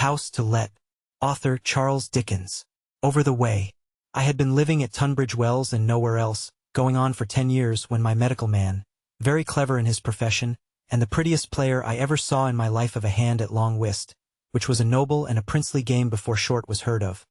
House to Let. Author Charles Dickens. Over the way. I had been living at Tunbridge Wells and nowhere else, going on for 10 years when my medical man, very clever in his profession, and the prettiest player I ever saw in my life of a hand at long whist, which was a noble and a princely game before short was heard of,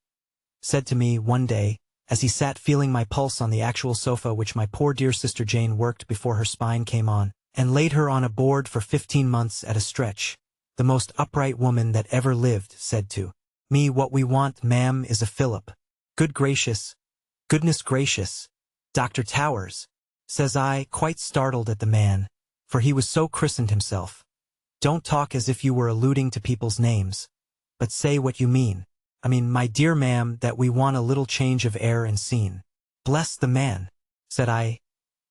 said to me one day, as he sat feeling my pulse on the actual sofa which my poor dear sister Jane worked before her spine came on, and laid her on a board for 15 months at a stretch, the most upright woman that ever lived, said to me, "What we want, ma'am, is a fillip." Goodness gracious, Dr. Towers, says I, quite startled at the man, for he was so christened himself. Don't talk as if you were alluding to people's names, but say what you mean. I mean, my dear ma'am, that we want a little change of air and scene. Bless the man, said I.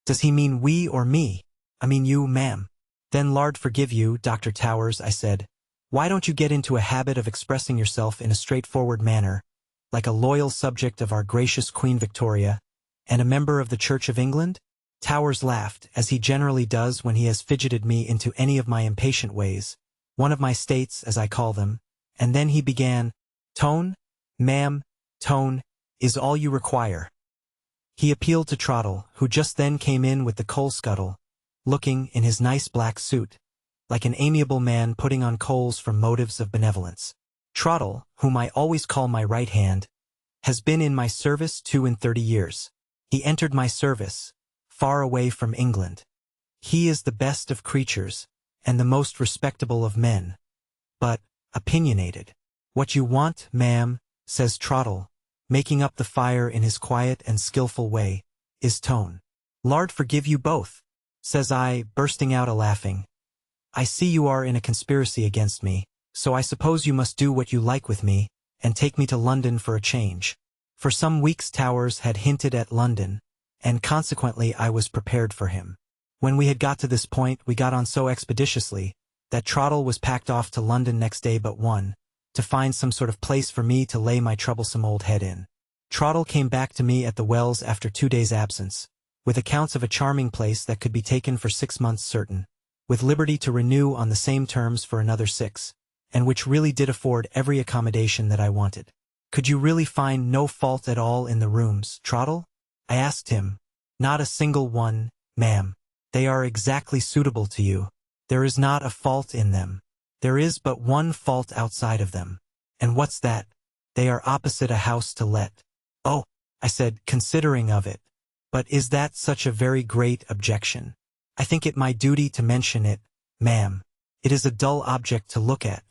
Does he mean we or me? I mean you, ma'am. Then Lord forgive you, Dr. Towers, I said. Why don't you get into a habit of expressing yourself in a straightforward manner, like a loyal subject of our gracious Queen Victoria, and a member of the Church of England? Towers laughed, as he generally does when he has fidgeted me into any of my impatient ways, one of my states, as I call them, and then he began, "Tone, ma'am, tone, is all you require." He appealed to Trottle, who just then came in with the coal scuttle, looking, in his nice black suit, like an amiable man putting on coals from motives of benevolence. Trottle, whom I always call my right hand, has been in my service 32 years. He entered my service, far away from England. He is the best of creatures, and the most respectable of men, but opinionated. What you want, ma'am, says Trottle, making up the fire in his quiet and skillful way, is tone. Lord forgive you both, says I, bursting out a-laughing. I see you are in a conspiracy against me, so I suppose you must do what you like with me, and take me to London for a change. For some weeks Towers had hinted at London, and consequently I was prepared for him. When we had got to this point, we got on so expeditiously that Trottle was packed off to London next day but one, to find some sort of place for me to lay my troublesome old head in. Trottle came back to me at the Wells after 2 days' absence, with accounts of a charming place that could be taken for 6 months certain, with liberty to renew on the same terms for another 6, and which really did afford every accommodation that I wanted. Could you really find no fault at all in the rooms, Trottle? I asked him. Not a single one, ma'am. They are exactly suitable to you. There is not a fault in them. There is but one fault outside of them. And what's that? They are opposite a house to let. Oh, I said, considering of it. But is that such a very great objection? I think it my duty to mention it, ma'am. It is a dull object to look at.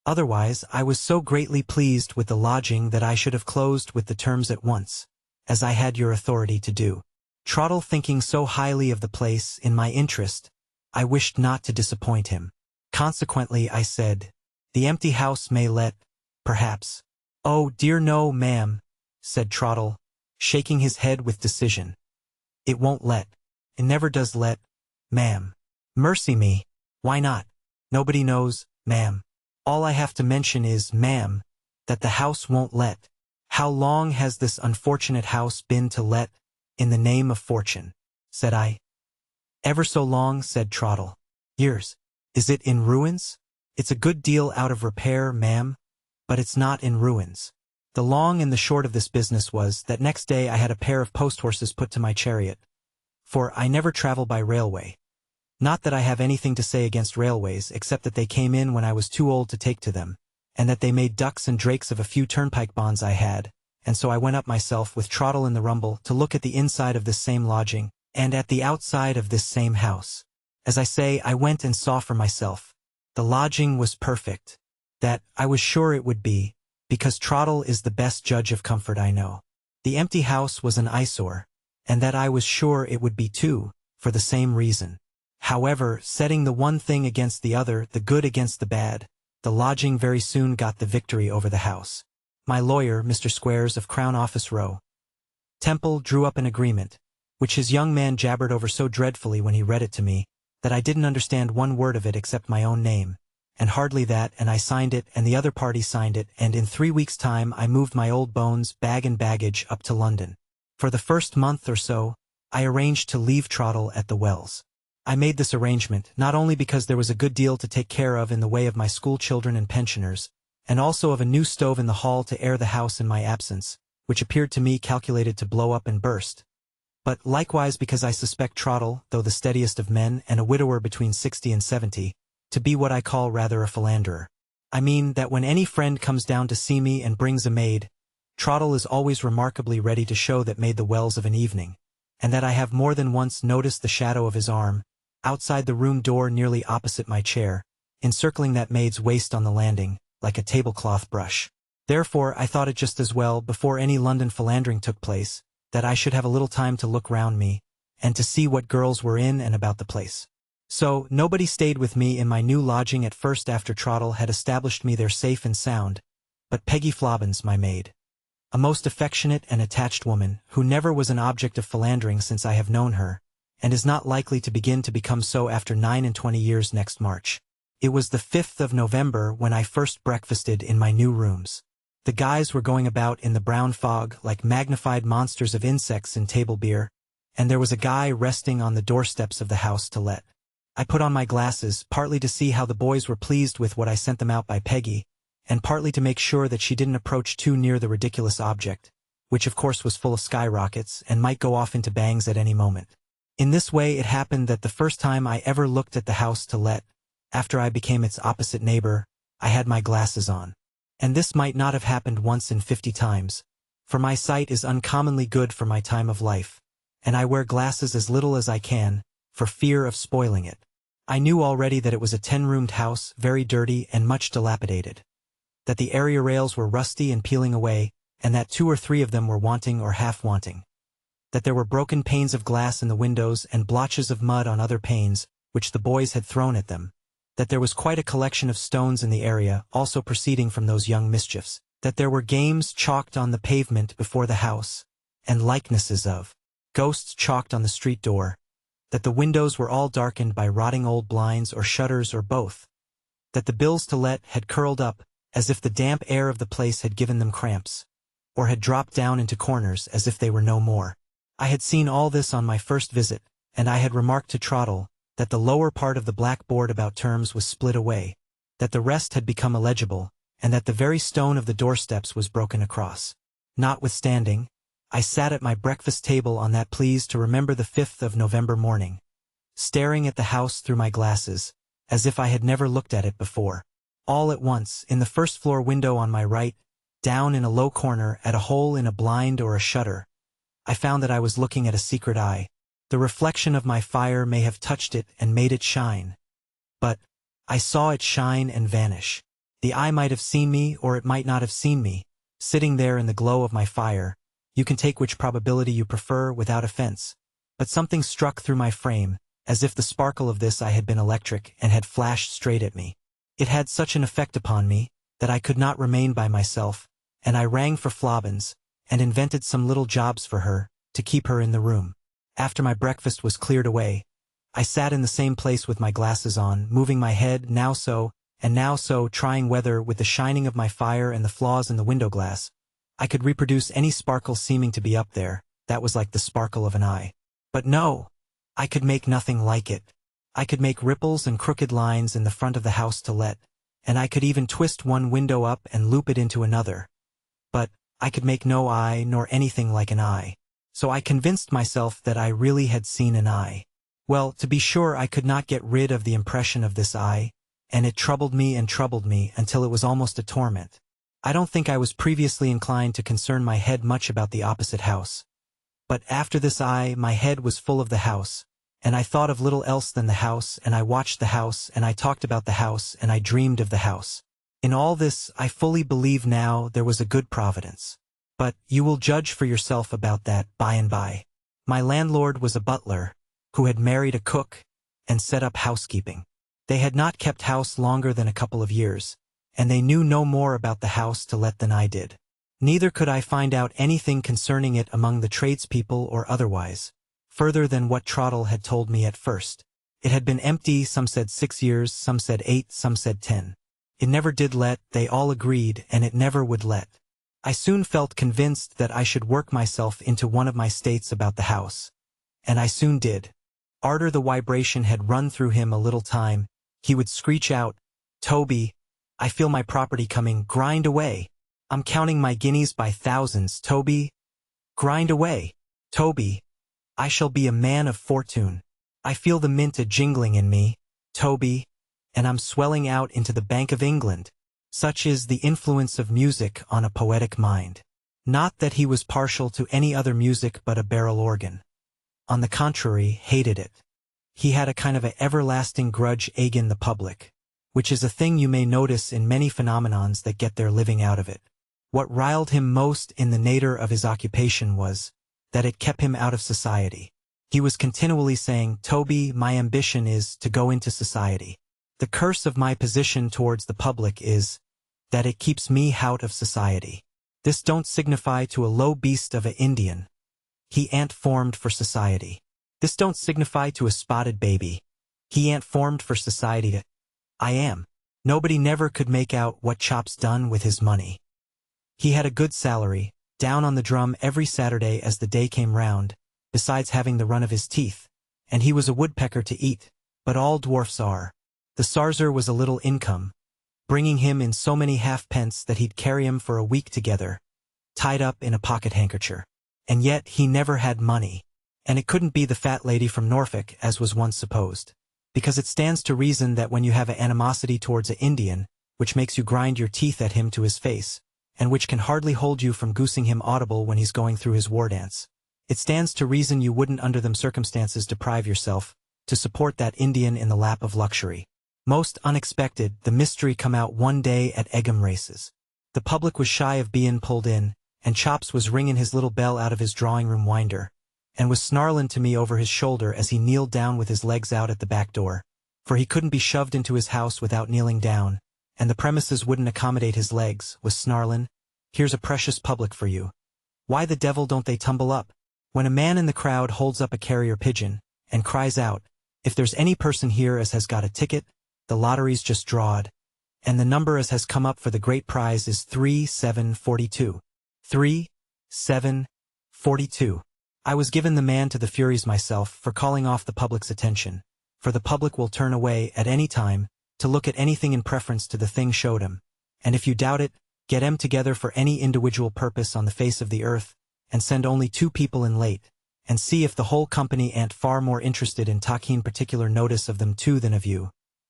Otherwise, I was so greatly pleased with the lodging that I should have closed with the terms at once, as I had your authority to do. Trottle thinking so highly of the place in my interest, I wished not to disappoint him. Consequently, I said, the empty house may let, perhaps. Oh, dear no, ma'am, said Trottle, shaking his head with decision. It won't let. It never does let, ma'am. Mercy me. Why not? Nobody knows, ma'am. All I have to mention is, ma'am, that the house won't let. How long has this unfortunate house been to let, in the name of fortune? Said I. Ever so long, said Trottle. Years. Is it in ruins? It's a good deal out of repair, ma'am, but it's not in ruins. The long and the short of this business was that next day I had a pair of post-horses put to my chariot, for I never travel by railway. Not that I have anything to say against railways, except that they came in when I was too old to take to them, and that they made ducks and drakes of a few turnpike bonds I had, and so I went up myself with Trottle in the rumble to look at the inside of this same lodging, and at the outside of this same house. As I say, I went and saw for myself. The lodging was perfect. That I was sure it would be, because Trottle is the best judge of comfort I know. The empty house was an eyesore, and that I was sure it would be too, for the same reason. However, setting the one thing against the other, the good against the bad, the lodging very soon got the victory over the house. My lawyer, Mr. Squares of Crown Office Row, Temple, drew up an agreement, which his young man jabbered over so dreadfully when he read it to me, that I didn't understand one word of it except my own name, and hardly that, and I signed it, and the other party signed it, and in 3 weeks' time I moved my old bones, bag and baggage, up to London. For the first month or so, I arranged to leave Trottle at the Wells. I made this arrangement, not only because there was a good deal to take care of in the way of my school children and pensioners, and also of a new stove in the hall to air the house in my absence, which appeared to me calculated to blow up and burst. But likewise because I suspect Trottle, though the steadiest of men and a widower between 60 and 70, to be what I call rather a philanderer. I mean that when any friend comes down to see me and brings a maid, Trottle is always remarkably ready to show that maid the wells of an evening, and that I have more than once noticed the shadow of his arm, outside the room door nearly opposite my chair, encircling that maid's waist on the landing, like a tablecloth brush. Therefore I thought it just as well, before any London philandering took place, that I should have a little time to look round me, and to see what girls were in and about the place. So, nobody stayed with me in my new lodging at first after Trottle had established me there safe and sound, but Peggy Flobbins, my maid. A most affectionate and attached woman, who never was an object of philandering since I have known her, and is not likely to begin to become so after 29 years next March. It was the 5th of November when I first breakfasted in my new rooms. The guys were going about in the brown fog like magnified monsters of insects in table beer, and there was a guy resting on the doorsteps of the house to let. I put on my glasses, partly to see how the boys were pleased with what I sent them out by Peggy, and partly to make sure that she didn't approach too near the ridiculous object, which of course was full of skyrockets and might go off into bangs at any moment. In this way it happened that the first time I ever looked at the house to let, after I became its opposite neighbor, I had my glasses on. And this might not have happened once in 50 times, for my sight is uncommonly good for my time of life, and I wear glasses as little as I can, for fear of spoiling it. I knew already that it was a 10-roomed house, very dirty and much dilapidated, that the area rails were rusty and peeling away, and that 2 or 3 of them were wanting or half wanting, that there were broken panes of glass in the windows and blotches of mud on other panes, which the boys had thrown at them, that there was quite a collection of stones in the area, also proceeding from those young mischiefs, that there were games chalked on the pavement before the house, and likenesses of ghosts chalked on the street door, that the windows were all darkened by rotting old blinds or shutters or both, that the bills to let had curled up, as if the damp air of the place had given them cramps, or had dropped down into corners as if they were no more. I had seen all this on my first visit, and I had remarked to Trottle that the lower part of the blackboard about terms was split away, that the rest had become illegible, and that the very stone of the doorsteps was broken across. Notwithstanding, I sat at my breakfast table on that pleased to remember the 5th of November morning, staring at the house through my glasses, as if I had never looked at it before. All at once, in the first-floor window on my right, down in a low corner at a hole in a blind or a shutter, I found that I was looking at a secret eye. The reflection of my fire may have touched it and made it shine. But I saw it shine and vanish. The eye might have seen me or it might not have seen me, sitting there in the glow of my fire. You can take which probability you prefer without offense. But something struck through my frame, as if the sparkle of this eye had been electric and had flashed straight at me. It had such an effect upon me, that I could not remain by myself, and I rang for Flobbins, and invented some little jobs for her, to keep her in the room. After my breakfast was cleared away, I sat in the same place with my glasses on, moving my head now so, and now so, trying whether, with the shining of my fire and the flaws in the window glass, I could reproduce any sparkle seeming to be up there, that was like the sparkle of an eye. But no, I could make nothing like it. I could make ripples and crooked lines in the front of the house to let, and I could even twist one window up and loop it into another. But I could make no eye nor anything like an eye. So I convinced myself that I really had seen an eye. Well, to be sure I could not get rid of the impression of this eye, and it troubled me until it was almost a torment. I don't think I was previously inclined to concern my head much about the opposite house. But after this eye my head was full of the house, and I thought of little else than the house, and I watched the house, and I talked about the house, and I dreamed of the house. In all this I fully believe now there was a good providence. But you will judge for yourself about that by and by. My landlord was a butler, who had married a cook, and set up housekeeping. They had not kept house longer than a couple of years, and they knew no more about the house to let than I did. Neither could I find out anything concerning it among the tradespeople or otherwise, further than what Trottle had told me at first. It had been empty, some said 6 years, some said 8, some said 10. It never did let, they all agreed, and it never would let. I soon felt convinced that I should work myself into one of my states about the house. And I soon did. Arter the vibration had run through him a little time, he would screech out, "Toby, I feel my property coming, grind away. I'm counting my guineas by thousands, Toby. Grind away. Toby. I shall be a man of fortune. I feel the mint a-jingling in me, Toby, and I'm swelling out into the Bank of England. Such is the influence of music on a poetic mind. Not that he was partial to any other music but a barrel organ. On the contrary, hated it. He had a kind of a everlasting grudge agin the public, which is a thing you may notice in many phenomenons that get their living out of it. What riled him most in the nature of his occupation was that it kept him out of society. He was continually saying, Toby, my ambition is to go into society. The curse of my position towards the public is that it keeps me out of society. This don't signify to a low beast of a Indian. He ain't formed for society. This don't signify to a spotted baby. He ain't formed for society. I am. Nobody never could make out what Chops done with his money. He had a good salary, down on the drum every Saturday as the day came round, besides having the run of his teeth, and he was a woodpecker to eat, but all dwarfs are. The sarser was a little income, bringing him in so many halfpence that he'd carry 'em for a week together, tied up in a pocket-handkercher. And yet he never had money, and it couldn't be the fat lady from Norfolk as was once supposed, because it stands to reason that when you have a animosity towards a Indian, which makes you grind your teeth at him to his face, and which can hardly hold you from goosing him audible when he's going through his war dance, it stands to reason you wouldn't under them circumstances deprive yourself to support that Indian in the lap of luxury. Most unexpected, the mystery come out one day at Egham races. The public was shy of bein' pulled in, and Chops was ringing his little bell out of his drawing-room winder, and was snarlin' to me over his shoulder as he kneeled down with his legs out at the back door, for he couldn't be shoved into his house without kneeling down, and the premises wouldn't accommodate his legs, was snarlin', here's a precious public for you. Why the devil don't they tumble up? When a man in the crowd holds up a carrier pigeon, and cries out, if there's any person here as has got a ticket, the lottery's just drawed, and the number as has come up for the great prize is 3742. 3742. I was given the man to the Furies myself for calling off the public's attention, for the public will turn away at any time to look at anything in preference to the thing showed 'em, and if you doubt it, get 'em together for any individual purpose on the face of the earth, and send only 2 people in late, and see if the whole company ain't far more interested in taking particular notice of them too than of you.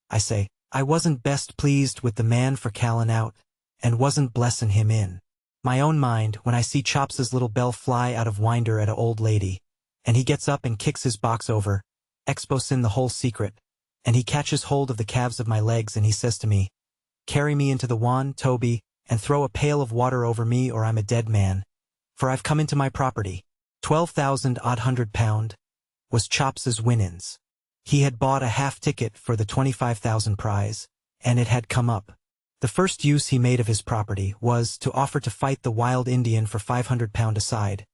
I say, I wasn't best pleased with the man for callin' out, and wasn't blessin' him in my own mind when I see Chops's little bell fly out of winder at a old lady, and he gets up and kicks his box over, exposin' the whole secret, and he catches hold of the calves of my legs and he says to me, carry me into the wan, Toby, and throw a pail of water over me or I'm a dead man, for I've come into my property. 12,000 pound was Chops's win-ins. He had bought a half ticket for the 25,000 prize, and it had come up. The first use he made of his property was to offer to fight the wild Indian for 500 pound aside,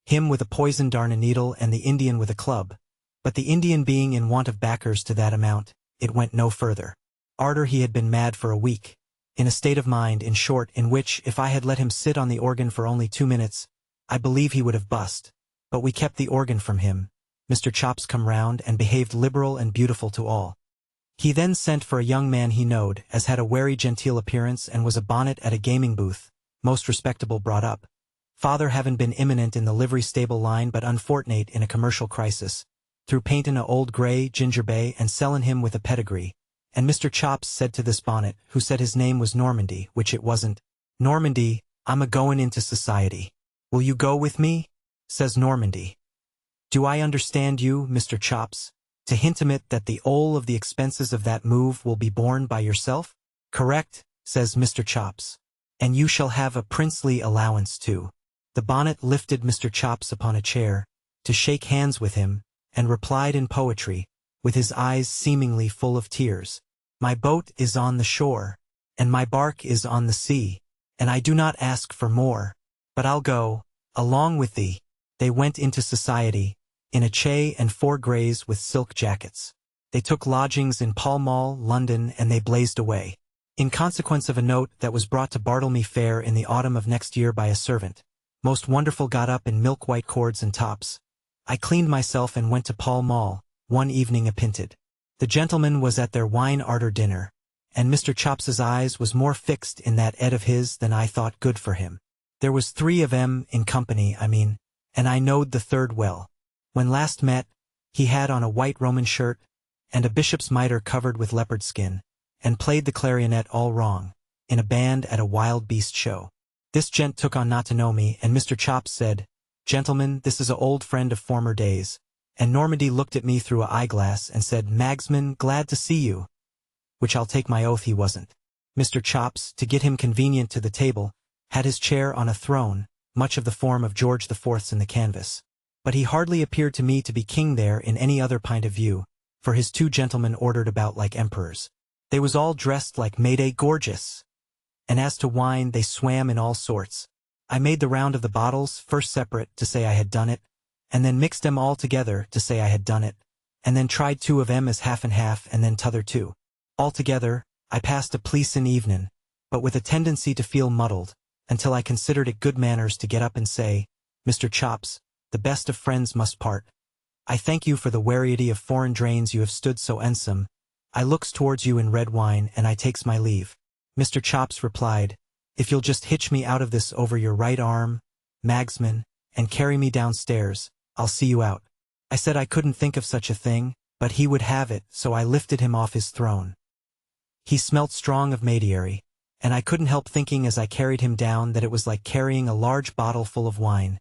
him with a poisoned darn a needle and the Indian with a club, but the Indian being in want of backers to that amount, it went no further. Arter he had been mad for a week, in a state of mind, in short, in which, if I had let him sit on the organ for only 2 minutes, I believe he would have bust, but we kept the organ from him. Mr. Chops come round and behaved liberal and beautiful to all. He then sent for a young man he knowed, as had a wery genteel appearance and was a bonnet at a gaming booth, most respectable brought up. Father having been imminent in the livery stable line but unfortunate in a commercial crisis, through paintin' a old grey ginger bay and sellin' him with a pedigree, and Mr. Chops said to this bonnet, who said his name was Normandy, which it wasn't, Normandy, I'm a-goin' into society. Will you go with me? Says Normandy. Do I understand you, Mr. Chops, to hintimate that the whole of the expenses of that move will be borne by yourself? Correct, says Mr. Chops. And you shall have a princely allowance too. The bonnet lifted Mr. Chops upon a chair, to shake hands with him, and replied in poetry, with his eyes seemingly full of tears, my boat is on the shore, and my bark is on the sea, and I do not ask for more, but I'll go, along with thee. They went into society, in a chay and 4 greys with silk jackets. They took lodgings in Pall Mall, London, and they blazed away. In consequence of a note that was brought to Bartlemy Fair in the autumn of next year by a servant, most wonderful got up in milk-white cords and tops. I cleaned myself and went to Pall Mall, one evening a-pinted. The gentlemen was at their wine arter dinner, and Mr. Chops's eyes was more fixed in that ed of his than I thought good for him. There was 3 of 'em in company, and I knowed the third well. When last met, he had on a white Roman shirt, and a bishop's mitre covered with leopard skin, and played the clarionet all wrong, in a band at a wild beast show. This gent took on not to know me, and Mr. Chops said, "Gentlemen, this is a old friend of former days," and Normandy looked at me through a eyeglass and said, "Magsman, glad to see you," which I'll take my oath he wasn't. Mr. Chops, to get him convenient to the table, had his chair on a throne, much of the form of George IV's in the canvas. But he hardly appeared to me to be king there in any other point of view, for his 2 gentlemen ordered about like emperors. They was all dressed like Mayday gorgeous. And as to wine, they swam in all sorts. I made the round of the bottles, first separate, to say I had done it, and then mixed them all together, to say I had done it, and then tried 2 of 'em as half and half, and then t'other 2. Altogether, I passed a pleasin' evenin', but with a tendency to feel muddled, until I considered it good manners to get up and say, "Mr. Chops, the best of friends must part. I thank you for the variety of foreign drains you have stood so ensome. I looks towards you in red wine, and I takes my leave." Mr. Chops replied, "If you'll just hitch me out of this over your right arm, Magsman, and carry me downstairs, I'll see you out." I said I couldn't think of such a thing, but he would have it, so I lifted him off his throne. He smelt strong of Madeira, and I couldn't help thinking as I carried him down that it was like carrying a large bottle full of wine,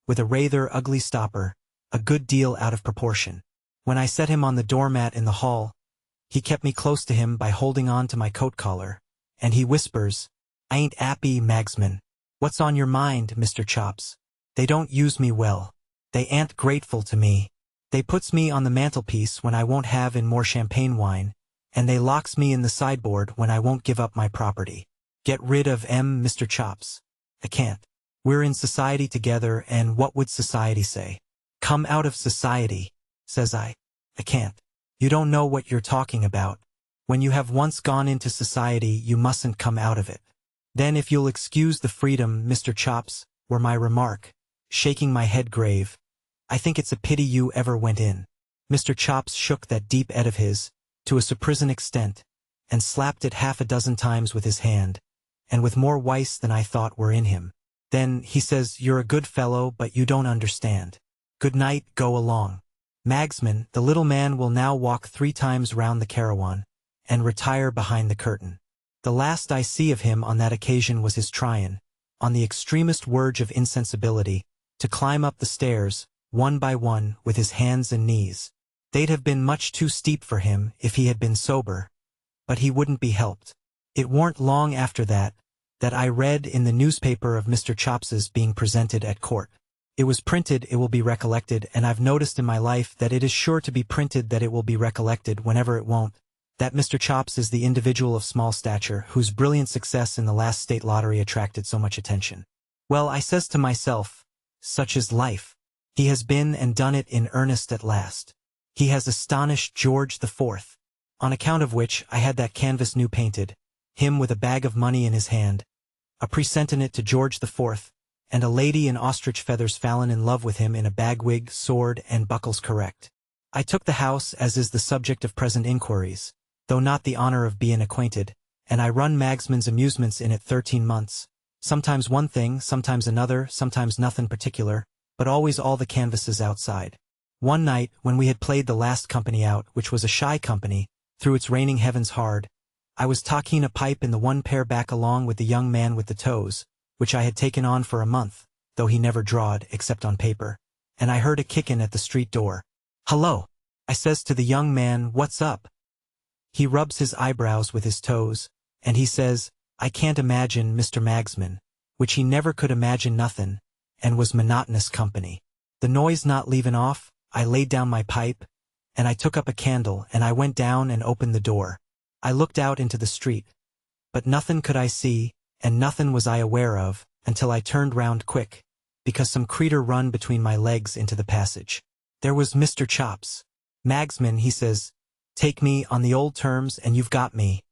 with a rather ugly stopper, a good deal out of proportion. When I set him on the doormat in the hall, he kept me close to him by holding on to my coat collar, and he whispers, "I ain't 'appy, Magsman." "What's on your mind, Mr. Chops?" "They don't use me well. They ain't grateful to me. They puts me on the mantelpiece when I won't have in more champagne wine, and they locks me in the sideboard when I won't give up my property. Get rid of 'em, Mr. Chops. I can't. We're in society together, and what would society say?" "Come out of society," says I. "I can't. You don't know what you're talking about. When you have once gone into society, you mustn't come out of it." "Then if you'll excuse the freedom, Mr. Chops," were my remark, shaking my head grave, "I think it's a pity you ever went in." Mr. Chops shook that deep ed of his, to a surprisin' extent, and slapped it half a dozen times with his hand, and with more wice than I thought were in him. Then he says, "You're a good fellow, but you don't understand. Good night, go along. Magsman, the little man will now walk 3 times round the carawan, and retire behind the curtain." The last I see of him on that occasion was his tryin', on the extremest verge of insensibility, to climb up the stairs, one by one, with his hands and knees. They'd have been much too steep for him if he had been sober, but he wouldn't be helped. It warn't long after that I read in the newspaper of Mr. Chops's being presented at court. It was printed, it will be recollected, and I've noticed in my life that it is sure to be printed that it will be recollected whenever it won't, that Mr. Chops is the individual of small stature whose brilliant success in the last state lottery attracted so much attention. Well, I says to myself, such is life. He has been and done it in earnest at last. He has astonished George IV, on account of which I had that canvas new painted, him with a bag of money in his hand, a presentin' to George IV, and a lady in ostrich feathers fallin' in love with him in a bagwig, sword, and buckles correct. I took the house as is the subject of present inquiries, though not the honor of being acquainted, and I run Magsman's amusements in it 13 months, sometimes one thing, sometimes another, sometimes nothin' particular, but always all the canvases outside. One night, when we had played the last company out, which was a shy company, through its raining heavens hard, I was talking a pipe in the one pair back along with the young man with the toes, which I had taken on for a month, though he never drawed, except on paper, and I heard a kickin' at the street door. "Hello," I says to the young man, "what's up?" He rubs his eyebrows with his toes, and he says, "I can't imagine, Mr. Magsman," which he never could imagine nothin', and was monotonous company. The noise not leavin' off, I laid down my pipe, and I took up a candle, and I went down and opened the door. I looked out into the street, but nothin' could I see, and nothin' was I aware of, until I turned round quick, because some creetur run between my legs into the passage. There was Mr. Chops. "Magsman," he says, "take me on the old terms, and you've got me.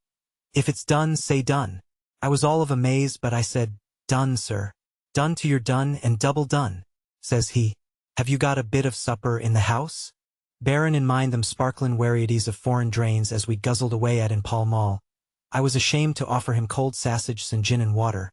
If it's done, say done." I was all of a maze, but I said, "Done, sir." "Done to your done and double done," says he. "Have you got a bit of supper in the house?" Bearin' in mind them sparklin' warieties of foreign drains as we guzzled away at in Pall Mall, I was ashamed to offer him cold sausage and gin and water,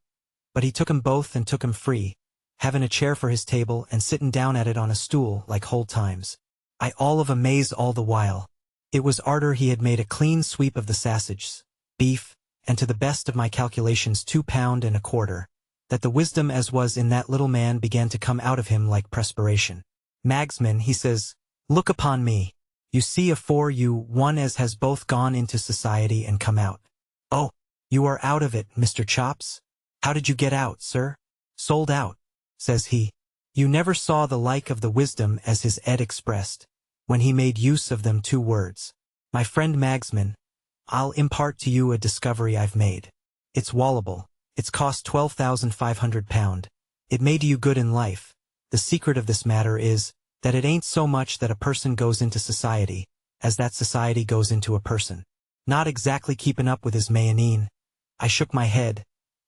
but he took 'em both and took 'em free, having a chair for his table and sittin' down at it on a stool like hold times. I all of amaze all the while. It was arter he had made a clean sweep of the sausages, beef, and to the best of my calculations 2 pound and a quarter, that the wisdom as was in that little man began to come out of him like perspiration. Magsman, he says, look upon me. You see afore you one as has both gone into society and come out. Oh, you are out of it, Mr. Chops? How did you get out, sir? Sold out, says he. You never saw the like of the wisdom as his Ed expressed, when he made use of them 2 words. My friend Magsman, I'll impart to you a discovery I've made. It's wallable. It's cost £12,500. It may do you good in life. The secret of this matter is that it ain't so much that a person goes into society, as that society goes into a person. Not exactly keeping up with his mayonnaise. I shook my head,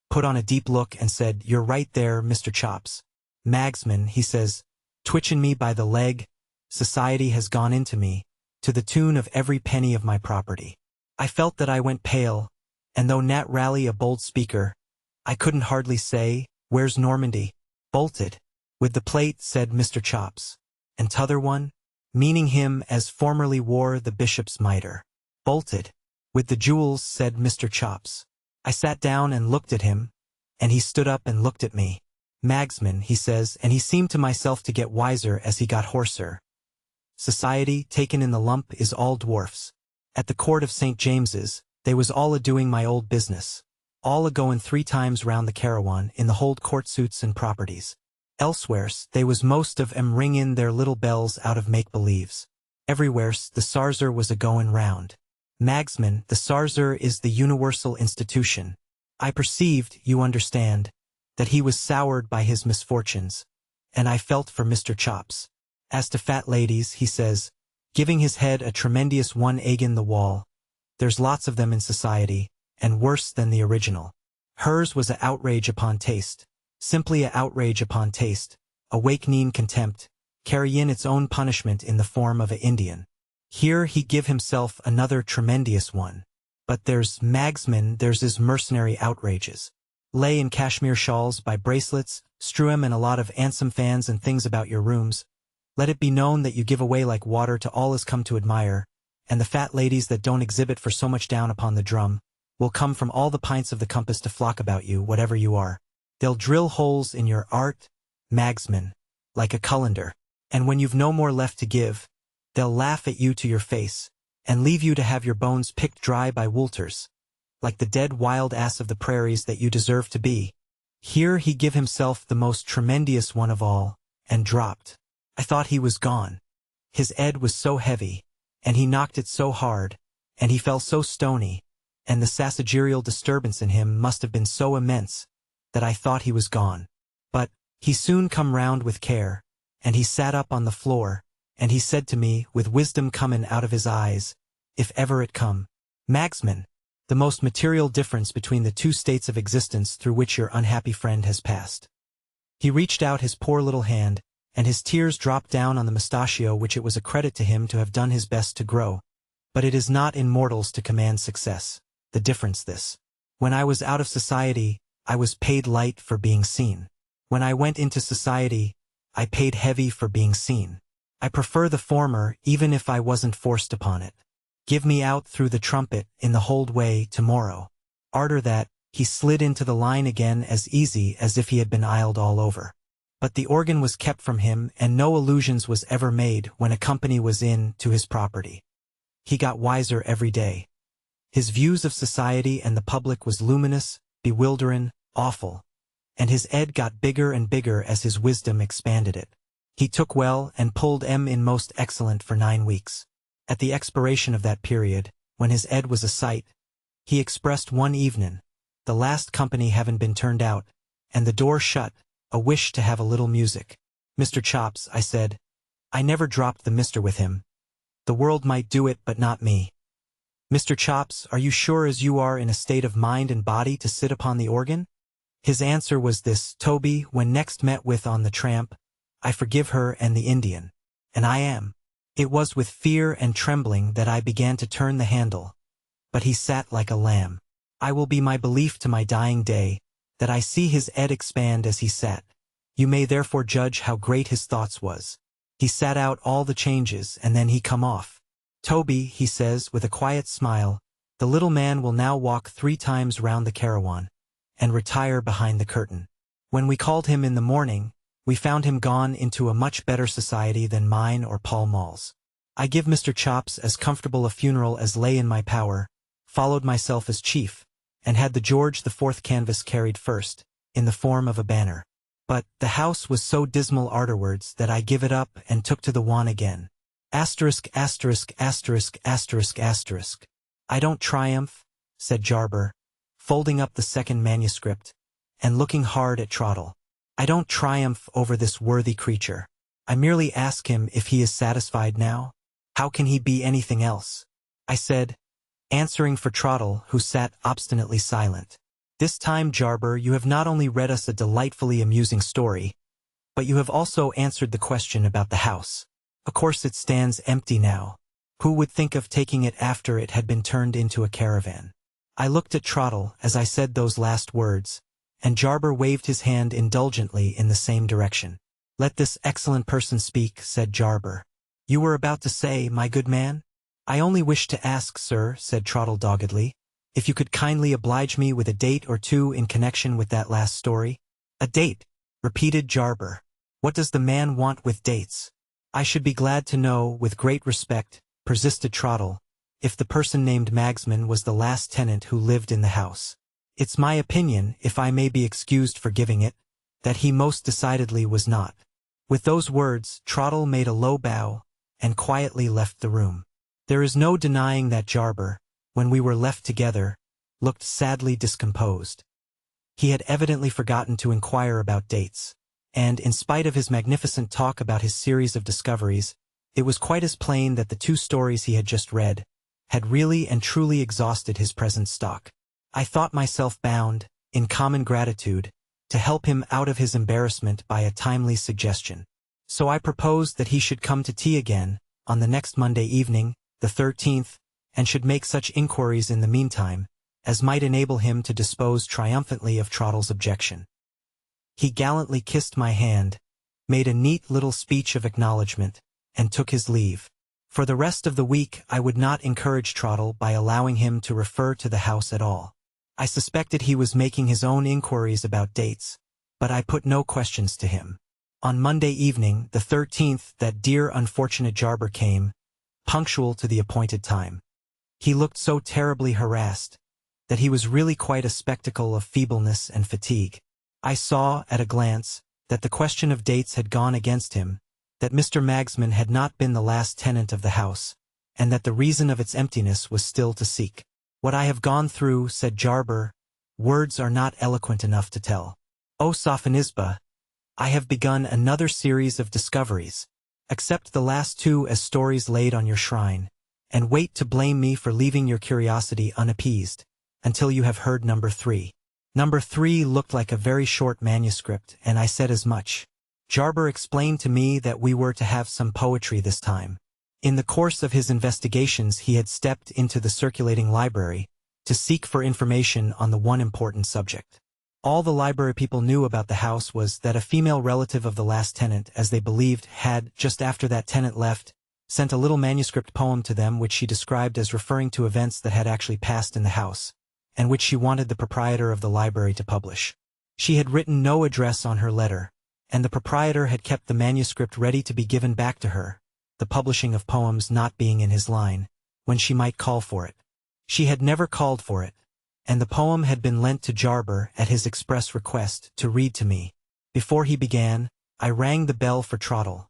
put on a deep look and said, you're right there, Mr. Chops. Magsman, he says, twitching me by the leg, society has gone into me, to the tune of every penny of my property. I felt that I went pale, and though Nat Raleigh a bold speaker, I couldn't hardly say, where's Normandy? Bolted. With the plate, said Mr. Chops. And t'other one? Meaning him as formerly wore the bishop's mitre. Bolted. With the jewels, said Mr. Chops. I sat down and looked at him, and he stood up and looked at me. Magsman, he says, and he seemed to myself to get wiser as he got hoarser. Society, taken in the lump, is all dwarfs. At the court of St. James's, they was all a-doing my old business. All a-goin' 3 times round the carawan in the hold court suits and properties. Elsewheres, they was most of 'em ringin' their little bells out of make-believes. Everywheres, the sarser was a-goin' round. Magsman, the sarser is the universal institution. I perceived, you understand, that he was soured by his misfortunes, and I felt for Mr. Chops. As to fat ladies, he says, giving his head a tremendous one agin the wall, there's lots of them in society, and worse than the original. Hers was a outrage upon taste, simply a outrage upon taste, awakening contempt, carryin' its own punishment in the form of a Indian. Here he give himself another tremendous one. But there's Magsman, there's his mercenary outrages. Lay in cashmere shawls by bracelets, strew 'em and a lot of 'andsome fans and things about your rooms. Let it be known that you give away like water to all as come to admire, and the fat ladies that don't exhibit for so much down upon the drum, will come from all the pints of the compass to flock about you, whatever you are. They'll drill holes in your art, Magsman, like a cullender, and when you've no more left to give, they'll laugh at you to your face, and leave you to have your bones picked dry by wolters, like the dead wild ass of the prairies that you deserve to be. Here he give himself the most tremendous one of all, and dropped. I thought he was gone. His head was so heavy, and he knocked it so hard, and he fell so stony, and the sassagerial disturbance in him must have been so immense, that I thought he was gone. But he soon come round with care, and he sat up on the floor, and he said to me, with wisdom comin' out of his eyes, if ever it come, Magsman, the most material difference between the 2 states of existence through which your unhappy friend has passed. He reached out his poor little hand, and his tears dropped down on the mustachio which it was a credit to him to have done his best to grow. But it is not in mortals to command success. The difference this. When I was out of society, I was paid light for being seen. When I went into society, I paid heavy for being seen. I prefer the former, even if I wasn't forced upon it. Give me out through the trumpet in the hold way tomorrow. Arter that, he slid into the line again as easy as if he had been iled all over. But the organ was kept from him, and no allusions was ever made when a company was in to his property. He got wiser every day. His views of society and the public was luminous, bewilderin', awful, and his head got bigger and bigger as his wisdom expanded it. He took well and pulled 'em in most excellent for 9 weeks. At the expiration of that period, when his head was a sight, he expressed one evening, the last company having been turned out, and the door shut, a wish to have a little music. Mr. Chops, I said, I never dropped the mister with him. The world might do it, but not me. Mr. Chops, are you sure as you are in a state of mind and body to sit upon the organ? His answer was this, Toby, when next met with on the tramp, I forgive her and the Indian. And I am. It was with fear and trembling that I began to turn the handle, but he sat like a lamb. I will be my belief to my dying day, that I see his head expand as he sat. You may therefore judge how great his thoughts was. He sat out all the changes, and then he come off. Toby, he says with a quiet smile, the little man will now walk 3 times round the carawan, and retire behind the curtain. When we called him in the morning, we found him gone into a much better society than mine or Pall Mall's. I give Mr. Chops as comfortable a funeral as lay in my power, followed myself as chief, and had the George IV canvas carried first, in the form of a banner. But the house was so dismal arterwards that I give it up and took to the wan again. Asterisk, asterisk, asterisk, asterisk, asterisk. I don't triumph, said Jarber, folding up the second manuscript, and looking hard at Trottle. I don't triumph over this worthy creature. I merely ask him if he is satisfied now. How can he be anything else? I said, answering for Trottle, who sat obstinately silent. This time, Jarber, you have not only read us a delightfully amusing story, but you have also answered the question about the house. Of course it stands empty now. Who would think of taking it after it had been turned into a caravan? I looked at Trottle as I said those last words, and Jarber waved his hand indulgently in the same direction. Let this excellent person speak, said Jarber. You were about to say, my good man? I only wish to ask, sir, said Trottle doggedly, if you could kindly oblige me with a date or two in connection with that last story. A date, repeated Jarber. What does the man want with dates? I should be glad to know, with great respect, persisted Trottle, if the person named Magsman was the last tenant who lived in the house. It's my opinion, if I may be excused for giving it, that he most decidedly was not. With those words, Trottle made a low bow, and quietly left the room. There is no denying that Jarber, when we were left together, looked sadly discomposed. He had evidently forgotten to inquire about dates, and in spite of his magnificent talk about his series of discoveries, it was quite as plain that the 2 stories he had just read had really and truly exhausted his present stock. I thought myself bound, in common gratitude, to help him out of his embarrassment by a timely suggestion. So I proposed that he should come to tea again, on the next Monday evening, the 13th, and should make such inquiries in the meantime, as might enable him to dispose triumphantly of Trottle's objection. He gallantly kissed my hand, made a neat little speech of acknowledgment, and took his leave. For the rest of the week I would not encourage Trottle by allowing him to refer to the house at all. I suspected he was making his own inquiries about dates, but I put no questions to him. On Monday evening, the 13th, that dear unfortunate Jarber came, punctual to the appointed time. He looked so terribly harassed that he was really quite a spectacle of feebleness and fatigue. I saw, at a glance, that the question of dates had gone against him, that Mr. Magsman had not been the last tenant of the house, and that the reason of its emptiness was still to seek. What I have gone through, said Jarber, words are not eloquent enough to tell. O Sophonisba, I have begun another series of discoveries. Accept the last 2 as stories laid on your shrine, and wait to blame me for leaving your curiosity unappeased, until you have heard number 3. Number 3 looked like a very short manuscript, and I said as much. Jarber explained to me that we were to have some poetry this time. In the course of his investigations he had stepped into the circulating library to seek for information on the one important subject. All the library people knew about the house was that a female relative of the last tenant, as they believed, had, just after that tenant left, sent a little manuscript poem to them which she described as referring to events that had actually passed in the house, and which she wanted the proprietor of the library to publish. She had written no address on her letter, and the proprietor had kept the manuscript ready to be given back to her, the publishing of poems not being in his line, when she might call for it. She had never called for it, and the poem had been lent to Jarber at his express request to read to me. Before he began, I rang the bell for Trottle,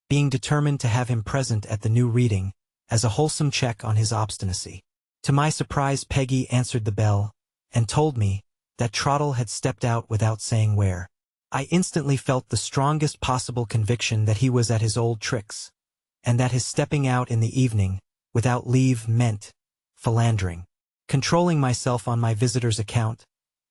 being determined to have him present at the new reading, as a wholesome check on his obstinacy. To my surprise, Peggy answered the bell, and told me that Trottle had stepped out without saying where. I instantly felt the strongest possible conviction that he was at his old tricks, and that his stepping out in the evening, without leave, meant philandering. Controlling myself on my visitor's account,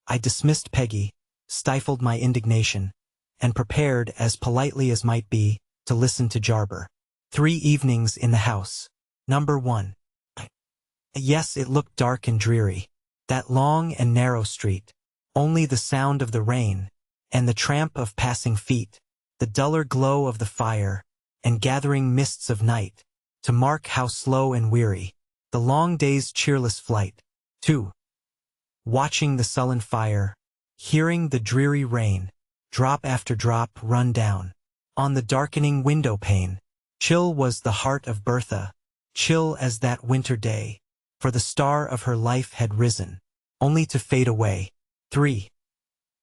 I dismissed Peggy, stifled my indignation, and prepared, as politely as might be, to listen to Jarber. 3 evenings in the house. Number 1. Yes, it looked dark and dreary. That long and narrow street, only the sound of the rain, and the tramp of passing feet, the duller glow of the fire, and gathering mists of night, to mark how slow and weary, the long day's cheerless flight. 2. Watching the sullen fire, hearing the dreary rain, drop after drop run down, on the darkening window pane. Chill was the heart of Bertha, chill as that winter day, for the star of her life had risen, only to fade away. 3.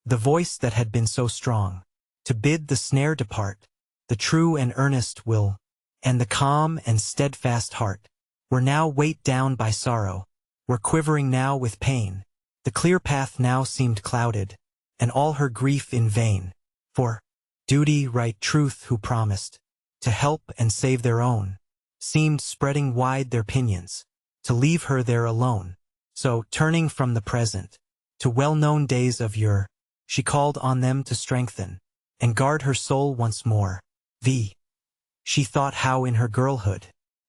The voice that had been so strong, to bid the snare depart, the true and earnest will, and the calm and steadfast heart, were now weighed down by sorrow, were quivering now with pain. The clear path now seemed clouded, and all her grief in vain. For duty, right, truth, who promised to help and save their own, seemed spreading wide their pinions, to leave her there alone. So, turning from the present to well-known days of yore, she called on them to strengthen and guard her soul once more. She thought how in her girlhood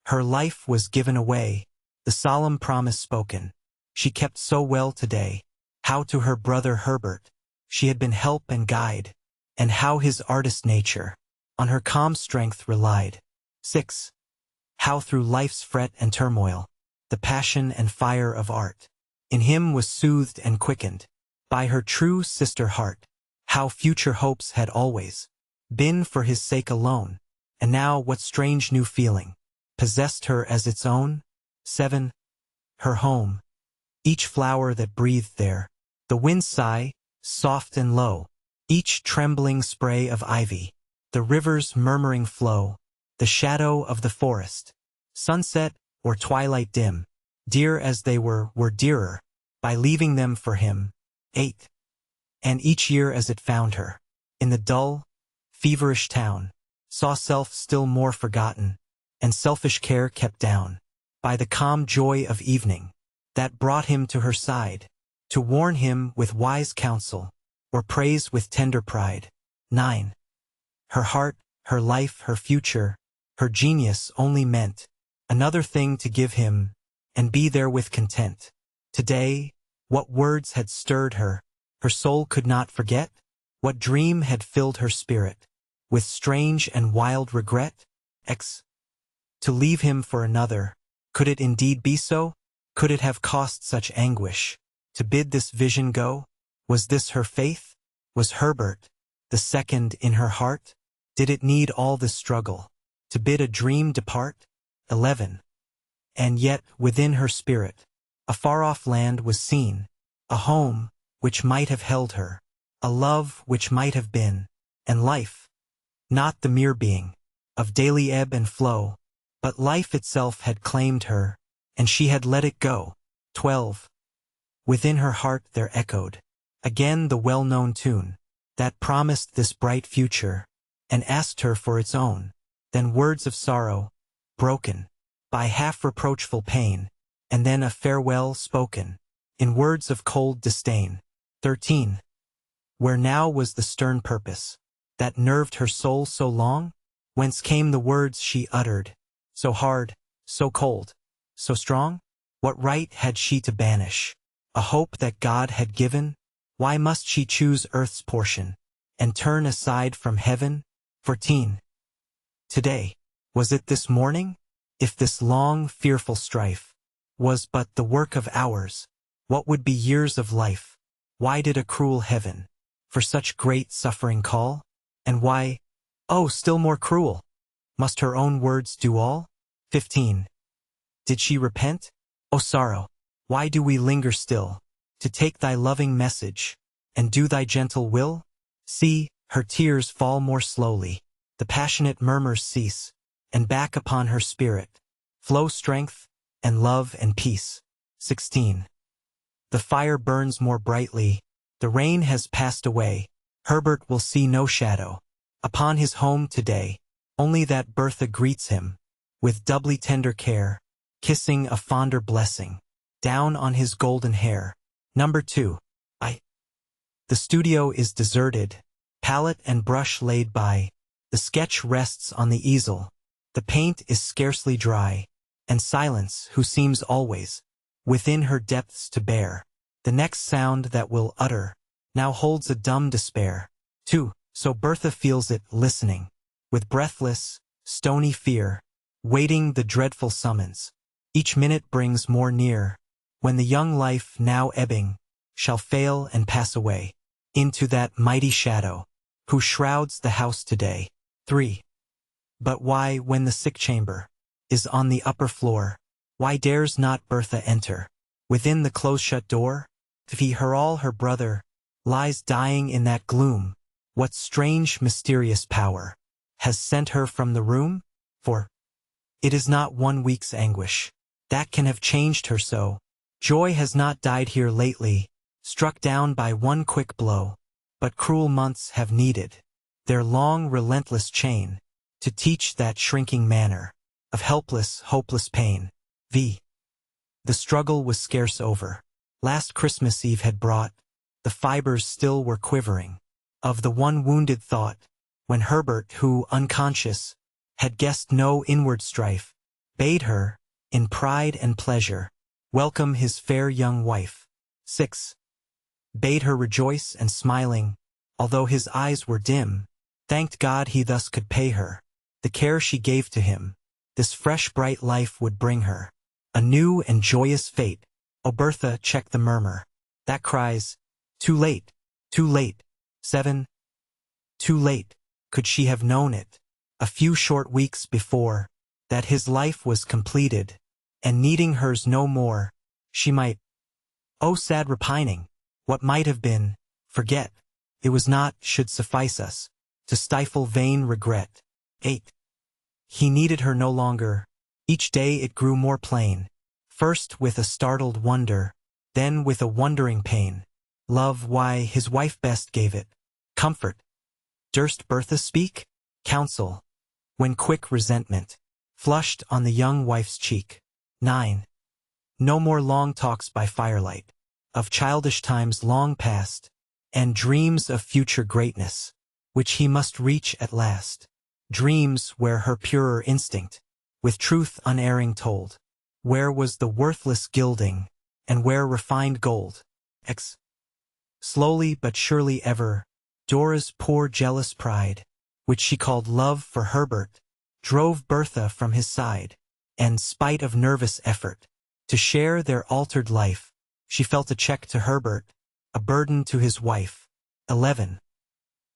her life was given away, the solemn promise spoken she kept so well today, how to her brother Herbert she had been help and guide, and how his artist nature on her calm strength relied. 6. How through life's fret and turmoil, the passion and fire of art in him was soothed and quickened by her true sister heart, how future hopes had always been for his sake alone, and now what strange new feeling possessed her as its own. 7. Her home, each flower that breathed there, the wind's sigh, soft and low, each trembling spray of ivy, the river's murmuring flow, the shadow of the forest, sunset or twilight dim, dear as they were dearer by leaving them for him. 8. And each year as it found her in the dull, feverish town, saw self still more forgotten, and selfish care kept down by the calm joy of evening that brought him to her side, to warn him with wise counsel, or praise with tender pride. 9. Her heart, her life, her future, her genius only meant another thing to give him, and be therewith content. Today, what words had stirred her soul could not forget? What dream had filled her spirit with strange and wild regret? To leave him for another, could it indeed be so? Could it have cost such anguish to bid this vision go? Was this her faith? Was Herbert the second in her heart? Did it need all this struggle to bid a dream depart? 11. And yet, within her spirit, a far-off land was seen, a home which might have held her, a love which might have been, and life, not the mere being of daily ebb and flow, but life itself had claimed her, and she had let it go. 12. Within her heart there echoed again the well-known tune that promised this bright future, and asked her for its own. Then words of sorrow, broken by half-reproachful pain, and then a farewell spoken in words of cold disdain. 13. Where now was the stern purpose that nerved her soul so long? Whence came the words she uttered, so hard, so cold, so strong? What right had she to banish a hope that God had given? Why must she choose earth's portion and turn aside from heaven? 14. Today, was it this morning? If this long, fearful strife was but the work of hours, what would be years of life? Why did a cruel heaven for such great suffering call? And why, oh, still more cruel, must her own words do all? 15. Did she repent? O sorrow, why do we linger still to take thy loving message and do thy gentle will? See, her tears fall more slowly, the passionate murmurs cease, and back upon her spirit flow strength and love and peace. 16. The fire burns more brightly, the rain has passed away, Herbert will see no shadow upon his home today, only that Bertha greets him with doubly tender care, kissing a fonder blessing down on his golden hair. Number 2. The studio is deserted, palette and brush laid by, the sketch rests on the easel, the paint is scarcely dry, and silence, who seems always within her depths to bear The next sound that will utter now holds a dumb despair. 2. So Bertha feels it, listening, with breathless, stony fear, waiting the dreadful summons. Each minute brings more near, when the young life, now ebbing, shall fail and pass away into that mighty shadow who shrouds the house today. 3. But why, when the sick chamber is on the upper floor, why dares not Bertha enter within the close-shut door? Her brother lies dying in that gloom. What strange, mysterious power has sent her from the room? For it is not 1 week's anguish that can have changed her so. Joy has not died here lately, struck down by one quick blow, but cruel months have needed their long, relentless chain to teach that shrinking manner of helpless, hopeless pain. The struggle was scarce over. Last Christmas Eve had brought, the fibers still were quivering, of the one wounded thought, when Herbert, who, unconscious, had guessed no inward strife, bade her, in pride and pleasure, welcome his fair young wife. 6. Bade her rejoice, and smiling, although his eyes were dim, thanked God he thus could pay her the care she gave to him. This fresh bright life would bring her a new and joyous fate. O Bertha, check the murmur that cries, too late, too late. 7. Too late. Could she have known it a few short weeks before, that his life was completed, and needing hers no more, she might, oh sad repining, what might have been, forget, it was not, should suffice us to stifle vain regret. 8. He needed her no longer. Each day it grew more plain, first with a startled wonder, then with a wondering pain. Love, why, his wife best gave it comfort. Durst Bertha speak? Counsel, when quick resentment flushed on the young wife's cheek. 9. No more long talks by firelight, of childish times long past, and dreams of future greatness, which he must reach at last. Dreams where her purer instinct, with truth unerring told, where was the worthless gilding, and where refined gold. X. Slowly but surely ever, Dora's poor jealous pride, which she called love for Herbert, drove Bertha from his side, and, spite of nervous effort, to share their altered life, she felt a check to Herbert, a burden to his wife. 11.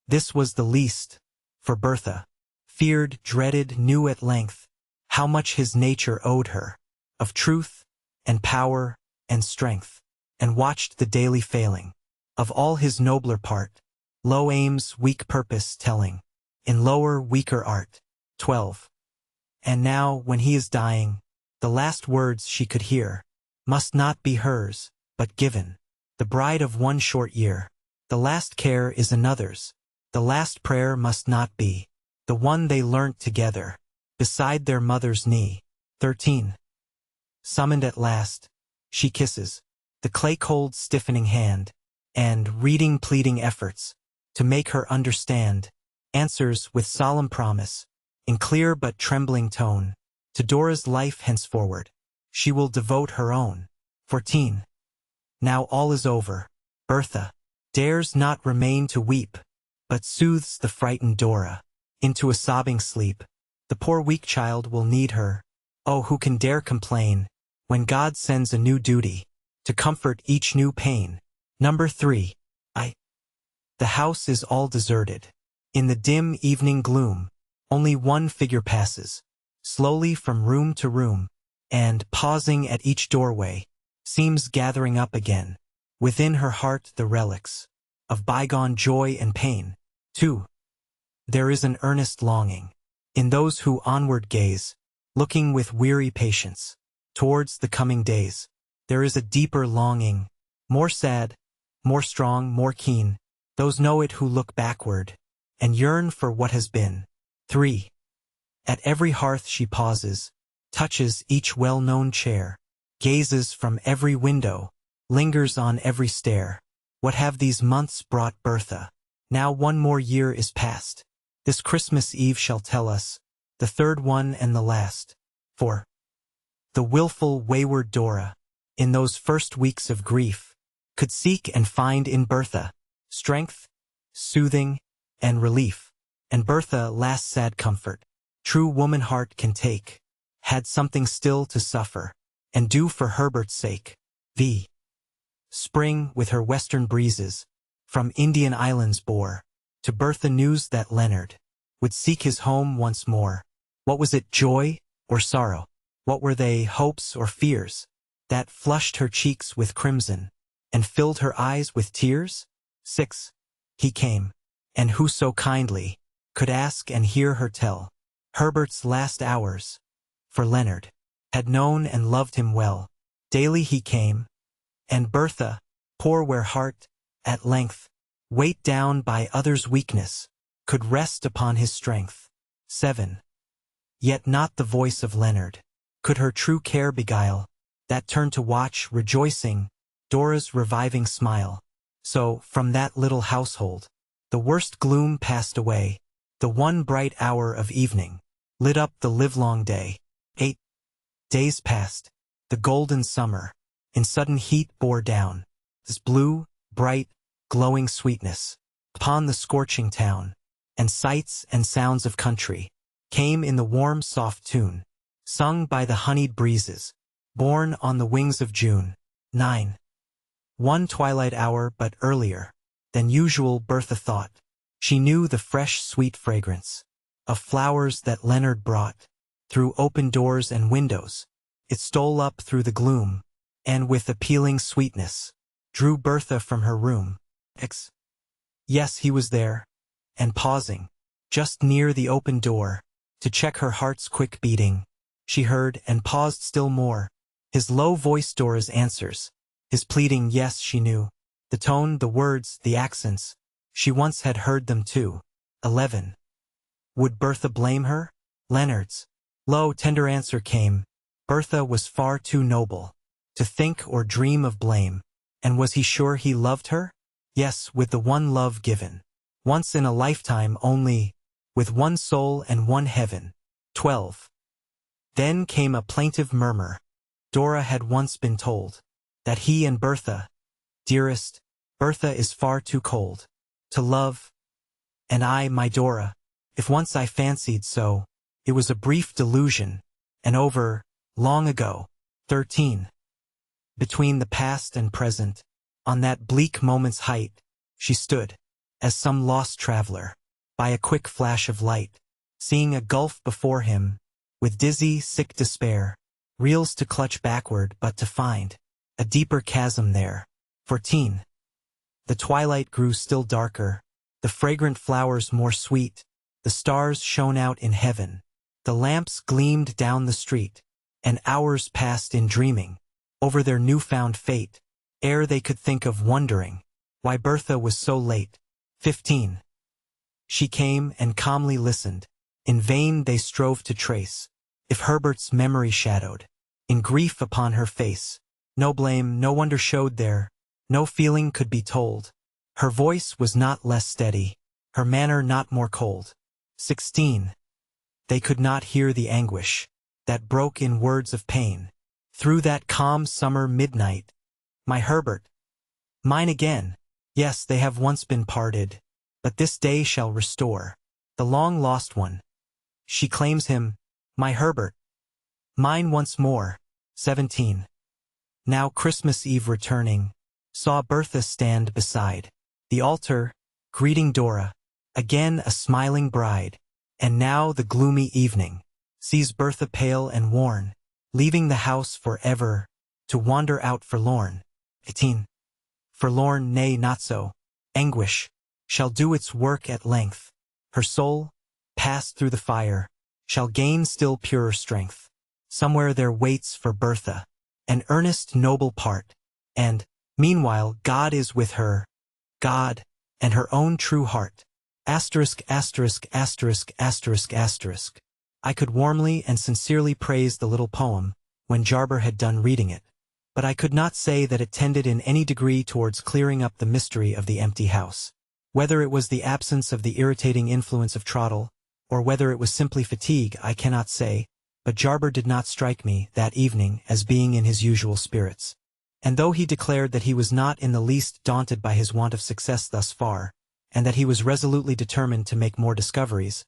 This was the least, for Bertha feared, dreaded, knew at length how much his nature owed her of truth and power and strength, and watched the daily failing of all his nobler part, low aims, weak purpose telling in lower, weaker art. 12. And now, when he is dying, the last words she could hear must not be hers, but given, the bride of one short year. The last care is another's. The last prayer must not be the one they learnt together, beside their mother's knee. 13. Summoned at last, she kisses the clay-cold stiffening hand, and, reading pleading efforts to make her understand, answers with solemn promise, in clear but trembling tone, to Dora's life henceforward she will devote her own. 14. Now all is over. Bertha dares not remain to weep, but soothes the frightened Dora into a sobbing sleep. The poor weak child will need her. Oh, who can dare complain when God sends a new duty to comfort each new pain? Number 3. The house is all deserted. In the dim evening gloom, only one figure passes, slowly from room to room, and, pausing at each doorway, seems gathering up again, within her heart, the relics of bygone joy and pain. 2. There is an earnest longing in those who onward gaze, looking with weary patience towards the coming days. There is a deeper longing, more sad, more strong, more keen. Those know it who look backward and yearn for what has been. 3. At every hearth she pauses, touches each well-known chair, gazes from every window, lingers on every stair. What have these months brought Bertha? Now one more year is past. This Christmas Eve shall tell us, the third one and the last. 4. The willful, wayward Dora, in those first weeks of grief, could seek and find in Bertha strength, soothing, and relief. And Bertha, last sad comfort, true woman heart can take, had something still to suffer, and do for Herbert's sake. The spring, with her western breezes, from Indian islands bore to Bertha news that Leonard would seek his home once more. What was it, joy or sorrow? What were they, hopes or fears, that flushed her cheeks with crimson and filled her eyes with tears? 6. He came, and who so kindly could ask and hear her tell Herbert's last hours, for Leonard had known and loved him well. Daily he came, and Bertha, poor where heart, at length, weighed down by others' weakness, could rest upon his strength. 7. Yet not the voice of Leonard could her true care beguile, that turned to watch, rejoicing, Dora's reviving smile. So, from that little household, the worst gloom passed away. The one bright hour of evening lit up the livelong day. 8. Days passed. The golden summer, in sudden heat bore down this blue, bright, glowing sweetness upon the scorching town, and sights and sounds of country came in the warm soft tune, sung by the honeyed breezes, borne on the wings of June. 9. One twilight hour, but earlier than usual, Bertha thought she knew the fresh sweet fragrance of flowers that Leonard brought through open doors and windows. It stole up through the gloom, and with appealing sweetness drew Bertha from her room. Yes, he was there, and pausing just near the open door to check her heart's quick beating, she heard and paused still more. His low voice, Dora's answers, his pleading yes, she knew the tone, the words, the accents. She once had heard them too. 11. Would Bertha blame her? Leonard's low, tender answer came. Bertha was far too noble to think or dream of blame. And was he sure he loved her? Yes, with the one love given once in a lifetime only, with one soul and one heaven. 12. Then came a plaintive murmur. Dora had once been told that he and Bertha, dearest, Bertha is far too cold to love. And I, my Dora, if once I fancied so, it was a brief delusion, and over, long ago. 13. Between the past and present, on that bleak moment's height, she stood, as some lost traveler, by a quick flash of light, seeing a gulf before him, with dizzy, sick despair, reels to clutch backward but to find a deeper chasm there. 14. The twilight grew still darker, the fragrant flowers more sweet, the stars shone out in heaven, the lamps gleamed down the street, and hours passed in dreaming over their newfound fate, ere they could think of wondering why Bertha was so late. 15. She came and calmly listened. In vain they strove to trace if Herbert's memory shadowed in grief upon her face. No blame, no wonder showed there, no feeling could be told. Her voice was not less steady, her manner not more cold. 16. They could not hear the anguish that broke in words of pain through that calm summer midnight. My Herbert, mine again. Yes, they have once been parted, but this day shall restore the long-lost one. She claims him, my Herbert, mine once more. 17. Now Christmas Eve returning, saw Bertha stand beside the altar, greeting Dora, again a smiling bride. And now the gloomy evening sees Bertha pale and worn, leaving the house forever to wander out forlorn. 18. Forlorn, nay, not so. Anguish shall do its work at length. Her soul, passed through the fire, shall gain still purer strength. Somewhere there waits for Bertha an earnest, noble part, and, meanwhile, God is with her, God, and her own true heart. Asterisk, asterisk, asterisk, asterisk, asterisk. I could warmly and sincerely praise the little poem when Jarber had done reading it, but I could not say that it tended in any degree towards clearing up the mystery of the empty house. Whether it was the absence of the irritating influence of Trottle, or whether it was simply fatigue, I cannot say, but Jarber did not strike me, that evening, as being in his usual spirits. And though he declared that he was not in the least daunted by his want of success thus far, and that he was resolutely determined to make more discoveries,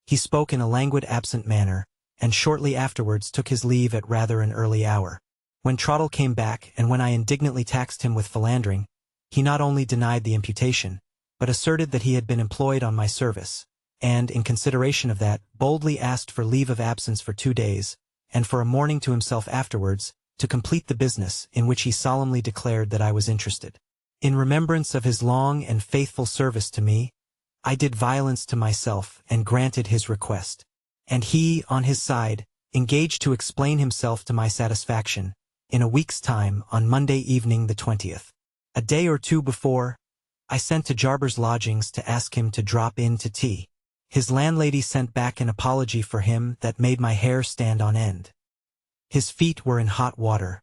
he spoke in a languid absent manner, and shortly afterwards took his leave at rather an early hour. When Trottle came back, and when I indignantly taxed him with philandering, he not only denied the imputation, but asserted that he had been employed on my service, and, in consideration of that, boldly asked for leave of absence for 2 days, and for a morning to himself afterwards, to complete the business, in which he solemnly declared that I was interested. In remembrance of his long and faithful service to me, I did violence to myself and granted his request. And he, on his side, engaged to explain himself to my satisfaction, in a week's time, on Monday evening the 20th. A day or two before, I sent to Jarber's lodgings to ask him to drop in to tea. His landlady sent back an apology for him that made my hair stand on end. His feet were in hot water.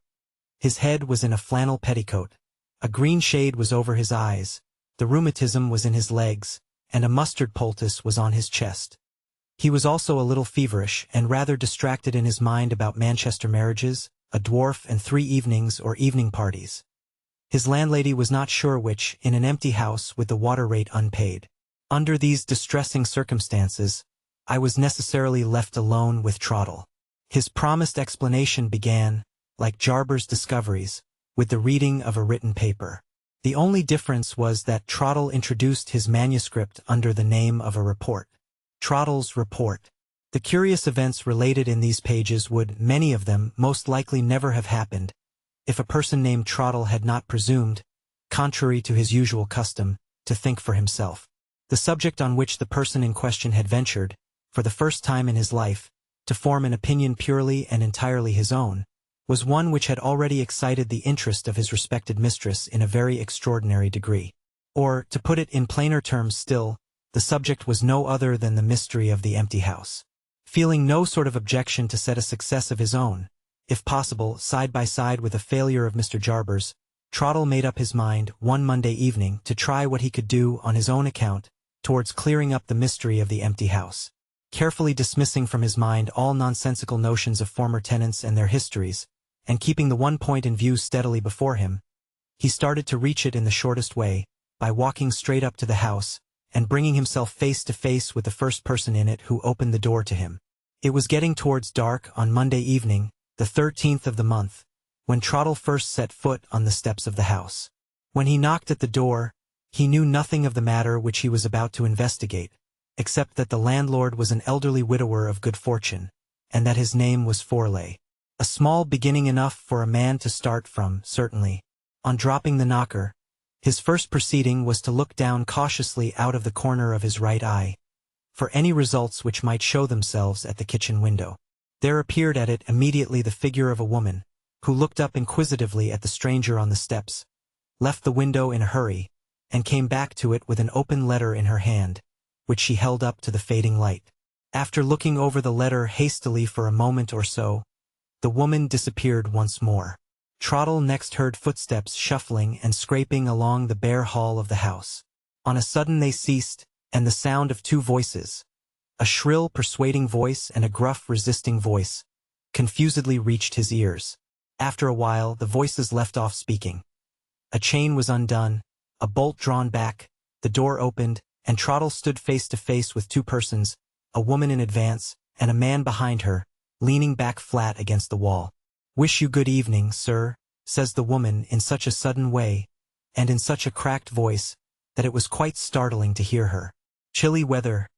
His head was in a flannel petticoat. A green shade was over his eyes. The rheumatism was in his legs, and a mustard poultice was on his chest. He was also a little feverish and rather distracted in his mind about Manchester marriages, a dwarf, and 3 evenings or evening parties. His landlady was not sure which, in an empty house with the water rate unpaid. Under these distressing circumstances, I was necessarily left alone with Trottle. His promised explanation began, like Jarber's discoveries, with the reading of a written paper. The only difference was that Trottle introduced his manuscript under the name of a report. Trottle's report. The curious events related in these pages would, many of them, most likely never have happened, if a person named Trottle had not presumed, contrary to his usual custom, to think for himself. The subject on which the person in question had ventured, for the first time in his life, to form an opinion purely and entirely his own, was one which had already excited the interest of his respected mistress in a very extraordinary degree. Or, to put it in plainer terms still, the subject was no other than the mystery of the empty house. Feeling no sort of objection to set a success of his own, if possible, side by side with a failure of Mr. Jarber's, Trottle made up his mind, one Monday evening, to try what he could do on his own account, towards clearing up the mystery of the empty house. Carefully dismissing from his mind all nonsensical notions of former tenants and their histories, and keeping the one point in view steadily before him, he started to reach it in the shortest way, by walking straight up to the house, and bringing himself face to face with the first person in it who opened the door to him. It was getting towards dark on Monday evening, the 13th of the month, when Trottle first set foot on the steps of the house. When he knocked at the door, he knew nothing of the matter which he was about to investigate, except that the landlord was an elderly widower of good fortune, and that his name was Forley. A small beginning enough for a man to start from, certainly. On dropping the knocker, his first proceeding was to look down cautiously out of the corner of his right eye, for any results which might show themselves at the kitchen window. There appeared at it immediately the figure of a woman, who looked up inquisitively at the stranger on the steps, left the window in a hurry, and came back to it with an open letter in her hand, which she held up to the fading light. After looking over the letter hastily for a moment or so, the woman disappeared once more. Trottle next heard footsteps shuffling and scraping along the bare hall of the house. On a sudden they ceased, and the sound of 2 voices, a shrill persuading voice and a gruff resisting voice, confusedly reached his ears. After a while the voices left off speaking. A chain was undone, a bolt drawn back, the door opened, and Trottle stood face to face with 2 persons, a woman in advance, and a man behind her, leaning back flat against the wall. "Wish you good evening, sir," says the woman in such a sudden way, and in such a cracked voice, that it was quite startling to hear her. "Chilly weather,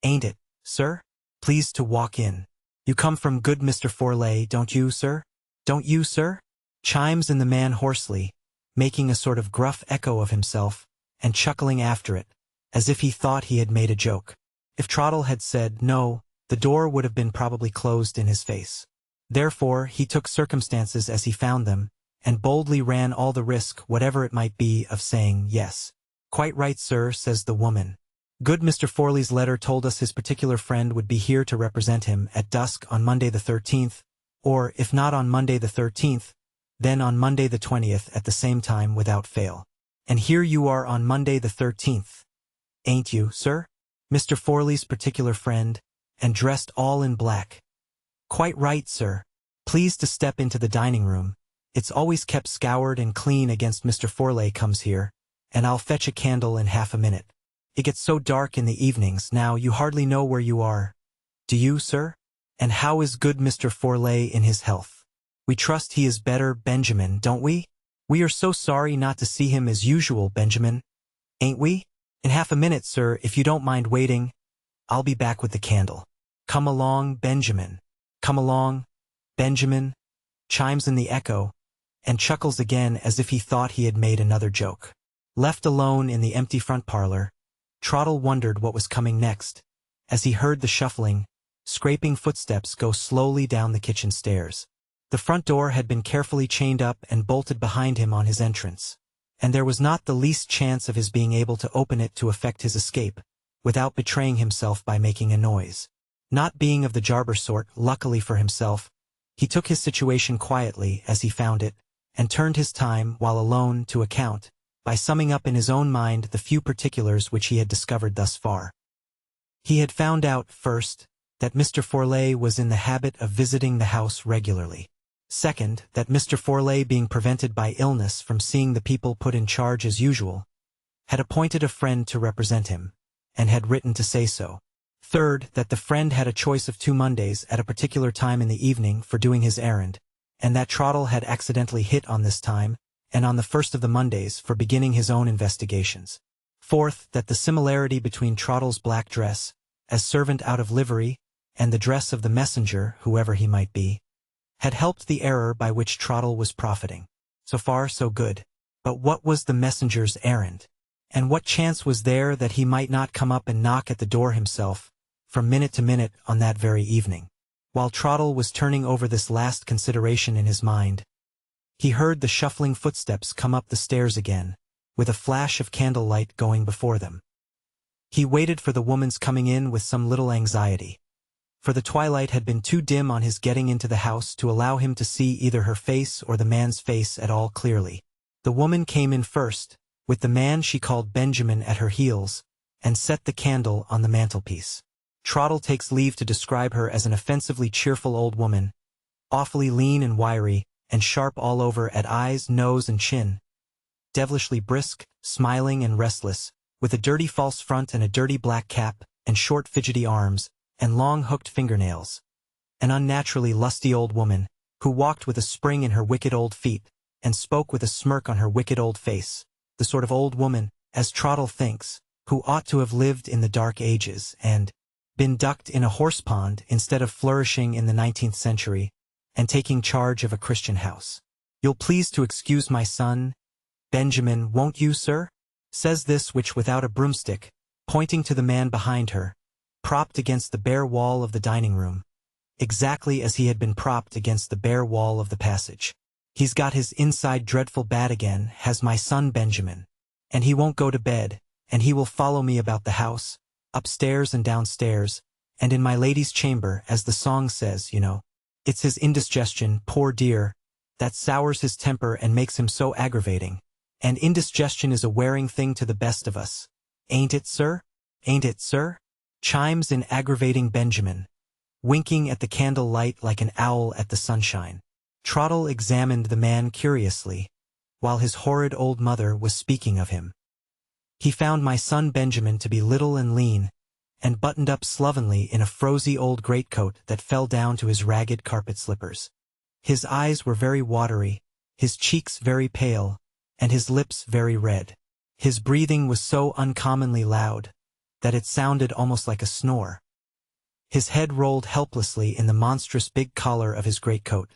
ain't it, sir? Pleased to walk in. You come from good Mr. Forley, don't you, sir? Don't you, sir?" chimes in the man hoarsely, making a sort of gruff echo of himself, and chuckling after it, as if he thought he had made a joke. If Trottle had said no, the door would have been probably closed in his face. Therefore, he took circumstances as he found them, and boldly ran all the risk, whatever it might be, of saying yes. "Quite right, sir," says the woman. "Good Mr. Forley's letter told us his particular friend would be here to represent him at dusk on Monday the 13th, or, if not on Monday the 13th, then on Monday the 20th at the same time without fail. And here you are on Monday the 13th. Ain't you, sir? Mr. Forley's particular friend, and dressed all in black." "Quite right, sir. Please to step into the dining room, It's always kept scoured and clean against Mr. Forley comes here, and I'll fetch a candle in half a minute. It gets so dark in the evenings now you hardly know where you are. Do you, sir? And how is good Mr. Forley in his health? We trust he is better, Benjamin, don't we? We are so sorry not to see him as usual, Benjamin. Ain't we? In half a minute, sir, if you don't mind waiting. I'll be back with the candle. Come along, Benjamin. Come along, Benjamin, chimes in the echo, and chuckles again as if he thought he had made another joke. Left alone in the empty front parlor, Trottle wondered what was coming next, as he heard the shuffling, scraping footsteps go slowly down the kitchen stairs. The front door had been carefully chained up and bolted behind him on his entrance, and there was not the least chance of his being able to open it to effect his escape, without betraying himself by making a noise. Not being of the Jarber sort, luckily for himself, he took his situation quietly as he found it, and turned his time, while alone, to account, by summing up in his own mind the few particulars which he had discovered thus far. He had found out, first, that Mr. Forley was in the habit of visiting the house regularly. Second, that Mr. Forley, being prevented by illness from seeing the people put in charge as usual, had appointed a friend to represent him, and had written to say so. Third, that the friend had a choice of 2 Mondays at a particular time in the evening for doing his errand, and that Trottle had accidentally hit on this time, and on the first of the Mondays for beginning his own investigations. Fourth, that the similarity between Trottle's black dress, as servant out of livery, and the dress of the messenger, whoever he might be, had helped the error by which Trottle was profiting. So far, so good. But what was the messenger's errand? And what chance was there that he might not come up and knock at the door himself, from minute to minute on that very evening? While Trottle was turning over this last consideration in his mind, he heard the shuffling footsteps come up the stairs again, with a flash of candlelight going before them. He waited for the woman's coming in with some little anxiety, for the twilight had been too dim on his getting into the house to allow him to see either her face or the man's face at all clearly. The woman came in first, with the man she called Benjamin at her heels, and set the candle on the mantelpiece. Trottle takes leave to describe her as an offensively cheerful old woman, awfully lean and wiry, and sharp all over at eyes, nose, and chin, devilishly brisk, smiling and restless, with a dirty false front and a dirty black cap, and short fidgety arms, and long hooked fingernails. An unnaturally lusty old woman, who walked with a spring in her wicked old feet, and spoke with a smirk on her wicked old face, the sort of old woman, as Trottle thinks, who ought to have lived in the Dark Ages, and been ducked in a horse-pond instead of flourishing in the 19th century, and taking charge of a Christian house. You'll please to excuse my son, Benjamin, won't you, sir? Says this which without a broomstick, pointing to the man behind her, propped against the bare wall of the dining-room, exactly as he had been propped against the bare wall of the passage. He's got his inside dreadful bad again, has my son Benjamin, and he won't go to bed, and he will follow me about the house, upstairs and downstairs, and in my lady's chamber, as the song says, you know. It's his indigestion, poor dear, that sours his temper and makes him so aggravating, and indigestion is a wearing thing to the best of us. Ain't it, sir? Ain't it, sir? Chimes in aggravating Benjamin, winking at the candle light like an owl at the sunshine. Trottle examined the man curiously, while his horrid old mother was speaking of him. He found my son Benjamin to be little and lean, and buttoned up slovenly in a frosy old greatcoat that fell down to his ragged carpet slippers. His eyes were very watery, his cheeks very pale, and his lips very red. His breathing was so uncommonly loud that it sounded almost like a snore. His head rolled helplessly in the monstrous big collar of his greatcoat,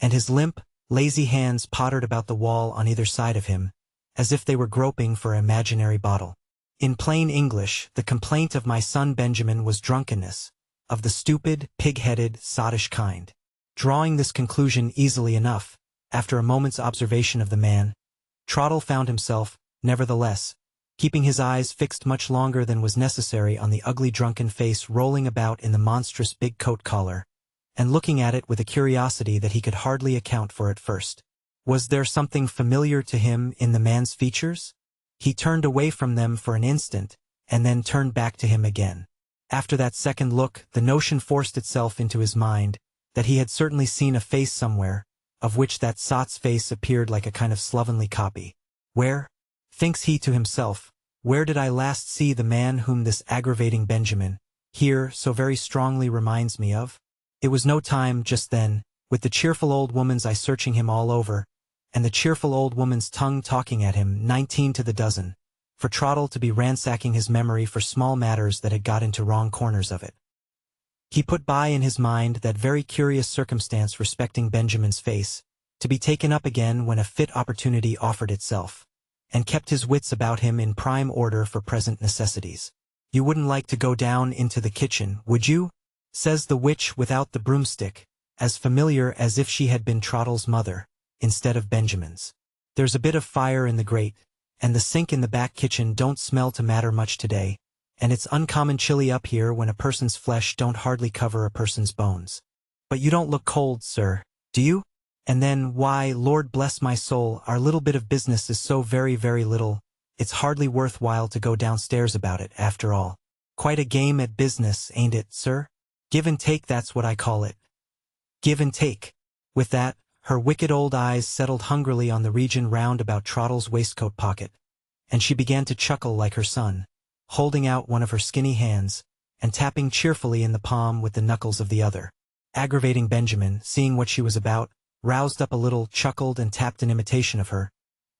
and his limp, lazy hands pottered about the wall on either side of him, as if they were groping for an imaginary bottle. In plain English, the complaint of my son Benjamin was drunkenness, of the stupid, pig-headed, sottish kind. Drawing this conclusion easily enough, after a moment's observation of the man, Trottle found himself, nevertheless, keeping his eyes fixed much longer than was necessary on the ugly drunken face rolling about in the monstrous big coat collar, and looking at it with a curiosity that he could hardly account for at first. Was there something familiar to him in the man's features? He turned away from them for an instant, and then turned back to him again. After that second look, the notion forced itself into his mind that he had certainly seen a face somewhere, of which that sot's face appeared like a kind of slovenly copy. Where, thinks he to himself, where did I last see the man whom this aggravating Benjamin here so very strongly reminds me of? It was no time, just then, with the cheerful old woman's eye searching him all over, and the cheerful old woman's tongue talking at him 19 to the dozen, for Trottle to be ransacking his memory for small matters that had got into wrong corners of it. He put by in his mind that very curious circumstance respecting Benjamin's face, to be taken up again when a fit opportunity offered itself, and kept his wits about him in prime order for present necessities. "You wouldn't like to go down into the kitchen, would you?" says the witch without the broomstick, as familiar as if she had been Trottle's mother, instead of Benjamin's. "There's a bit of fire in the grate, and the sink in the back kitchen don't smell to matter much today, and it's uncommon chilly up here when a person's flesh don't hardly cover a person's bones. But you don't look cold, sir, do you? And then, why, Lord bless my soul, our little bit of business is so very, very little, it's hardly worth while to go downstairs about it, after all. Quite a game at business, ain't it, sir? Give and take, that's what I call it. Give and take." With that, her wicked old eyes settled hungrily on the region round about Trottle's waistcoat pocket, and she began to chuckle like her son, holding out one of her skinny hands, and tapping cheerfully in the palm with the knuckles of the other. Aggravating Benjamin, seeing what she was about, roused up a little, chuckled and tapped in imitation of her,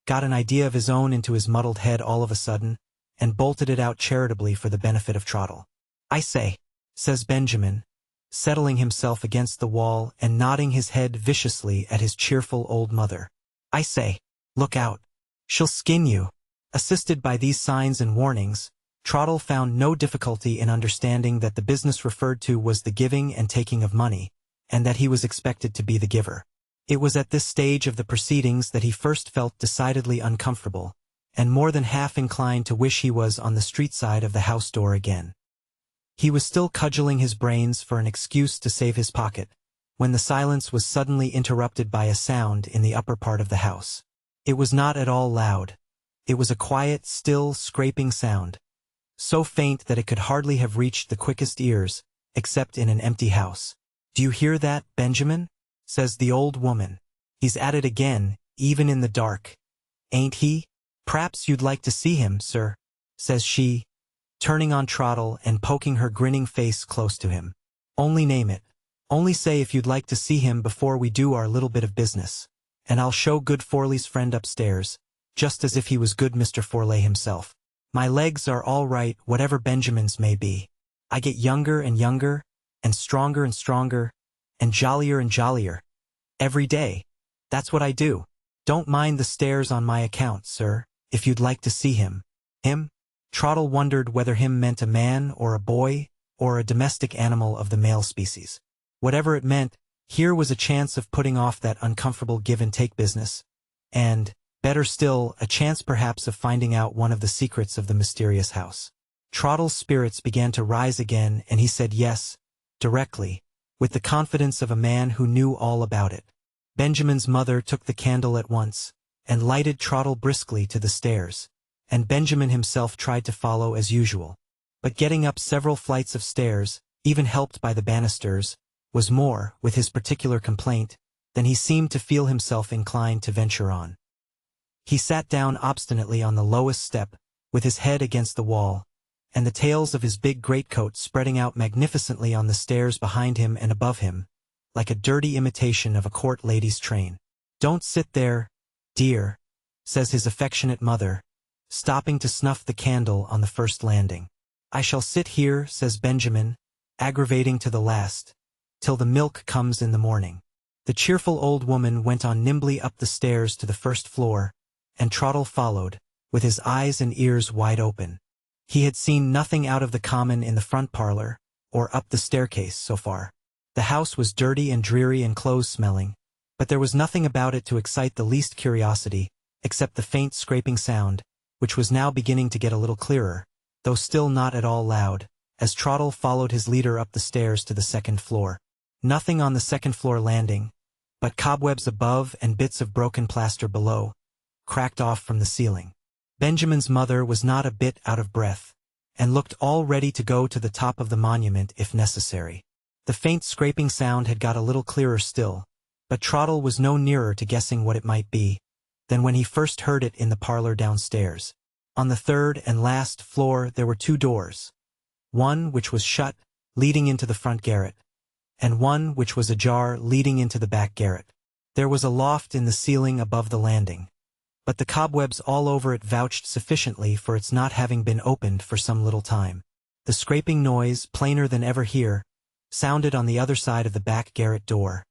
got an idea of his own into his muddled head all of a sudden, and bolted it out charitably for the benefit of Trottle. "I say," says Benjamin, settling himself against the wall and nodding his head viciously at his cheerful old mother. "I say, look out. She'll skin you." Assisted by these signs and warnings, Trottle found no difficulty in understanding that the business referred to was the giving and taking of money, and that he was expected to be the giver. It was at this stage of the proceedings that he first felt decidedly uncomfortable, and more than half inclined to wish he was on the street side of the house door again. He was still cudgeling his brains for an excuse to save his pocket, when the silence was suddenly interrupted by a sound in the upper part of the house. It was not at all loud. It was a quiet, still, scraping sound, so faint that it could hardly have reached the quickest ears, except in an empty house. "Do you hear that, Benjamin?" says the old woman. "He's at it again, even in the dark. Ain't he? P'raps you'd like to see him, sir," says she, turning on Trottle and poking her grinning face close to him. "Only name it. Only say if you'd like to see him before we do our little bit of business, and I'll show good Forley's friend upstairs, just as if he was good Mr. Forley himself. My legs are all right, whatever Benjamin's may be. I get younger and younger, and stronger, and jollier, every day. That's what I do. Don't mind the stairs on my account, sir, if you'd like to see him." Him? Trottle wondered whether him meant a man or a boy, or a domestic animal of the male species. Whatever it meant, here was a chance of putting off that uncomfortable give-and-take business, and, better still, a chance perhaps of finding out one of the secrets of the mysterious house. Trottle's spirits began to rise again, and he said yes, directly, with the confidence of a man who knew all about it. Benjamin's mother took the candle at once, and lighted Trottle briskly to the stairs, and Benjamin himself tried to follow as usual. But getting up several flights of stairs, even helped by the banisters, was more, with his particular complaint, than he seemed to feel himself inclined to venture on. He sat down obstinately on the lowest step, with his head against the wall, and the tails of his big greatcoat spreading out magnificently on the stairs behind him and above him, like a dirty imitation of a court lady's train. "Don't sit there, dear," says his affectionate mother, stopping to snuff the candle on the first landing. "I shall sit here," says Benjamin, aggravating to the last, "till the milk comes in the morning." The cheerful old woman went on nimbly up the stairs to the first floor, and Trottle followed, with his eyes and ears wide open. He had seen nothing out of the common in the front parlor, or up the staircase so far. The house was dirty and dreary and close-smelling, but there was nothing about it to excite the least curiosity, except the faint scraping sound, which was now beginning to get a little clearer, though still not at all loud, as Trottle followed his leader up the stairs to the second floor. Nothing on the second-floor landing, but cobwebs above and bits of broken plaster below, cracked off from the ceiling. Benjamin's mother was not a bit out of breath, and looked all ready to go to the top of the monument if necessary. The faint scraping sound had got a little clearer still, But Trottle was no nearer to guessing what it might be than when he first heard it in the parlor downstairs. On the third and last floor there were two doors, one which was shut, leading into the front garret, and one which was ajar, leading into the back garret. There was a loft in the ceiling above the landing, but the cobwebs all over it vouched sufficiently for its not having been opened for some little time. The scraping noise, plainer than ever here, sounded on the other side of the back garret door,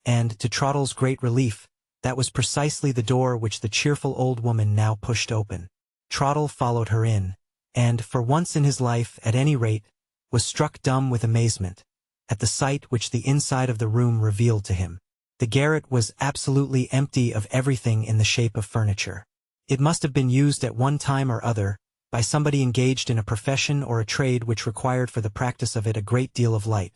and, to Trottle's great relief, that was precisely the door which the cheerful old woman now pushed open. Trottle followed her in, and, for once in his life at any rate, was struck dumb with amazement at the sight which the inside of the room revealed to him. The garret was absolutely empty of everything in the shape of furniture. It must have been used at one time or other by somebody engaged in a profession or a trade which required for the practice of it a great deal of light.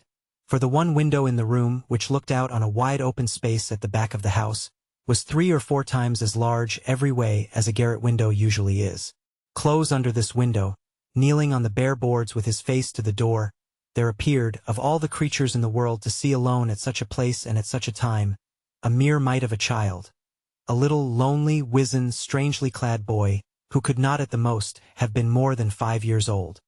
For the one window in the room, which looked out on a wide open space at the back of the house, was 3 or 4 times as large every way as a garret window usually is. Close under this window, kneeling on the bare boards with his face to the door, there appeared, of all the creatures in the world to see alone at such a place and at such a time, a mere mite of a child, a little lonely, wizen, strangely clad boy, who could not at the most have been more than 5 years old.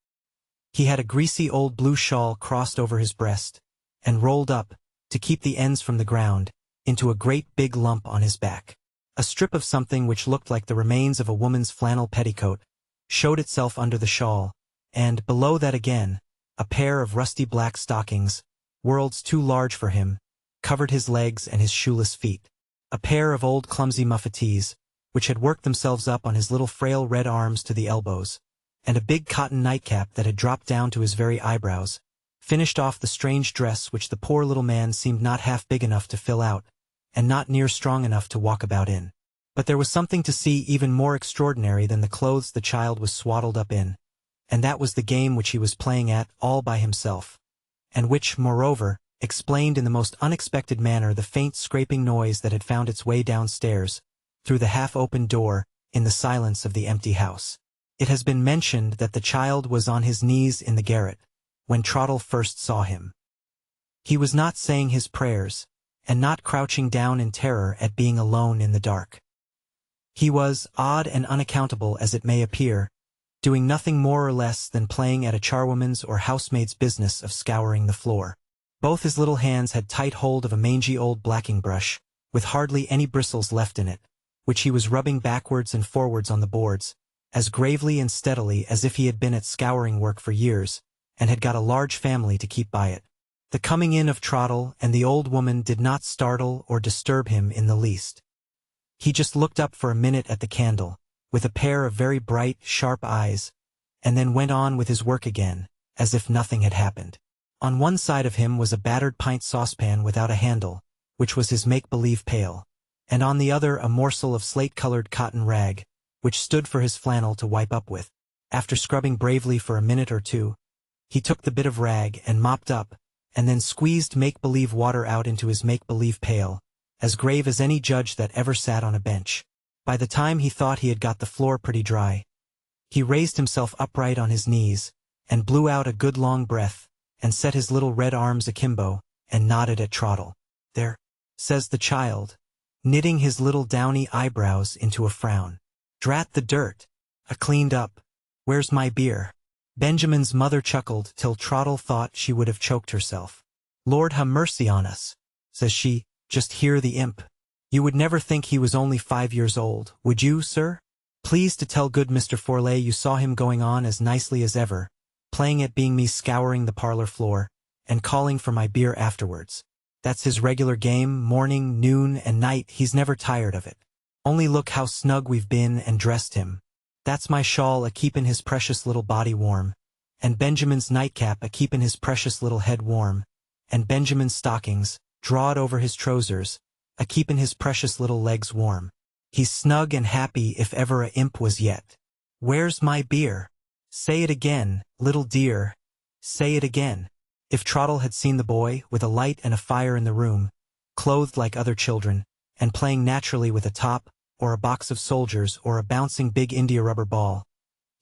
He had a greasy old blue shawl crossed over his breast, and rolled up, to keep the ends from the ground, into a great big lump on his back. A strip of something which looked like the remains of a woman's flannel petticoat showed itself under the shawl, and, below that again, a pair of rusty black stockings, worlds too large for him, covered his legs and his shoeless feet. A pair of old clumsy muffetees, which had worked themselves up on his little frail red arms to the elbows, and a big cotton nightcap that had dropped down to his very eyebrows, finished off the strange dress which the poor little man seemed not half big enough to fill out, and not near strong enough to walk about in. But there was something to see even more extraordinary than the clothes the child was swaddled up in, and that was the game which he was playing at all by himself, and which, moreover, explained in the most unexpected manner the faint scraping noise that had found its way downstairs, through the half-opened door, in the silence of the empty house. It has been mentioned that the child was on his knees in the garret, when Trottle first saw him. He was not saying his prayers, and not crouching down in terror at being alone in the dark. He was, odd and unaccountable as it may appear, doing nothing more or less than playing at a charwoman's or housemaid's business of scouring the floor. Both his little hands had tight hold of a mangy old blacking brush, with hardly any bristles left in it, which he was rubbing backwards and forwards on the boards, as gravely and steadily as if he had been at scouring work for years, and had got a large family to keep by it. The coming in of Trottle and the old woman did not startle or disturb him in the least. He just looked up for a minute at the candle, with a pair of very bright, sharp eyes, and then went on with his work again, as if nothing had happened. On one side of him was a battered pint saucepan without a handle, which was his make-believe pail, and on the other a morsel of slate-colored cotton rag, which stood for his flannel to wipe up with. After scrubbing bravely for a minute or two, he took the bit of rag and mopped up, and then squeezed make-believe water out into his make-believe pail, as grave as any judge that ever sat on a bench. By the time he thought he had got the floor pretty dry, he raised himself upright on his knees, and blew out a good long breath, and set his little red arms akimbo, and nodded at Trottle. "There," says the child, knitting his little downy eyebrows into a frown. "Drat the dirt! A cleaned up. Where's my beer?" Benjamin's mother chuckled till Trottle thought she would have choked herself. "Lord ha' mercy on us," says she, "just hear the imp. You would never think he was only 5 years old, would you, sir? Please to tell good Mr. Forley you saw him going on as nicely as ever, playing at being me scouring the parlor floor, and calling for my beer afterwards. That's his regular game, morning, noon, and night. He's never tired of it. Only look how snug we've been and dressed him. That's my shawl a-keepin' his precious little body warm, and Benjamin's nightcap a-keepin' his precious little head warm, and Benjamin's stockings, drawed over his trousers, a-keepin' his precious little legs warm. He's snug and happy if ever a imp was yet. Where's my beer? Say it again, little dear. Say it again." If Trottle had seen the boy, with a light and a fire in the room, clothed like other children, and playing naturally with a top, or a box of soldiers, or a bouncing big india-rubber ball,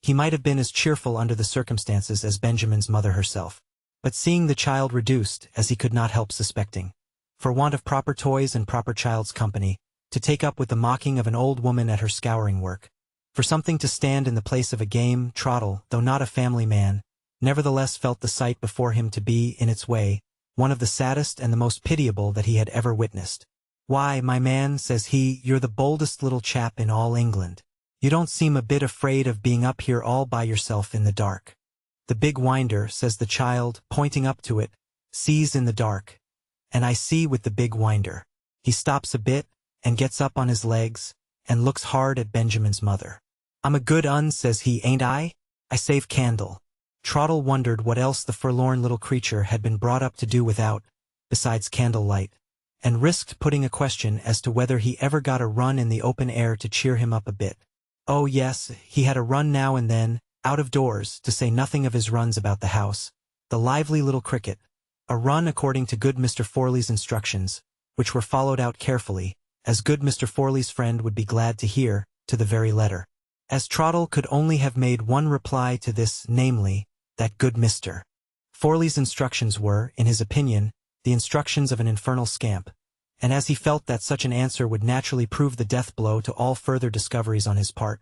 he might have been as cheerful under the circumstances as Benjamin's mother herself. But seeing the child reduced, as he could not help suspecting, for want of proper toys and proper child's company, to take up with the mocking of an old woman at her scouring work. For something to stand in the place of a game, Trottle, though not a family man, nevertheless felt the sight before him to be, in its way, one of the saddest and the most pitiable that he had ever witnessed. "Why, my man," says he, "you're the boldest little chap in all England. You don't seem a bit afraid of being up here all by yourself in the dark." "The big winder," says the child, pointing up to it, "sees in the dark. And I see with the big winder." He stops a bit, and gets up on his legs, and looks hard at Benjamin's mother. "I'm a good un," says he, "ain't I? I save candle." Trottle wondered what else the forlorn little creature had been brought up to do without, besides candle-light, and risked putting a question as to whether he ever got a run in the open air to cheer him up a bit. Oh yes, he had a run now and then, out of doors, to say nothing of his runs about the house, the lively little cricket, a run according to good Mr. Forley's instructions, which were followed out carefully, as good Mr. Forley's friend would be glad to hear, to the very letter. As Trottle could only have made one reply to this, namely, that good Mr. Forley's instructions were, in his opinion, the instructions of an infernal scamp, and as he felt that such an answer would naturally prove the death blow to all further discoveries on his part,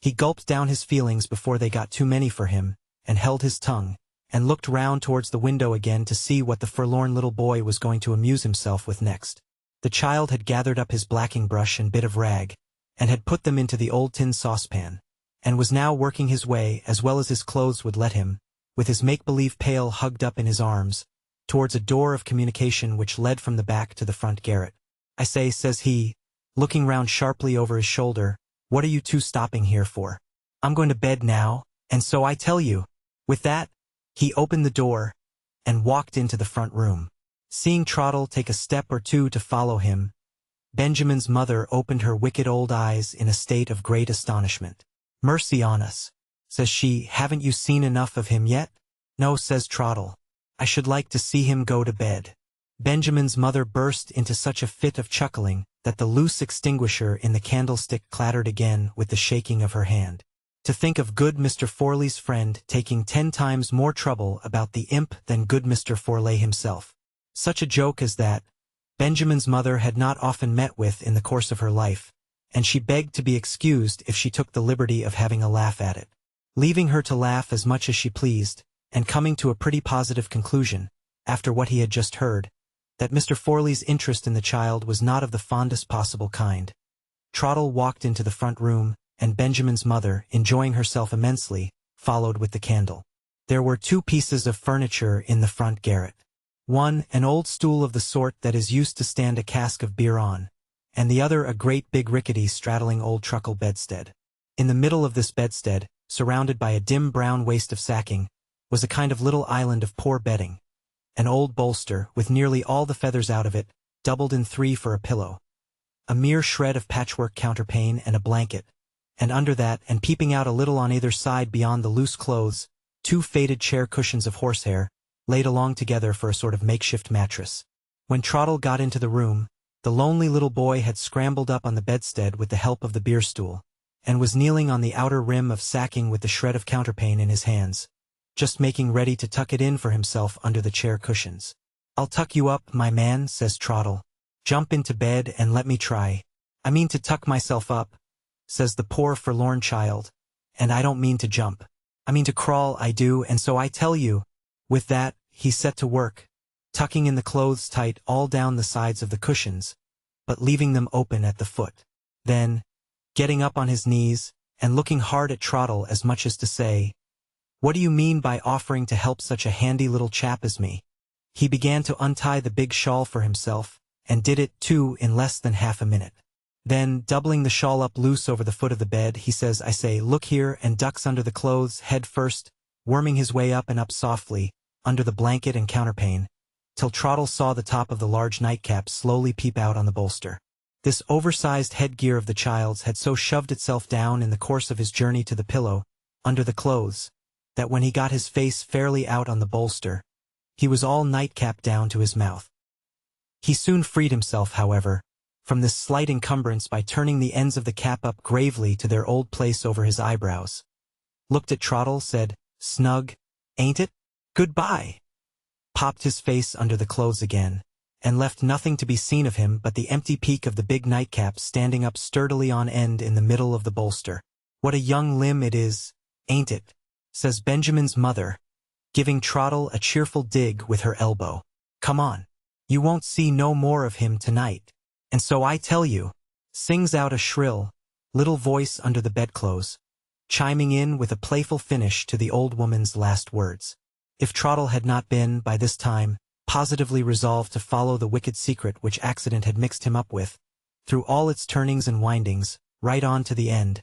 he gulped down his feelings before they got too many for him, and held his tongue, and looked round towards the window again to see what the forlorn little boy was going to amuse himself with next. The child had gathered up his blacking brush and bit of rag, and had put them into the old tin saucepan, and was now working his way, as well as his clothes would let him, with his make-believe pail hugged up in his arms, towards a door of communication which led from the back to the front garret. "I say," says he, looking round sharply over his shoulder, "what are you two stopping here for? I'm going to bed now, and so I tell you." With that, he opened the door, and walked into the front room. Seeing Trottle take a step or two to follow him, Benjamin's mother opened her wicked old eyes in a state of great astonishment. "Mercy on us," says she, "haven't you seen enough of him yet?" "No," says Trottle. "I should like to see him go to bed." Benjamin's mother burst into such a fit of chuckling that the loose extinguisher in the candlestick clattered again with the shaking of her hand. To think of good Mr. Forley's friend taking 10 times more trouble about the imp than good Mr. Forley himself. Such a joke as that, Benjamin's mother had not often met with in the course of her life, and she begged to be excused if she took the liberty of having a laugh at it. Leaving her to laugh as much as she pleased, and coming to a pretty positive conclusion, after what he had just heard, that Mr. Forley's interest in the child was not of the fondest possible kind, Trottle walked into the front room, and Benjamin's mother, enjoying herself immensely, followed with the candle. There were 2 pieces of furniture in the front garret. One, an old stool of the sort that is used to stand a cask of beer on, and the other a great big rickety straddling old truckle bedstead. In the middle of this bedstead, surrounded by a dim brown waste of sacking, was a kind of little island of poor bedding, an old bolster, with nearly all the feathers out of it, doubled in 3 for a pillow, a mere shred of patchwork counterpane and a blanket, and under that, and peeping out a little on either side beyond the loose clothes, 2 faded chair cushions of horsehair, laid along together for a sort of makeshift mattress. When Trottle got into the room, the lonely little boy had scrambled up on the bedstead with the help of the beer stool, and was kneeling on the outer rim of sacking with the shred of counterpane in his hands, just making ready to tuck it in for himself under the chair cushions. "I'll tuck you up, my man," says Trottle. "Jump into bed and let me try." "I mean to tuck myself up," says the poor forlorn child, "and I don't mean to jump. I mean to crawl, I do, and so I tell you." With that, he set to work, tucking in the clothes tight all down the sides of the cushions, but leaving them open at the foot. Then, getting up on his knees, and looking hard at Trottle as much as to say, "What do you mean by offering to help such a handy little chap as me?" he began to untie the big shawl for himself, and did it, too, in less than half a minute. Then, doubling the shawl up loose over the foot of the bed, he says, "I say, look here," and ducks under the clothes, head first, worming his way up and up softly, under the blanket and counterpane, till Trottle saw the top of the large nightcap slowly peep out on the bolster. This oversized headgear of the child's had so shoved itself down in the course of his journey to the pillow, under the clothes, that when he got his face fairly out on the bolster, he was all nightcap down to his mouth. He soon freed himself, however, from this slight encumbrance by turning the ends of the cap up gravely to their old place over his eyebrows, looked at Trottle, said, "Snug, ain't it? Goodbye," popped his face under the clothes again, and left nothing to be seen of him but the empty peak of the big nightcap standing up sturdily on end in the middle of the bolster. "What a young limb it is, ain't it?" says Benjamin's mother, giving Trottle a cheerful dig with her elbow. "Come on. You won't see no more of him tonight. And so I tell you," sings out a shrill, little voice under the bedclothes, chiming in with a playful finish to the old woman's last words. If Trottle had not been, by this time, positively resolved to follow the wicked secret which accident had mixed him up with, through all its turnings and windings, right on to the end,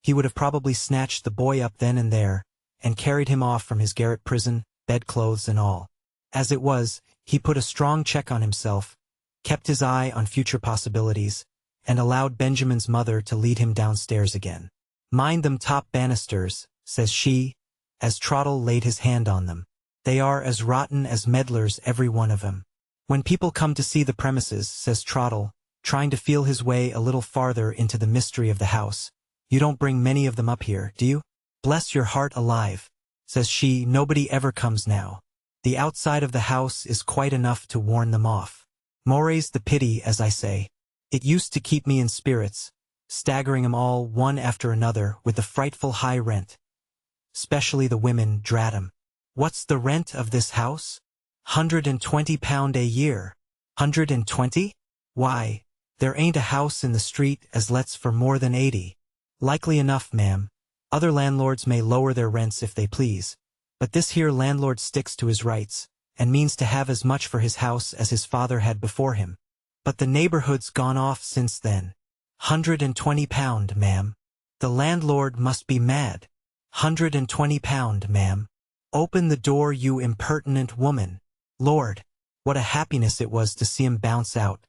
he would have probably snatched the boy up then and there, and carried him off from his garret prison, bedclothes and all. As it was, he put a strong check on himself, kept his eye on future possibilities, and allowed Benjamin's mother to lead him downstairs again. "Mind them top banisters," says she, as Trottle laid his hand on them. "They are as rotten as medlars, every one of 'em. When people come to see the premises," says Trottle, trying to feel his way a little farther into the mystery of the house, "you don't bring many of them up here, do you?" "Bless your heart alive," says she, "nobody ever comes now. The outside of the house is quite enough to warn them off. More's the pity, as I say. It used to keep me in spirits, staggering 'em all one after another with the frightful high rent. Specially the women, drat 'em. What's the rent of this house? £120 a year. 120? Why, there ain't a house in the street as lets for more than 80. Likely enough, ma'am. Other landlords may lower their rents if they please, but this here landlord sticks to his rights, and means to have as much for his house as his father had before him. But the neighborhood's gone off since then. £120, ma'am. The landlord must be mad. £120, ma'am. Open the door, you impertinent woman. Lord, what a happiness it was to see 'em bounce out,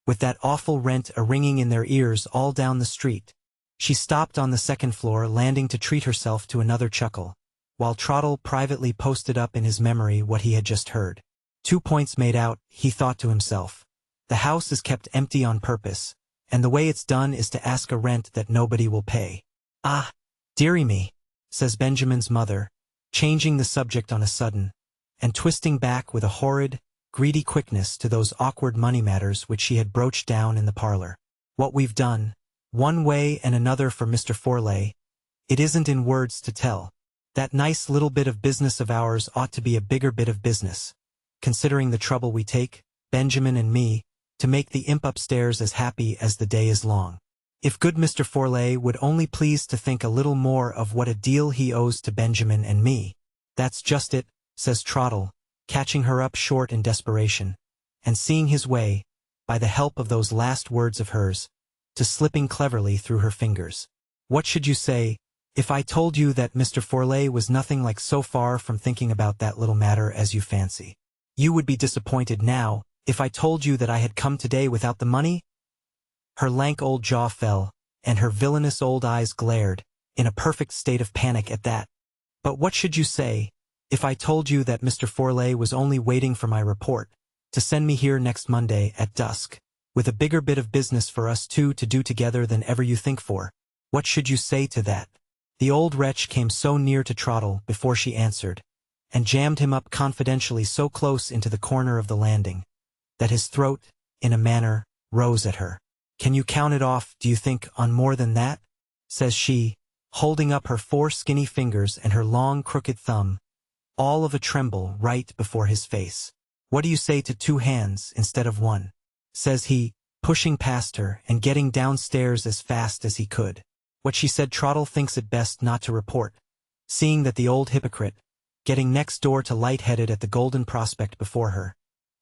with that awful rent a-ringing in their ears all down the street." She stopped on the second floor, landing to treat herself to another chuckle, while Trottle privately posted up in his memory what he had just heard. 2 points made out, he thought to himself. The house is kept empty on purpose, and the way it's done is to ask a rent that nobody will pay. "Ah, dearie me," says Benjamin's mother, changing the subject on a sudden, and twisting back with a horrid, greedy quickness to those awkward money matters which she had broached down in the parlor. "What we've done, one way and another, for Mr. Forley, it isn't in words to tell. That nice little bit of business of ours ought to be a bigger bit of business, considering the trouble we take, Benjamin and me, to make the imp upstairs as happy as the day is long. If good Mr. Forley would only please to think a little more of what a deal he owes to Benjamin and me." "That's just it," says Trottle, catching her up short in desperation, and seeing his way, by the help of those last words of hers, to slipping cleverly through her fingers. "What should you say if I told you that Mr. Forley was nothing like so far from thinking about that little matter as you fancy? You would be disappointed now if I told you that I had come today without the money?" Her lank old jaw fell, and her villainous old eyes glared, in a perfect state of panic at that. "But what should you say if I told you that Mr. Forley was only waiting for my report, to send me here next Monday at dusk, with a bigger bit of business for us two to do together than ever you think for? What should you say to that?" The old wretch came so near to Trottle before she answered, and jammed him up confidentially so close into the corner of the landing, that his throat, in a manner, rose at her. "Can you count it off, do you think, on more than that?" says she, holding up her 4 skinny fingers and her long crooked thumb, all of a tremble, right before his face. "What do you say to 2 hands instead of 1? says he, pushing past her and getting downstairs as fast as he could. What she said Trottle thinks it best not to report, seeing that the old hypocrite, getting next door to light-headed at the golden prospect before her,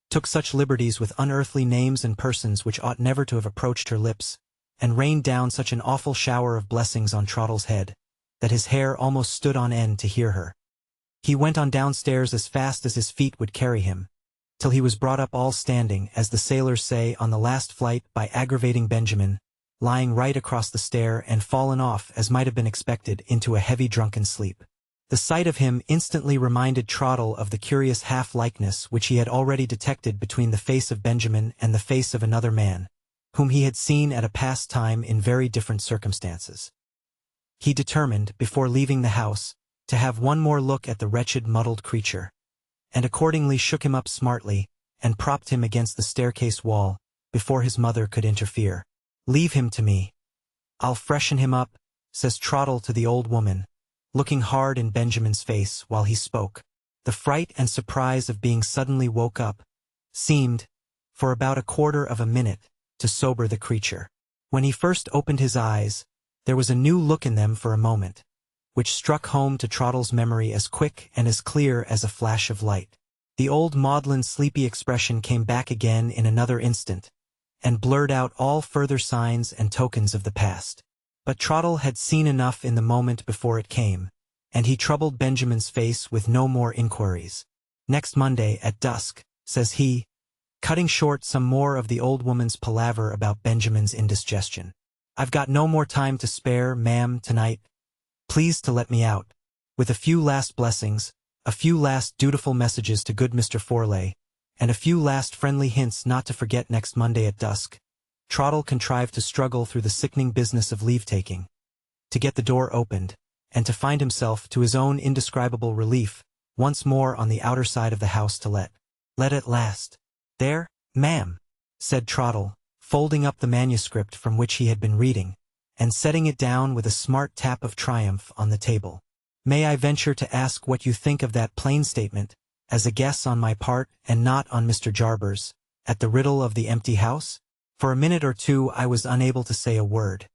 took such liberties with unearthly names and persons which ought never to have approached her lips, and rained down such an awful shower of blessings on Trottle's head, that his hair almost stood on end to hear her. He went on downstairs as fast as his feet would carry him, till he was brought up all standing, as the sailors say, on the last flight by aggravating Benjamin, lying right across the stair, and fallen off, as might have been expected, into a heavy drunken sleep. The sight of him instantly reminded Trottle of the curious half-likeness which he had already detected between the face of Benjamin and the face of another man, whom he had seen at a past time in very different circumstances. He determined, before leaving the house, to have one more look at the wretched muddled creature, and accordingly shook him up smartly, and propped him against the staircase wall, before his mother could interfere. "Leave him to me. I'll freshen him up," says Trottle to the old woman, looking hard in Benjamin's face while he spoke. The fright and surprise of being suddenly woke up seemed, for about a quarter of a minute, to sober the creature. When he first opened his eyes, there was a new look in them for a moment, which struck home to Trottle's memory as quick and as clear as a flash of light. The old maudlin sleepy expression came back again in another instant, and blurred out all further signs and tokens of the past. But Trottle had seen enough in the moment before it came, and he troubled Benjamin's face with no more inquiries. "Next Monday at dusk," says he, cutting short some more of the old woman's palaver about Benjamin's indigestion. "I've got no more time to spare, ma'am, tonight. Please to let me out." With a few last blessings, a few last dutiful messages to good Mr. Forley, and a few last friendly hints not to forget next Monday at dusk, Trottle contrived to struggle through the sickening business of leave-taking, to get the door opened, and to find himself, to his own indescribable relief, once more on the outer side of the house to let. "Let at last." "There, ma'am," said Trottle, folding up the manuscript from which he had been reading, and setting it down with a smart tap of triumph on the table. "May I venture to ask what you think of that plain statement, as a guess on my part and not on Mr. Jarber's, at the riddle of the empty house?" For a minute or two I was unable to say a word.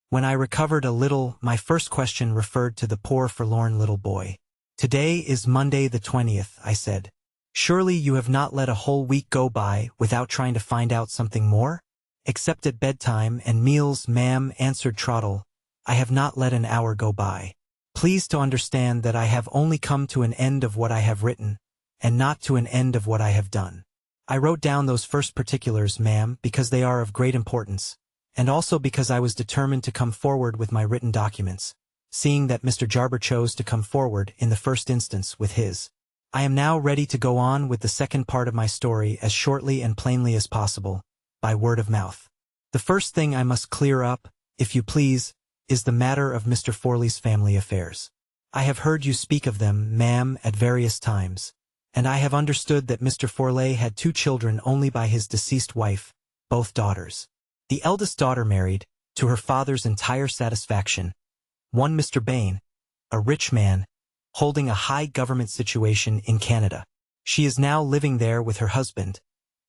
When I recovered a little, my first question referred to the poor forlorn little boy. "Today is Monday the 20th, I said. "Surely you have not let a whole week go by without trying to find out something more?" "Except at bedtime and meals, ma'am," answered Trottle, "I have not let an hour go by. Please to understand that I have only come to an end of what I have written, and not to an end of what I have done. I wrote down those first particulars, ma'am, because they are of great importance, and also because I was determined to come forward with my written documents, seeing that Mr. Jarber chose to come forward, in the first instance, with his. I am now ready to go on with the second part of my story as shortly and plainly as possible, by word of mouth. The first thing I must clear up, if you please, is the matter of Mr. Forley's family affairs. I have heard you speak of them, ma'am, at various times, and I have understood that Mr. Forley had 2 children only by his deceased wife, both daughters. The eldest daughter married, to her father's entire satisfaction, one Mr. Bain, a rich man, holding a high government situation in Canada. She is now living there with her husband,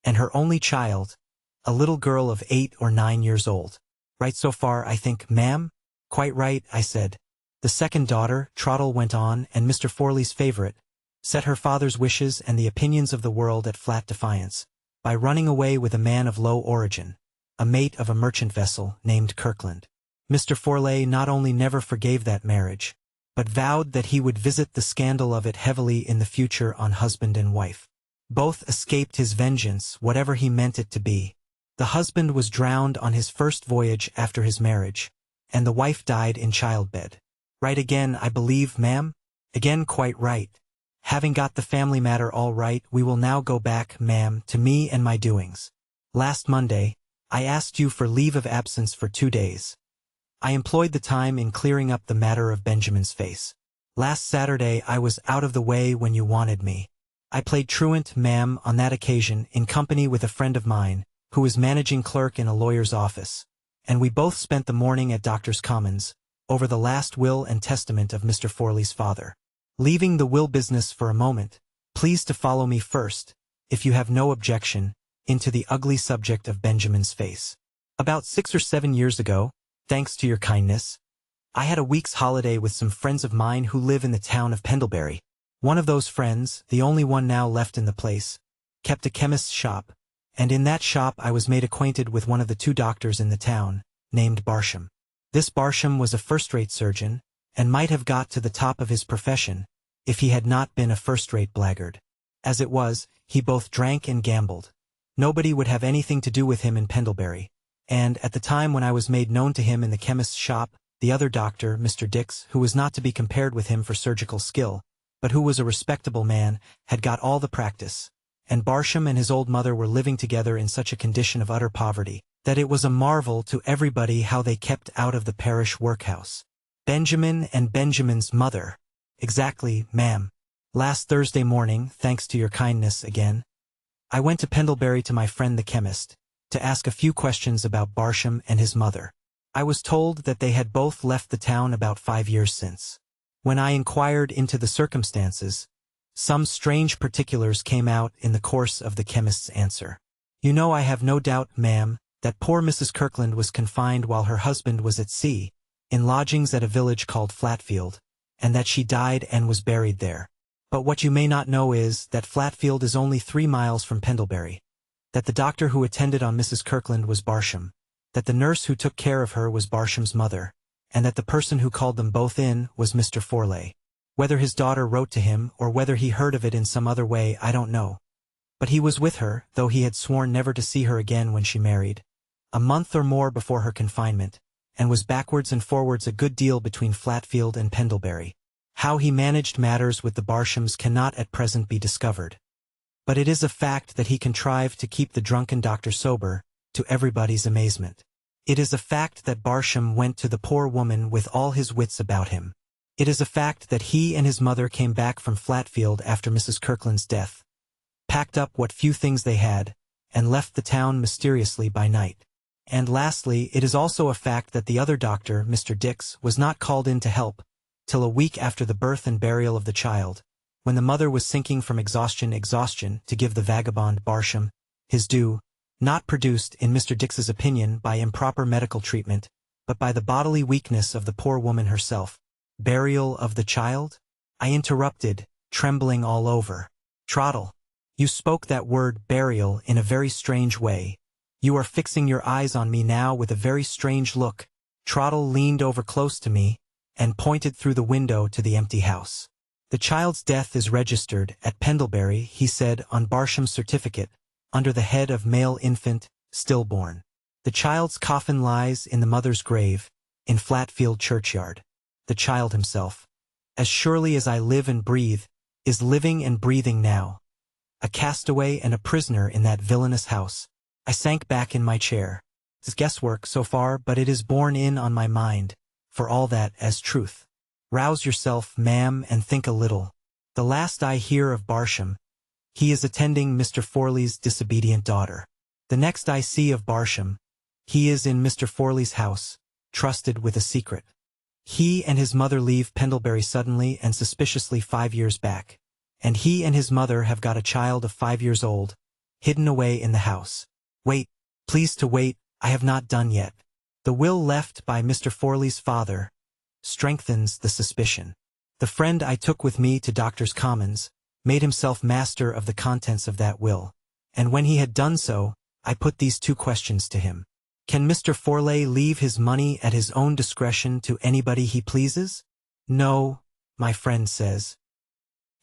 and her only child, a little girl of 8 or 9 years old. Right so far, I think, ma'am? Quite right, I said. The second daughter, Trottle went on, and Mr. Forley's favorite, set her father's wishes and the opinions of the world at flat defiance, by running away with a man of low origin, a mate of a merchant vessel named Kirkland. Mr. Forley not only never forgave that marriage, but vowed that he would visit the scandal of it heavily in the future on husband and wife. Both escaped his vengeance, whatever he meant it to be. The husband was drowned on his first voyage after his marriage, and the wife died in childbed. Right again, I believe, ma'am? Again, quite right. Having got the family matter all right, we will now go back, ma'am, to me and my doings. Last Monday, I asked you for leave of absence for 2 days. I employed the time in clearing up the matter of Benjamin's face. Last Saturday I was out of the way when you wanted me. I played truant, ma'am, on that occasion, in company with a friend of mine, who was managing clerk in a lawyer's office, and we both spent the morning at Doctors' Commons, over the last will and testament of Mr. Forley's father. Leaving the will business for a moment, please to follow me first, if you have no objection, into the ugly subject of Benjamin's face. About 6 or 7 years ago, thanks to your kindness, I had a week's holiday with some friends of mine who live in the town of Pendlebury. One of those friends, the only one now left in the place, kept a chemist's shop, and in that shop I was made acquainted with one of the 2 doctors in the town, named Barsham. This Barsham was a first-rate surgeon, and might have got to the top of his profession, if he had not been a first-rate blackguard. As it was, he both drank and gambled. Nobody would have anything to do with him in Pendlebury, and, at the time when I was made known to him in the chemist's shop, the other doctor, Mr. Dix, who was not to be compared with him for surgical skill, but who was a respectable man, had got all the practice, and Barsham and his old mother were living together in such a condition of utter poverty, that it was a marvel to everybody how they kept out of the parish workhouse. Benjamin and Benjamin's mother. Exactly, ma'am. Last Thursday morning, thanks to your kindness again, I went to Pendlebury to my friend the chemist, to ask a few questions about Barsham and his mother. I was told that they had both left the town about 5 years since. When I inquired into the circumstances, some strange particulars came out in the course of the chemist's answer. You know, I have no doubt, ma'am, that poor Mrs. Kirkland was confined while her husband was at sea, in lodgings at a village called Flatfield, and that she died and was buried there. But what you may not know is that Flatfield is only 3 miles from Pendlebury, that the doctor who attended on Mrs. Kirkland was Barsham, that the nurse who took care of her was Barsham's mother, and that the person who called them both in was Mr. Forley. Whether his daughter wrote to him or whether he heard of it in some other way, I don't know. But he was with her, though he had sworn never to see her again when she married, a month or more before her confinement, and was backwards and forwards a good deal between Flatfield and Pendlebury. How he managed matters with the Barshams cannot at present be discovered. But it is a fact that he contrived to keep the drunken doctor sober, to everybody's amazement. It is a fact that Barsham went to the poor woman with all his wits about him. It is a fact that he and his mother came back from Flatfield after Mrs. Kirkland's death, packed up what few things they had, and left the town mysteriously by night. And lastly, it is also a fact that the other doctor, Mr. Dix, was not called in to help, till a week after the birth and burial of the child, when the mother was sinking from exhaustion to give the vagabond Barsham his due, not produced, in Mr. Dix's opinion, by improper medical treatment, but by the bodily weakness of the poor woman herself. Burial of the child? I interrupted, trembling all over. Trottle, you spoke that word burial in a very strange way. You are fixing your eyes on me now with a very strange look. Trottle leaned over close to me, and pointed through the window to the empty house. The child's death is registered at Pendlebury, he said, on Barsham's certificate, under the head of male infant, stillborn. The child's coffin lies in the mother's grave, in Flatfield churchyard. The child himself, as surely as I live and breathe, is living and breathing now, a castaway and a prisoner in that villainous house. I sank back in my chair. It's guesswork so far, but it is borne in on my mind, for all that, as truth. Rouse yourself, ma'am, and think a little. The last I hear of Barsham, he is attending Mr. Forley's disobedient daughter. The next I see of Barsham, he is in Mr. Forley's house, trusted with a secret. He and his mother leave Pendlebury suddenly and suspiciously 5 years back, and he and his mother have got a child of 5 years old, hidden away in the house. Wait, please to wait, I have not done yet. The will left by Mr. Forley's father strengthens the suspicion. The friend I took with me to Doctors' Commons made himself master of the contents of that will, and when he had done so, I put these 2 questions to him. Can Mr. Forley leave his money at his own discretion to anybody he pleases? No, my friend says.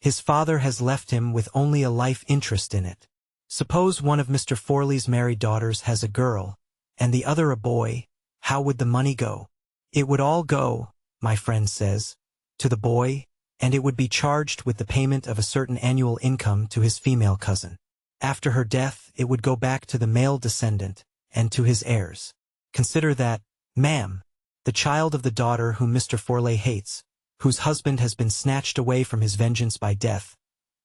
His father has left him with only a life interest in it. Suppose one of Mr. Forley's married daughters has a girl, and the other a boy, how would the money go? It would all go, my friend says, to the boy, and it would be charged with the payment of a certain annual income to his female cousin. After her death, it would go back to the male descendant, and to his heirs. Consider that, ma'am, the child of the daughter whom Mr. Forley hates, whose husband has been snatched away from his vengeance by death,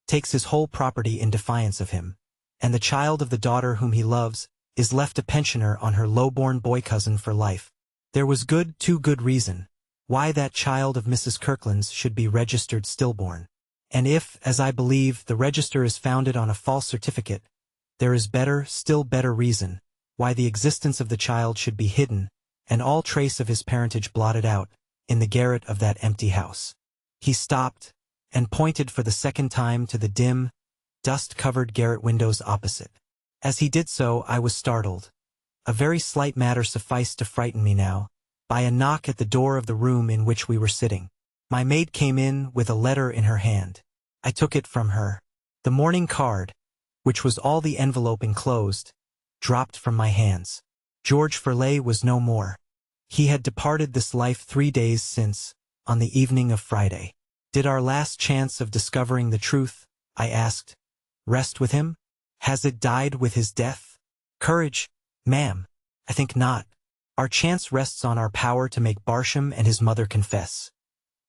takes his whole property in defiance of him, and the child of the daughter whom he loves is left a pensioner on her low-born boy-cousin for life. There was too good reason why that child of Mrs. Kirkland's should be registered stillborn. And if, as I believe, the register is founded on a false certificate, there is still better reason why the existence of the child should be hidden, and all trace of his parentage blotted out, in the garret of that empty house. He stopped, and pointed for the second time to the dim, dust-covered garret windows opposite. As he did so, I was startled. A very slight matter sufficed to frighten me now, by a knock at the door of the room in which we were sitting. My maid came in with a letter in her hand. I took it from her. The morning card, which was all the envelope enclosed, dropped from my hands. George Forley was no more. He had departed this life 3 days since, on the evening of Friday. Did our last chance of discovering the truth, I asked, rest with him? Has it died with his death? Courage, ma'am. I think not. Our chance rests on our power to make Barsham and his mother confess.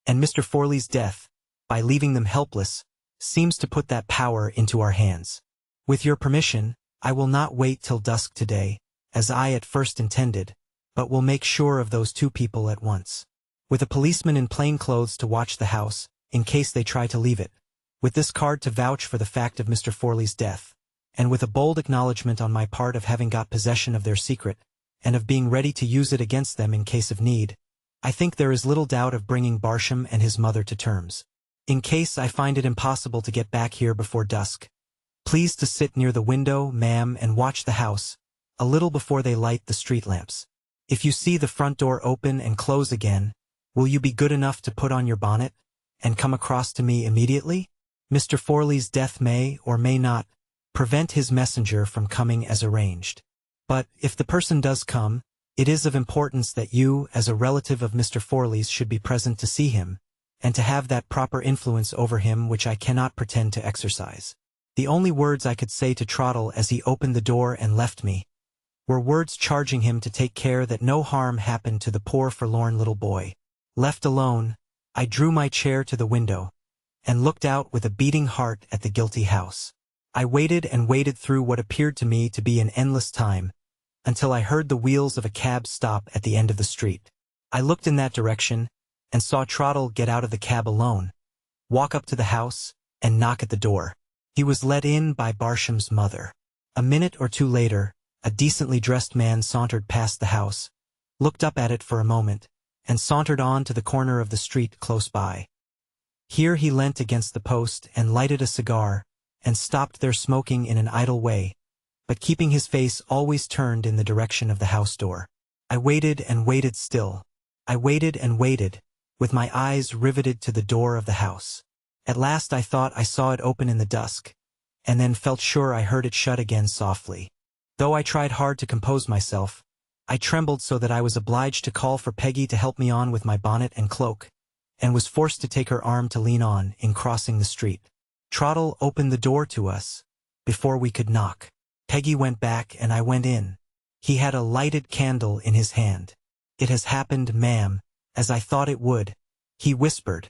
And Mr. Forley's death, by leaving them helpless, seems to put that power into our hands. With your permission, I will not wait till dusk today, as I at first intended, but will make sure of those two people at once. With a policeman in plain clothes to watch the house, in case they try to leave it. With this card to vouch for the fact of Mr. Forley's death. And with a bold acknowledgement on my part of having got possession of their secret, and of being ready to use it against them in case of need, I think there is little doubt of bringing Barsham and his mother to terms. In case I find it impossible to get back here before dusk, please to sit near the window, ma'am, and watch the house, a little before they light the street lamps. If you see the front door open and close again, will you be good enough to put on your bonnet, and come across to me immediately? Mr. Forley's death may, or may not, prevent his messenger from coming as arranged. But, if the person does come, it is of importance that you, as a relative of Mr. Forley's, should be present to see him, and to have that proper influence over him which I cannot pretend to exercise. The only words I could say to Trottle as he opened the door and left me, were words charging him to take care that no harm happened to the poor forlorn little boy. Left alone, I drew my chair to the window, and looked out with a beating heart at the guilty house. I waited and waited through what appeared to me to be an endless time, until I heard the wheels of a cab stop at the end of the street. I looked in that direction, and saw Trottle get out of the cab alone, walk up to the house, and knock at the door. He was let in by Barsham's mother. A minute or two later, a decently dressed man sauntered past the house, looked up at it for a moment, and sauntered on to the corner of the street close by. Here he leant against the post and lighted a cigar, and stopped there smoking in an idle way, but keeping his face always turned in the direction of the house door. I waited and waited still. I waited and waited, with my eyes riveted to the door of the house. At last I thought I saw it open in the dusk, and then felt sure I heard it shut again softly. Though I tried hard to compose myself, I trembled so that I was obliged to call for Peggy to help me on with my bonnet and cloak, and was forced to take her arm to lean on in crossing the street. Trottle opened the door to us, before we could knock. Peggy went back and I went in. He had a lighted candle in his hand. "It has happened, ma'am, as I thought it would," he whispered,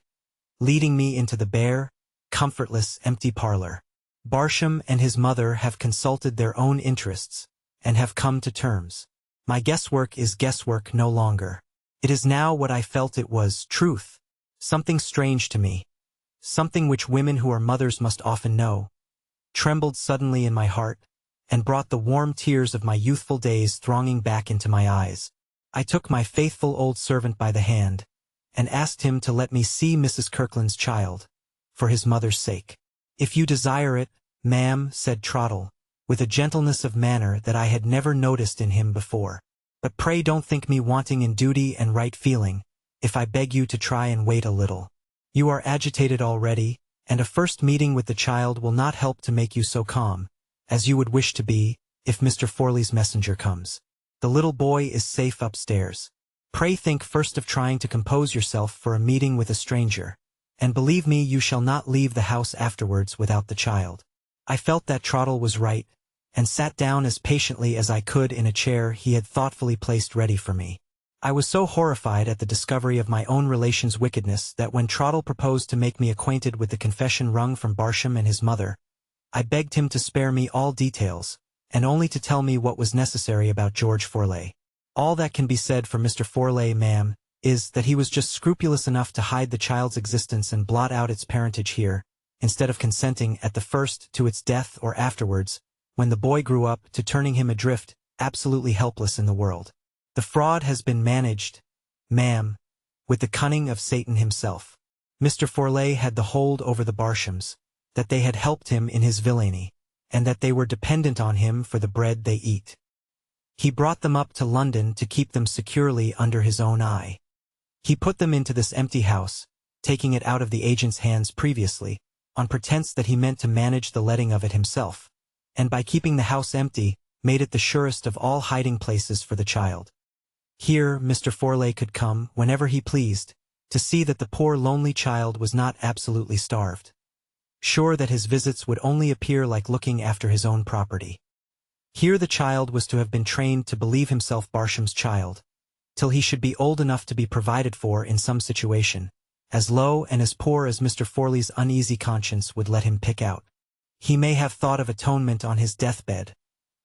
leading me into the bare, comfortless, empty parlor. "Barsham and his mother have consulted their own interests, and have come to terms. My guesswork is guesswork no longer. It is now what I felt it was, truth. Something strange to me, something which women who are mothers must often know, trembled suddenly in my heart, and brought the warm tears of my youthful days thronging back into my eyes. I took my faithful old servant by the hand, and asked him to let me see Mrs. Kirkland's child, for his mother's sake. "If you desire it, ma'am," said Trottle, with a gentleness of manner that I had never noticed in him before. "But pray don't think me wanting in duty and right feeling, if I beg you to try and wait a little. You are agitated already, and a first meeting with the child will not help to make you so calm, as you would wish to be, if Mr. Forley's messenger comes. The little boy is safe upstairs. Pray think first of trying to compose yourself for a meeting with a stranger, and believe me you shall not leave the house afterwards without the child." I felt that Trottle was right, and sat down as patiently as I could in a chair he had thoughtfully placed ready for me. I was so horrified at the discovery of my own relation's wickedness that when Trottle proposed to make me acquainted with the confession wrung from Barsham and his mother, I begged him to spare me all details, and only to tell me what was necessary about George Forley. All that can be said for Mr. Forley, ma'am, is that he was just scrupulous enough to hide the child's existence and blot out its parentage here, instead of consenting at the first to its death or afterwards, when the boy grew up, to turning him adrift, absolutely helpless in the world. The fraud has been managed, ma'am, with the cunning of Satan himself. Mr. Forley had the hold over the Barshams, that they had helped him in his villainy, and that they were dependent on him for the bread they eat. He brought them up to London to keep them securely under his own eye. He put them into this empty house, taking it out of the agent's hands previously, on pretense that he meant to manage the letting of it himself, and by keeping the house empty, made it the surest of all hiding places for the child. Here Mr. Forley could come, whenever he pleased, to see that the poor lonely child was not absolutely starved, sure that his visits would only appear like looking after his own property. Here the child was to have been trained to believe himself Barsham's child, till he should be old enough to be provided for in some situation, as low and as poor as Mr. Forley's uneasy conscience would let him pick out. He may have thought of atonement on his deathbed.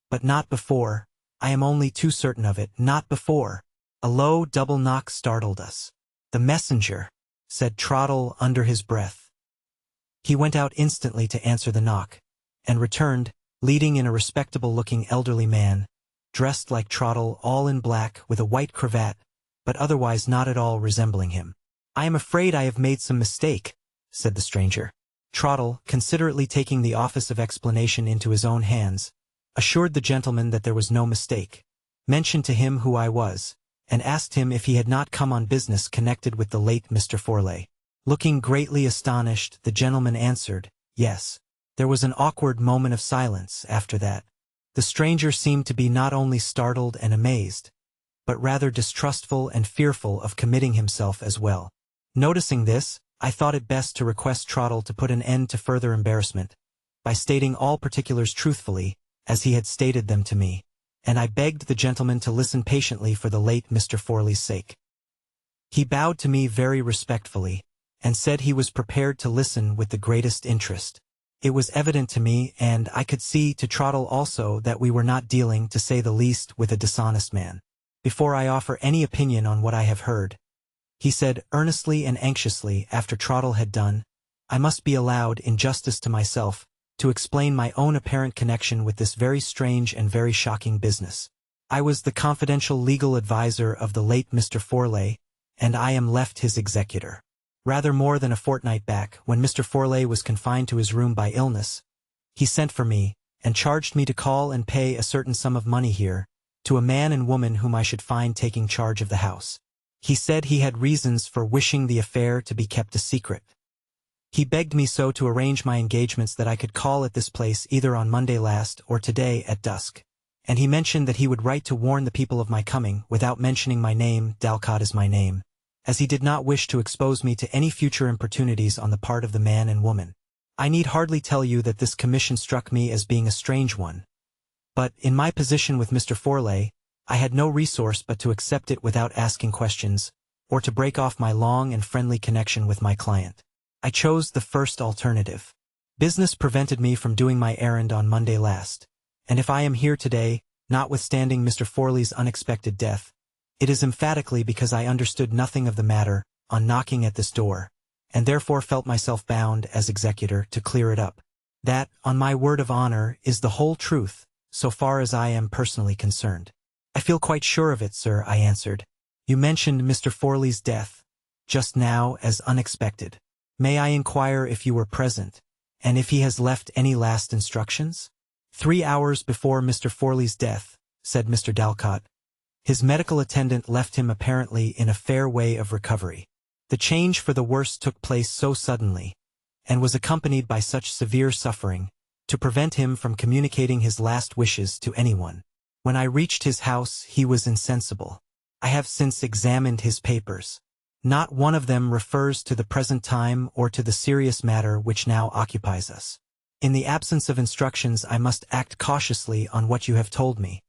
But not before. I am only too certain of it, not before. A low double knock startled us. "The messenger," said Trottle under his breath. He went out instantly to answer the knock, and returned, leading in a respectable-looking elderly man, dressed like Trottle, all in black, with a white cravat, but otherwise not at all resembling him. "I am afraid I have made some mistake," said the stranger. Trottle, considerately taking the office of explanation into his own hands, assured the gentleman that there was no mistake, mentioned to him who I was, and asked him if he had not come on business connected with the late Mr. Forley. Looking greatly astonished, the gentleman answered, "Yes." There was an awkward moment of silence after that. The stranger seemed to be not only startled and amazed, but rather distrustful and fearful of committing himself as well. Noticing this, I thought it best to request Trottle to put an end to further embarrassment, by stating all particulars truthfully, as he had stated them to me, and I begged the gentleman to listen patiently for the late Mr. Forley's sake. He bowed to me very respectfully, and said he was prepared to listen with the greatest interest. It was evident to me, and I could see to Trottle also, that we were not dealing, to say the least, with a dishonest man. "Before I offer any opinion on what I have heard," he said earnestly and anxiously after Trottle had done, "I must be allowed, in justice to myself, to explain my own apparent connection with this very strange and very shocking business. I was the confidential legal adviser of the late Mr. Forley, and I am left his executor. Rather more than a fortnight back, when Mr. Forley was confined to his room by illness, he sent for me, and charged me to call and pay a certain sum of money here, to a man and woman whom I should find taking charge of the house. He said he had reasons for wishing the affair to be kept a secret. He begged me so to arrange my engagements that I could call at this place either on Monday last or today at dusk, and he mentioned that he would write to warn the people of my coming, without mentioning my name. Dalcott is my name, as he did not wish to expose me to any future importunities on the part of the man and woman. I need hardly tell you that this commission struck me as being a strange one, but, in my position with Mr. Forley, I had no resource but to accept it without asking questions, or to break off my long and friendly connection with my client. I chose the first alternative. Business prevented me from doing my errand on Monday last, and if I am here today, notwithstanding Mr. Forley's unexpected death, it is emphatically because I understood nothing of the matter on knocking at this door, and therefore felt myself bound, as executor, to clear it up. That, on my word of honor, is the whole truth, so far as I am personally concerned. "I feel quite sure of it, sir," I answered. "You mentioned Mr. Forley's death, just now, as unexpected. May I inquire if you were present, and if he has left any last instructions?" 3 hours before Mr. Forley's death," said Mr. Dalcott, "his medical attendant left him apparently in a fair way of recovery. The change for the worse took place so suddenly, and was accompanied by such severe suffering, to prevent him from communicating his last wishes to anyone. When I reached his house, he was insensible. I have since examined his papers. Not one of them refers to the present time or to the serious matter which now occupies us. In the absence of instructions, I must act cautiously on what you have told me,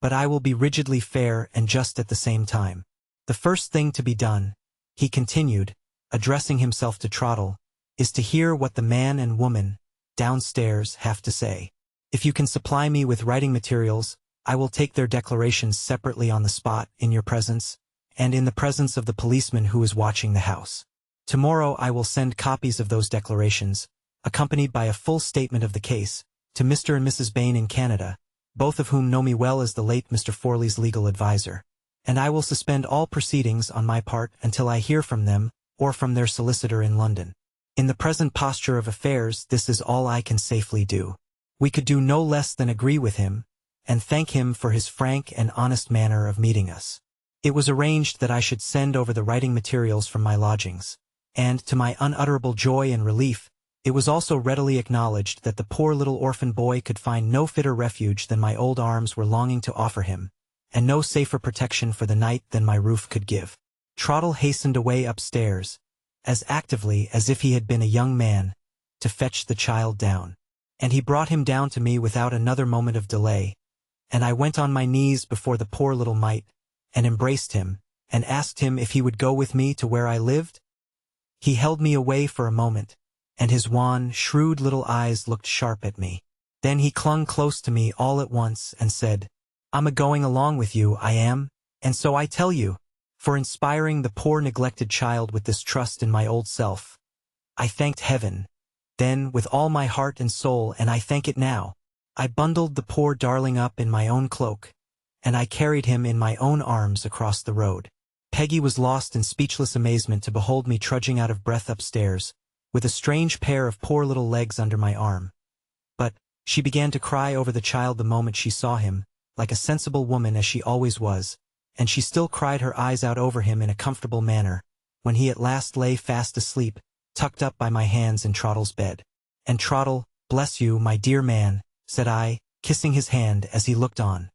but I will be rigidly fair and just at the same time. The first thing to be done," he continued, addressing himself to Trottle, "is to hear what the man and woman downstairs have to say. If you can supply me with writing materials, I will take their declarations separately on the spot, in your presence, and in the presence of the policeman who is watching the house. Tomorrow I will send copies of those declarations, accompanied by a full statement of the case, to Mr. and Mrs. Bain in Canada, both of whom know me well as the late Mr. Forley's legal adviser, and I will suspend all proceedings on my part until I hear from them, or from their solicitor in London. In the present posture of affairs, this is all I can safely do." We could do no less than agree with him, and thank him for his frank and honest manner of meeting us. It was arranged that I should send over the writing materials from my lodgings, and, to my unutterable joy and relief, it was also readily acknowledged that the poor little orphan boy could find no fitter refuge than my old arms were longing to offer him, and no safer protection for the night than my roof could give. Trottle hastened away upstairs, as actively as if he had been a young man, to fetch the child down, and he brought him down to me without another moment of delay, and I went on my knees before the poor little mite, and embraced him, and asked him if he would go with me to where I lived. He held me away for a moment, and his wan, shrewd little eyes looked sharp at me. Then he clung close to me all at once and said, "I'm a-going along with you, I am, and so I tell you." For inspiring the poor neglected child with this trust in my old self. I thanked heaven, then with all my heart and soul, and I thank it now. I bundled the poor darling up in my own cloak, and I carried him in my own arms across the road. Peggy was lost in speechless amazement to behold me trudging out of breath upstairs, with a strange pair of poor little legs under my arm. But she began to cry over the child the moment she saw him, like a sensible woman as she always was, and she still cried her eyes out over him in a comfortable manner, when he at last lay fast asleep, tucked up by my hands in Trottle's bed. "And Trottle, bless you, my dear man," said I, kissing his hand as he looked on.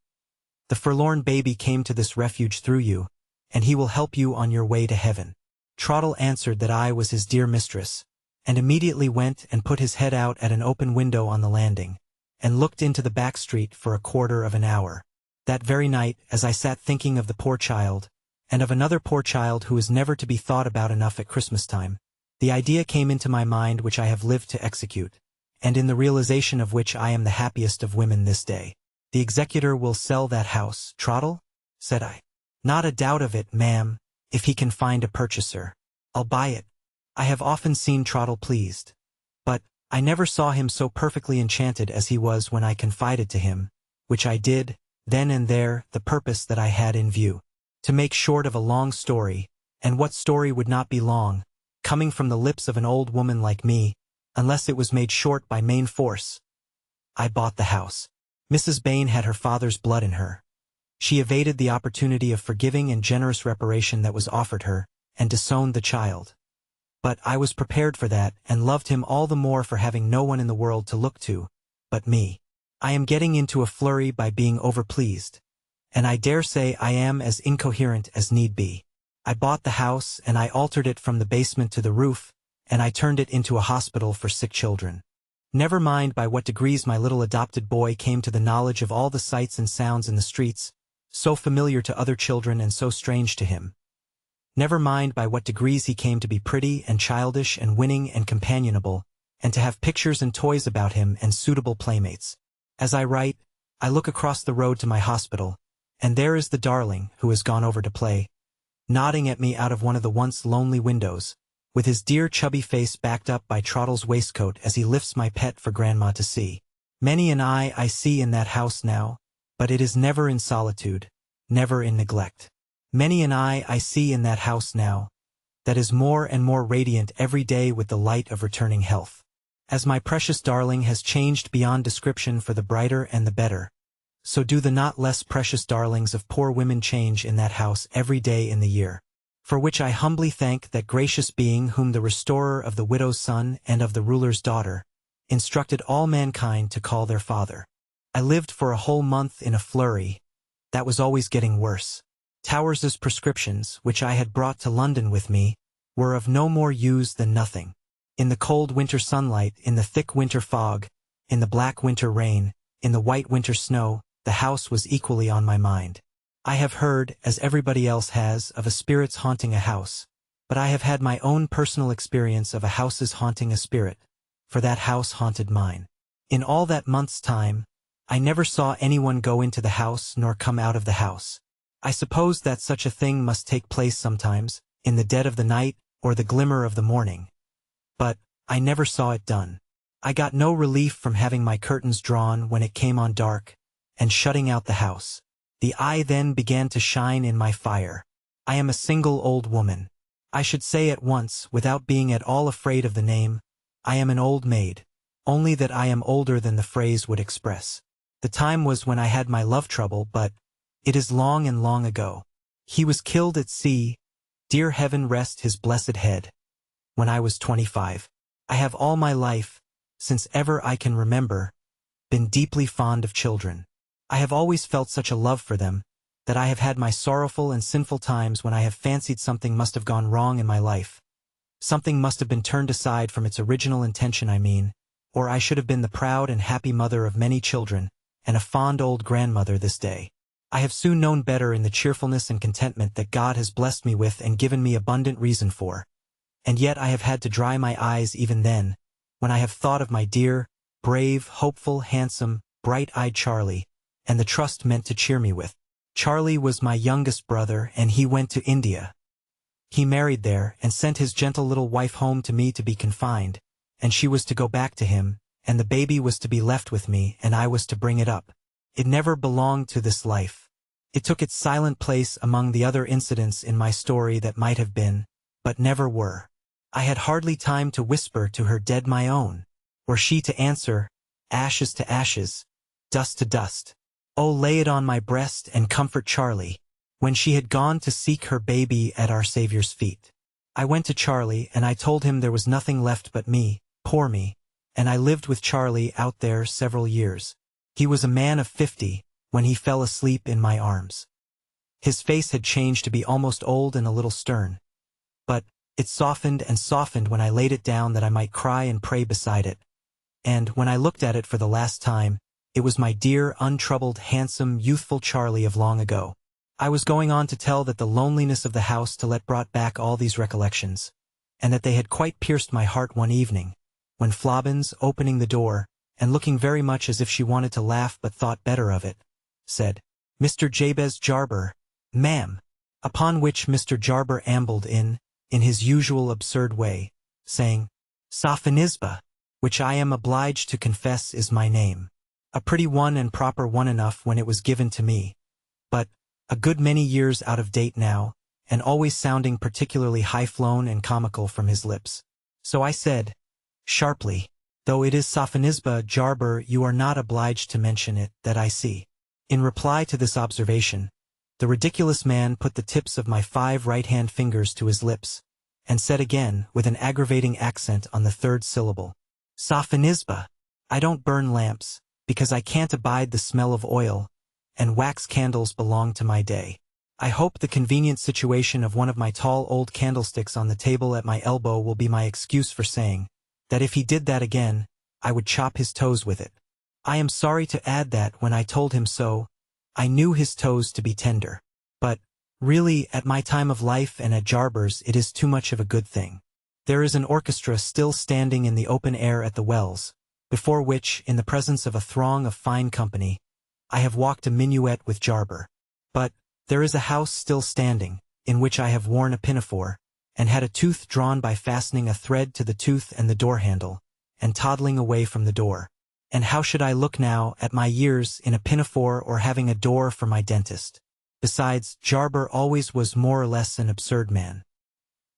"The forlorn baby came to this refuge through you, and he will help you on your way to heaven." Trottle answered that I was his dear mistress, and immediately went and put his head out at an open window on the landing, and looked into the back street for a quarter of an hour. That very night, as I sat thinking of the poor child, and of another poor child who is never to be thought about enough at Christmas time, the idea came into my mind which I have lived to execute, and in the realization of which I am the happiest of women this day. "The executor will sell that house, Trottle?" said I. "Not a doubt of it, ma'am, if he can find a purchaser. I'll buy it." I have often seen Trottle pleased, but I never saw him so perfectly enchanted as he was when I confided to him, which I did, then and there, the purpose that I had in view. To make short of a long story, and what story would not be long, coming from the lips of an old woman like me, unless it was made short by main force, I bought the house. Mrs. Bain had her father's blood in her. She evaded the opportunity of forgiving and generous reparation that was offered her, and disowned the child. But I was prepared for that, and loved him all the more for having no one in the world to look to but me. I am getting into a flurry by being overpleased, and I dare say I am as incoherent as need be. I bought the house, and I altered it from the basement to the roof, and I turned it into a hospital for sick children. Never mind by what degrees my little adopted boy came to the knowledge of all the sights and sounds in the streets, so familiar to other children and so strange to him. Never mind by what degrees he came to be pretty and childish and winning and companionable, and to have pictures and toys about him and suitable playmates. As I write, I look across the road to my hospital, and there is the darling who has gone over to play, nodding at me out of one of the once lonely windows, with his dear chubby face backed up by Trottle's waistcoat as he lifts my pet for Grandma to see. Many an eye I see in that house now, but it is never in solitude, never in neglect. Many an eye I see in that house now, that is more and more radiant every day with the light of returning health. As my precious darling has changed beyond description for the brighter and the better, so do the not less precious darlings of poor women change in that house every day in the year, for which I humbly thank that gracious being whom the restorer of the widow's son and of the ruler's daughter instructed all mankind to call their father. I lived for a whole month in a flurry that was always getting worse. Towers's prescriptions, which I had brought to London with me, were of no more use than nothing. In the cold winter sunlight, in the thick winter fog, in the black winter rain, in the white winter snow, the house was equally on my mind. I have heard, as everybody else has, of a spirit's haunting a house, but I have had my own personal experience of a house's haunting a spirit, for that house haunted mine. In all that month's time, I never saw anyone go into the house nor come out of the house. I supposed that such a thing must take place sometimes, in the dead of the night or the glimmer of the morning. But I never saw it done. I got no relief from having my curtains drawn when it came on dark, and shutting out the house. The eye then began to shine in my fire. I am a single old woman. I should say at once, without being at all afraid of the name, I am an old maid, only that I am older than the phrase would express. The time was when I had my love trouble, but it is long and long ago. He was killed at sea, dear heaven rest his blessed head, when I was 25. I have all my life, since ever I can remember, been deeply fond of children. I have always felt such a love for them, that I have had my sorrowful and sinful times when I have fancied something must have gone wrong in my life. Something must have been turned aside from its original intention, I mean, or I should have been the proud and happy mother of many children, and a fond old grandmother this day. I have soon known better in the cheerfulness and contentment that God has blessed me with and given me abundant reason for. And yet I have had to dry my eyes even then, when I have thought of my dear, brave, hopeful, handsome, bright-eyed Charlie, and the trust meant to cheer me with. Charlie was my youngest brother, and he went to India. He married there, and sent his gentle little wife home to me to be confined, and she was to go back to him, and the baby was to be left with me, and I was to bring it up. It never belonged to this life. It took its silent place among the other incidents in my story that might have been, but never were. I had hardly time to whisper to her dead my own, or she to answer, ashes to ashes, dust to dust. Oh, lay it on my breast and comfort Charlie, when she had gone to seek her baby at our Saviour's feet. I went to Charlie, and I told him there was nothing left but me, poor me, and I lived with Charlie out there several years. He was a man of 50, when he fell asleep in my arms. His face had changed to be almost old and a little stern. But it softened and softened when I laid it down that I might cry and pray beside it. And when I looked at it for the last time, it was my dear, untroubled, handsome, youthful Charlie of long ago. I was going on to tell that the loneliness of the house to let brought back all these recollections, and that they had quite pierced my heart one evening, when Flobbins, opening the door, and looking very much as if she wanted to laugh but thought better of it, said, "Mr. Jabez Jarber, ma'am," upon which Mr. Jarber ambled in his usual absurd way, saying, "Sophonisba, which I am obliged to confess is my name. A pretty one and proper one enough when it was given to me, but a good many years out of date now, and always sounding particularly high-flown and comical from his lips. So I said, sharply, though it is Sophonisba, Jarber, you are not obliged to mention it, that I see." In reply to this observation, the ridiculous man put the tips of my 5 right-hand fingers to his lips, and said again, with an aggravating accent on the 3rd syllable, "Sophonisba, I don't burn lamps, because I can't abide the smell of oil, and wax candles belong to my day. I hope the convenient situation of one of my tall old candlesticks on the table at my elbow will be my excuse for saying, that if he did that again, I would chop his toes with it. I am sorry to add that when I told him so, I knew his toes to be tender. But, really, at my time of life and at Jarber's it is too much of a good thing. There is an orchestra still standing in the open air at the Wells, before which, in the presence of a throng of fine company, I have walked a minuet with Jarber. But there is a house still standing, in which I have worn a pinafore, and had a tooth drawn by fastening a thread to the tooth and the door-handle, and toddling away from the door. And how should I look now, at my years, in a pinafore or having a door for my dentist? Besides, Jarber always was more or less an absurd man.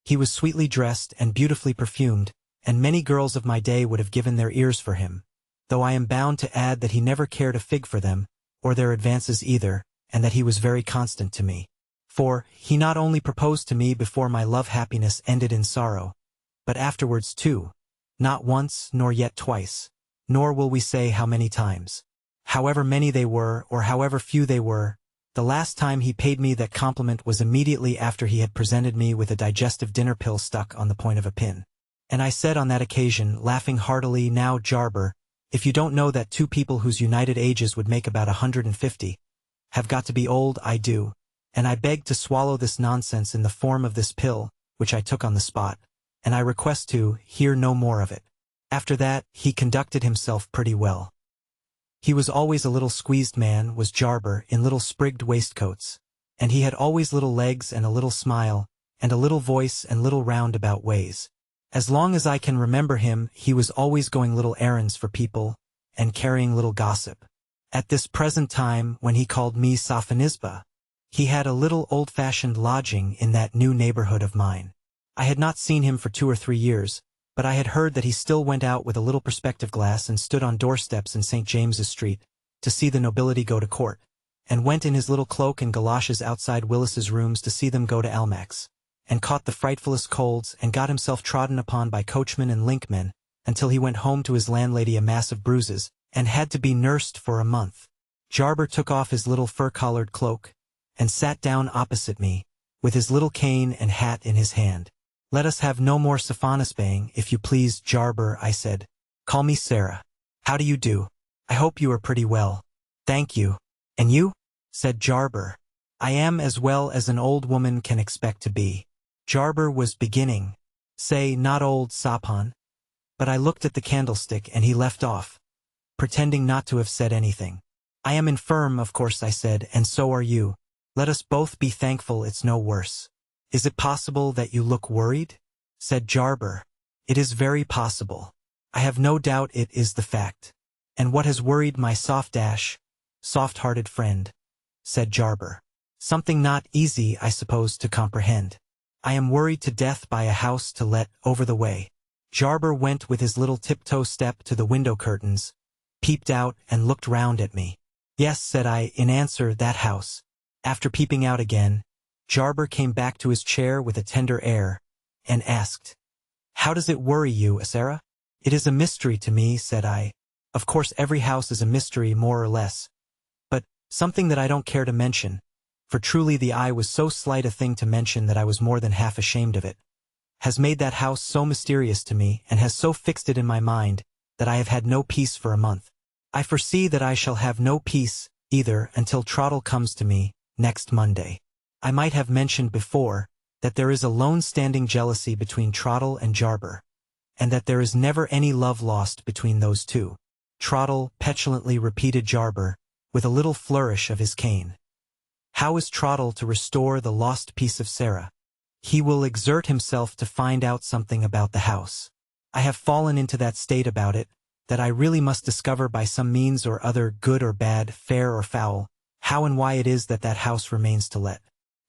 He was sweetly dressed and beautifully perfumed, and many girls of my day would have given their ears for him, though I am bound to add that he never cared a fig for them, or their advances either, and that he was very constant to me. For he not only proposed to me before my love-happiness ended in sorrow, but afterwards too, not once nor yet twice, nor will we say how many times. However many they were, or however few they were, the last time he paid me that compliment was immediately after he had presented me with a digestive dinner pill stuck on the point of a pin. And I said on that occasion, laughing heartily, "Now, Jarber, if you don't know that 2 people whose united ages would make about 150, have got to be old, I do, and I beg to swallow this nonsense in the form of this pill, which I took on the spot, and I request to hear no more of it." After that, he conducted himself pretty well. He was always a little squeezed man, was Jarber, in little sprigged waistcoats, and he had always little legs and a little smile, and a little voice and little roundabout ways. As long as I can remember him, he was always going little errands for people, and carrying little gossip. At this present time, when he called me Sophonisba, he had a little old-fashioned lodging in that new neighborhood of mine. I had not seen him for 2 or 3 years, but I had heard that he still went out with a little perspective glass and stood on doorsteps in St. James's Street, to see the nobility go to court, and went in his little cloak and galoshes outside Willis's rooms to see them go to Almack's, and caught the frightfulest colds, and got himself trodden upon by coachmen and linkmen, until he went home to his landlady a mass of bruises, and had to be nursed for a month. Jarber took off his little fur-collared cloak, and sat down opposite me, with his little cane and hat in his hand. "Let us have no more Sophonisbaying, if you please, Jarber," I said. "Call me Sarah. How do you do? I hope you are pretty well." "Thank you. And you?" said Jarber. "I am as well as an old woman can expect to be." Jarber was beginning. "Say, not old, Sopon," But I looked at the candlestick and he left off, pretending not to have said anything. I am infirm, of course, I said, and so are you. Let us both be thankful it's no worse. Is it possible that you look worried? Said Jarber. It is very possible. I have no doubt it is the fact. And what has worried my soft-hearted friend? Said Jarber. Something not easy, I suppose, to comprehend. I am worried to death by a house to let over the way. Jarber went with his little tiptoe step to the window curtains, peeped out and looked round at me. Yes, said I, in answer, that house. After peeping out again, Jarber came back to his chair with a tender air, and asked, How does it worry you, Sarah? It is a mystery to me, said I. Of course every house is a mystery more or less. But something that I don't care to mention, for truly the eye was so slight a thing to mention that I was more than half ashamed of it, has made that house so mysterious to me and has so fixed it in my mind that I have had no peace for a month. I foresee that I shall have no peace, either, until Trottle comes to me, next Monday. I might have mentioned before that there is a lone-standing jealousy between Trottle and Jarber, and that there is never any love lost between those two. Trottle, petulantly repeated Jarber, with a little flourish of his cane. How is Trottle to restore the lost peace of Sarah? He will exert himself to find out something about the house. I have fallen into that state about it, that I really must discover by some means or other, good or bad, fair or foul, how and why it is that that house remains to let.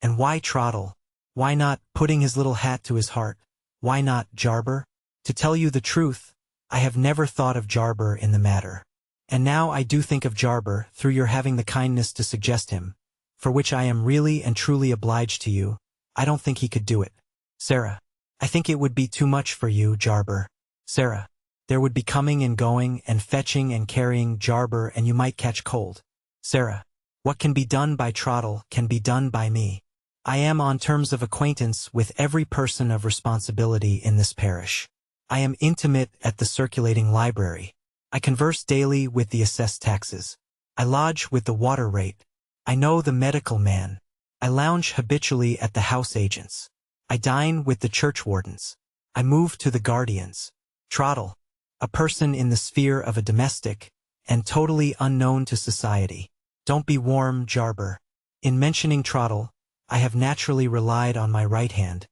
And why Trottle? Why not, putting his little hat to his heart, why not Jarber? To tell you the truth, I have never thought of Jarber in the matter. And now I do think of Jarber, through your having the kindness to suggest him, for which I am really and truly obliged to you. I don't think he could do it. Sarah. I think it would be too much for you, Jarber. Sarah. There would be coming and going and fetching and carrying, Jarber, and you might catch cold. Sarah. What can be done by Trottle can be done by me. I am on terms of acquaintance with every person of responsibility in this parish. I am intimate at the circulating library. I converse daily with the assessed taxes. I lodge with the water rate. I know the medical man. I lounge habitually at the house agents. I dine with the churchwardens. I move to the guardians. Trottle, a person in the sphere of a domestic, and totally unknown to society. Don't be warm, Jarber. In mentioning Trottle, I have naturally relied on my right hand,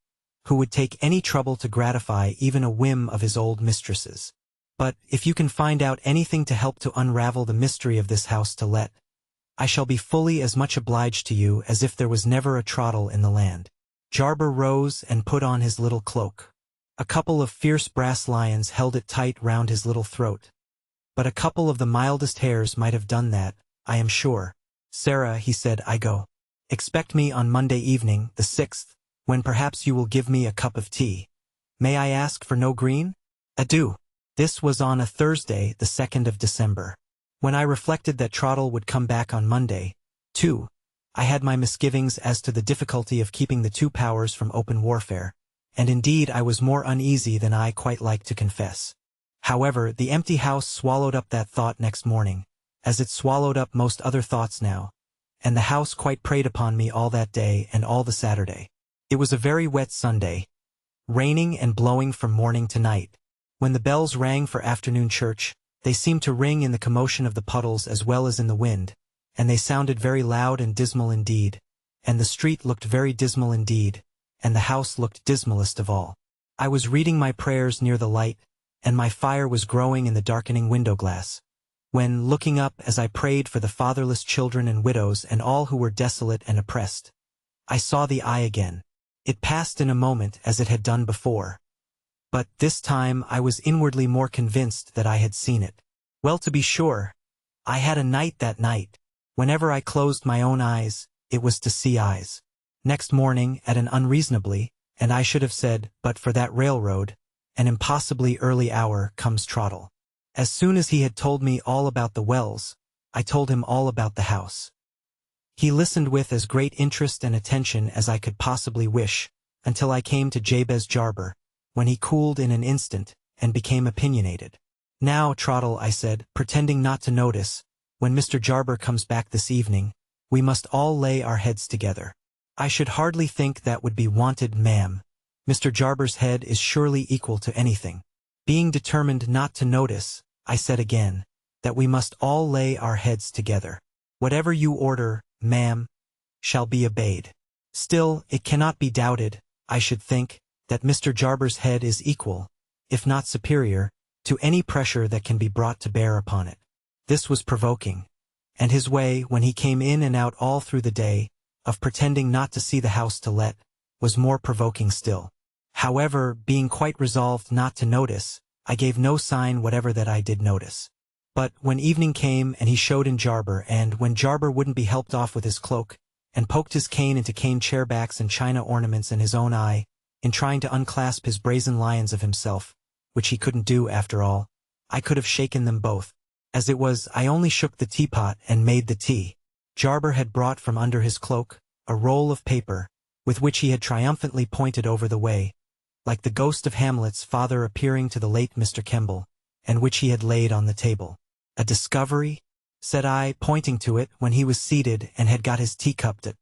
who would take any trouble to gratify even a whim of his old mistress's. But if you can find out anything to help to unravel the mystery of this house to let, I shall be fully as much obliged to you as if there was never a Trottle in the land. Jarber rose and put on his little cloak. A couple of fierce brass lions held it tight round his little throat. But a couple of the mildest hairs might have done that, I am sure. Sarah, he said, I go. Expect me on Monday evening, the 6th, when perhaps you will give me a cup of tea. May I ask for no green? Adieu. This was on a Thursday, the 2nd of December. When I reflected that Trottle would come back on Monday, too, I had my misgivings as to the difficulty of keeping the two powers from open warfare, and indeed I was more uneasy than I quite like to confess. However, the empty house swallowed up that thought next morning, as it swallowed up most other thoughts now, and the house quite preyed upon me all that day and all the Saturday. It was a very wet Sunday, raining and blowing from morning to night. When the bells rang for afternoon church, they seemed to ring in the commotion of the puddles as well as in the wind, and they sounded very loud and dismal indeed, and the street looked very dismal indeed, and the house looked dismalest of all. I was reading my prayers near the light, and my fire was growing in the darkening window-glass, when, looking up as I prayed for the fatherless children and widows and all who were desolate and oppressed, I saw the eye again. It passed in a moment as it had done before, but this time I was inwardly more convinced that I had seen it. Well, to be sure, I had a night that night. Whenever I closed my own eyes, it was to see eyes. Next morning, at an unreasonably, and I should have said, but for that railroad, an impossibly early hour, comes Trottle. As soon as he had told me all about the wells, I told him all about the house. He listened with as great interest and attention as I could possibly wish, until I came to Jabez Jarber, when he cooled in an instant, and became opinionated. Now, Trottle, I said, pretending not to notice, when Mr. Jarber comes back this evening, we must all lay our heads together. I should hardly think that would be wanted, ma'am. Mr. Jarber's head is surely equal to anything. Being determined not to notice, I said again, that we must all lay our heads together. Whatever you order, ma'am, shall be obeyed. Still, it cannot be doubted, I should think, that Mr. Jarber's head is equal, if not superior, to any pressure that can be brought to bear upon it. This was provoking, and his way, when he came in and out all through the day, of pretending not to see the house to let, was more provoking still. However, being quite resolved not to notice, I gave no sign whatever that I did notice. But when evening came and he showed in Jarber, and when Jarber wouldn't be helped off with his cloak, and poked his cane into cane chairbacks and china ornaments in his own eye, in trying to unclasp his brazen lions of himself, which he couldn't do after all, I could have shaken them both. As it was, I only shook the teapot and made the tea. Jarber had brought from under his cloak a roll of paper, with which he had triumphantly pointed over the way, like the ghost of Hamlet's father appearing to the late Mr. Kemble, and which he had laid on the table. "A discovery?" said I, pointing to it when he was seated and had got his teacup at.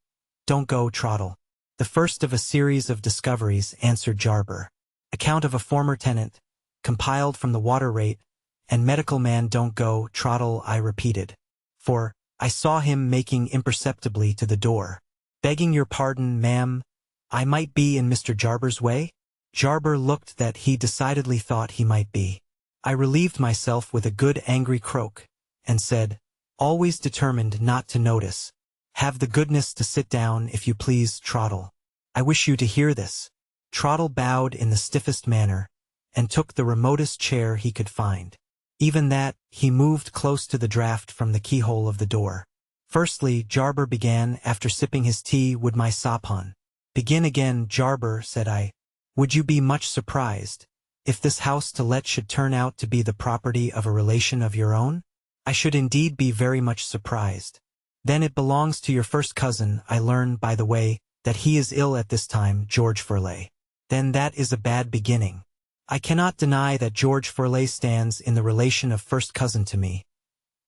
"Don't go, Trottle." "The first of a series of discoveries," answered Jarber. "Account of a former tenant, compiled from the water rate, and medical man don't go, Trottle," I repeated, for I saw him making imperceptibly to the door. "Begging your pardon, ma'am, I might be in Mr. Jarber's way?" Jarber looked that he decidedly thought he might be. I relieved myself with a good angry croak, and said, always determined not to notice, "Have the goodness to sit down, if you please, Trottle. I wish you to hear this." Trottle bowed in the stiffest manner, and took the remotest chair he could find. Even that, he moved close to the draught from the keyhole of the door. Firstly, Jarber began, after sipping his tea, "Would my sapon." "Begin again, Jarber," said I. "Would you be much surprised if this house to let should turn out to be the property of a relation of your own?" "I should indeed be very much surprised." "Then it belongs to your first cousin. I learn, by the way, that he is ill at this time, George Furley." "Then that is a bad beginning." "I cannot deny that George Furley stands in the relation of first cousin to me,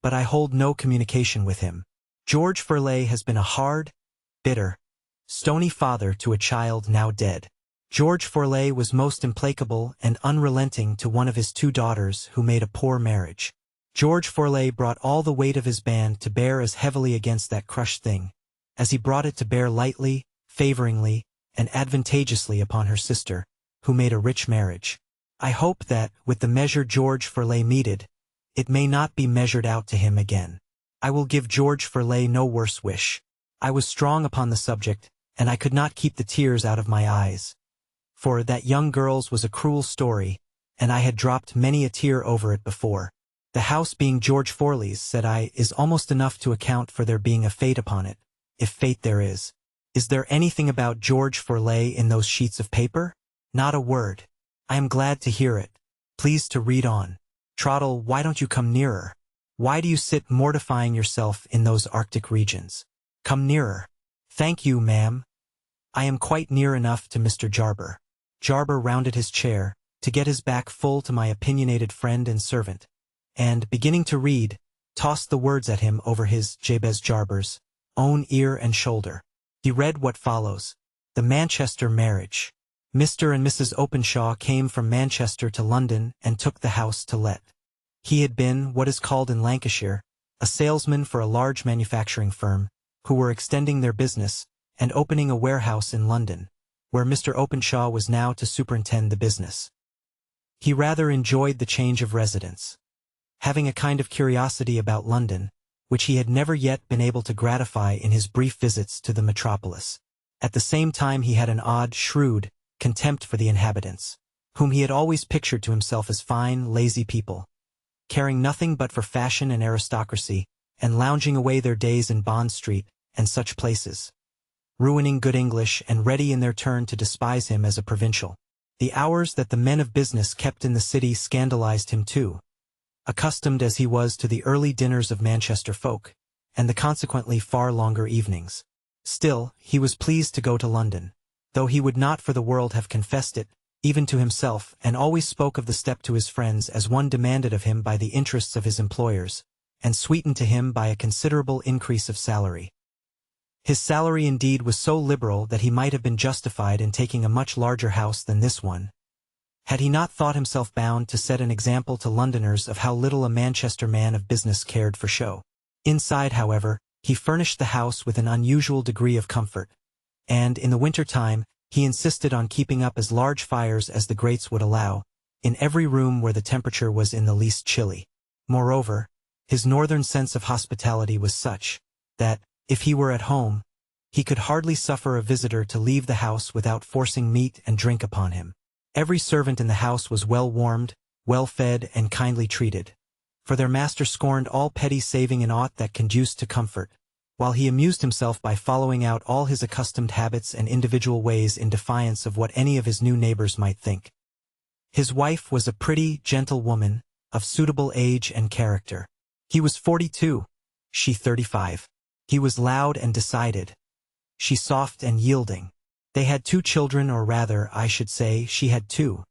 but I hold no communication with him. George Furley has been a hard, bitter, stony father to a child now dead. George Furley was most implacable and unrelenting to one of his two daughters who made a poor marriage. George Furley brought all the weight of his band to bear as heavily against that crushed thing, as he brought it to bear lightly, favoringly, and advantageously upon her sister, who made a rich marriage. I hope that, with the measure George Furley meted, it may not be measured out to him again. I will give George Furley no worse wish. I was strong upon the subject, and I could not keep the tears out of my eyes. For that young girl's was a cruel story, and I had dropped many a tear over it before. "The house being George Furley's," said I, "is almost enough to account for there being a fate upon it, if fate there is. Is there anything about George Furley in those sheets of paper?" "Not a word." "I am glad to hear it. Please to read on. Trottle, why don't you come nearer? Why do you sit mortifying yourself in those Arctic regions? Come nearer." "Thank you, ma'am. I am quite near enough to Mr. Jarber." Jarber rounded his chair, to get his back full to my opinionated friend and servant, and, beginning to read, tossed the words at him over his, Jabez Jarber's, own ear and shoulder. He read what follows: "The Manchester marriage. Mr. and Mrs. Openshaw came from Manchester to London and took the house to let. He had been, what is called in Lancashire, a salesman for a large manufacturing firm, who were extending their business, and opening a warehouse in London, where Mr. Openshaw was now to superintend the business. He rather enjoyed the change of residence, having a kind of curiosity about London, which he had never yet been able to gratify in his brief visits to the metropolis. At the same time he had an odd, shrewd contempt for the inhabitants, whom he had always pictured to himself as fine, lazy people, caring nothing but for fashion and aristocracy, and lounging away their days in Bond Street and such places, ruining good English and ready in their turn to despise him as a provincial. The hours that the men of business kept in the city scandalized him too, accustomed as he was to the early dinners of Manchester folk, and the consequently far longer evenings. Still, he was pleased to go to London, though he would not for the world have confessed it, even to himself, and always spoke of the step to his friends as one demanded of him by the interests of his employers, and sweetened to him by a considerable increase of salary. His salary indeed was so liberal that he might have been justified in taking a much larger house than this one, Had he not thought himself bound to set an example to Londoners of how little a Manchester man of business cared for show? Inside, however, he furnished the house with an unusual degree of comfort, and, in the winter time, he insisted on keeping up as large fires as the grates would allow, in every room where the temperature was in the least chilly. Moreover, his northern sense of hospitality was such, that, if he were at home, he could hardly suffer a visitor to leave the house without forcing meat and drink upon him. Every servant in the house was well warmed, well fed, and kindly treated, for their master scorned all petty saving in aught that conduced to comfort, while he amused himself by following out all his accustomed habits and individual ways in defiance of what any of his new neighbors might think. His wife was a pretty, gentle woman, of suitable age and character. He was 42, she 35. He was loud and decided, she soft and yielding. They had 2 children, or rather, I should say, she had 2.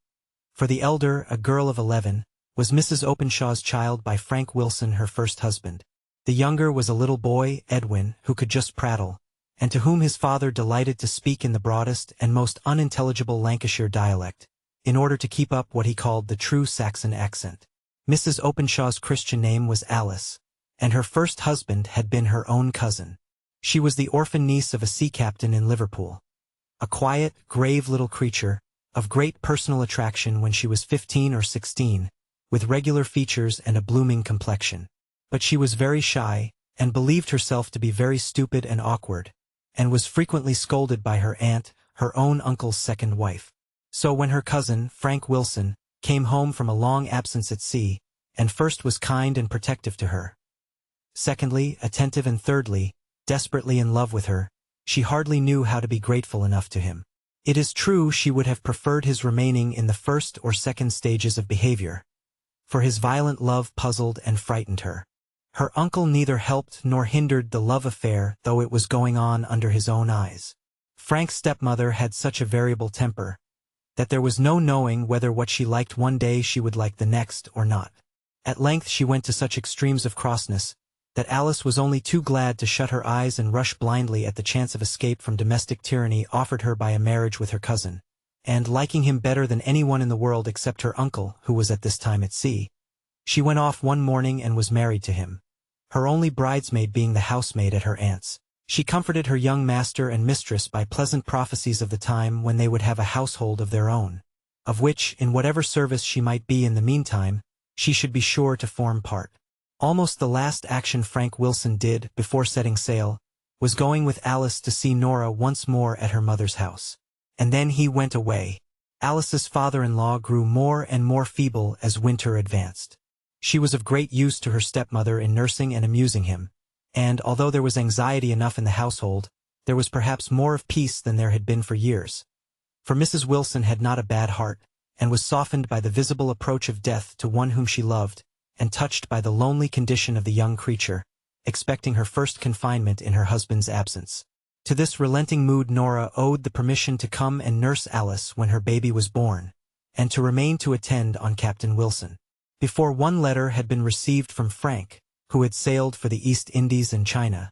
For the elder, a girl of 11, was Mrs. Openshaw's child by Frank Wilson, her first husband. The younger was a little boy, Edwin, who could just prattle, and to whom his father delighted to speak in the broadest and most unintelligible Lancashire dialect, in order to keep up what he called the true Saxon accent. Mrs. Openshaw's Christian name was Alice, and her first husband had been her own cousin. She was the orphan niece of a sea captain in Liverpool. A quiet, grave little creature, of great personal attraction when she was 15 or 16, with regular features and a blooming complexion. But she was very shy, and believed herself to be very stupid and awkward, and was frequently scolded by her aunt, her own uncle's second wife. So when her cousin, Frank Wilson, came home from a long absence at sea, and first was kind and protective to her, secondly, attentive, and thirdly, desperately in love with her, she hardly knew how to be grateful enough to him. It is true she would have preferred his remaining in the first or second stages of behavior, for his violent love puzzled and frightened her. Her uncle neither helped nor hindered the love affair, though it was going on under his own eyes. Frank's stepmother had such a variable temper, that there was no knowing whether what she liked one day she would like the next or not. At length she went to such extremes of crossness, that Alice was only too glad to shut her eyes and rush blindly at the chance of escape from domestic tyranny offered her by a marriage with her cousin, and, liking him better than anyone in the world except her uncle, who was at this time at sea, she went off one morning and was married to him, her only bridesmaid being the housemaid at her aunt's. She comforted her young master and mistress by pleasant prophecies of the time when they would have a household of their own, of which, in whatever service she might be in the meantime, she should be sure to form part. Almost the last action Frank Wilson did, before setting sail, was going with Alice to see Nora once more at her mother's house. And then he went away. Alice's father-in-law grew more and more feeble as winter advanced. She was of great use to her stepmother in nursing and amusing him, and, although there was anxiety enough in the household, there was perhaps more of peace than there had been for years. For Mrs. Wilson had not a bad heart, and was softened by the visible approach of death to one whom she loved, and touched by the lonely condition of the young creature, expecting her first confinement in her husband's absence. To this relenting mood Nora owed the permission to come and nurse Alice when her baby was born, and to remain to attend on Captain Wilson. Before one letter had been received from Frank, who had sailed for the East Indies and China,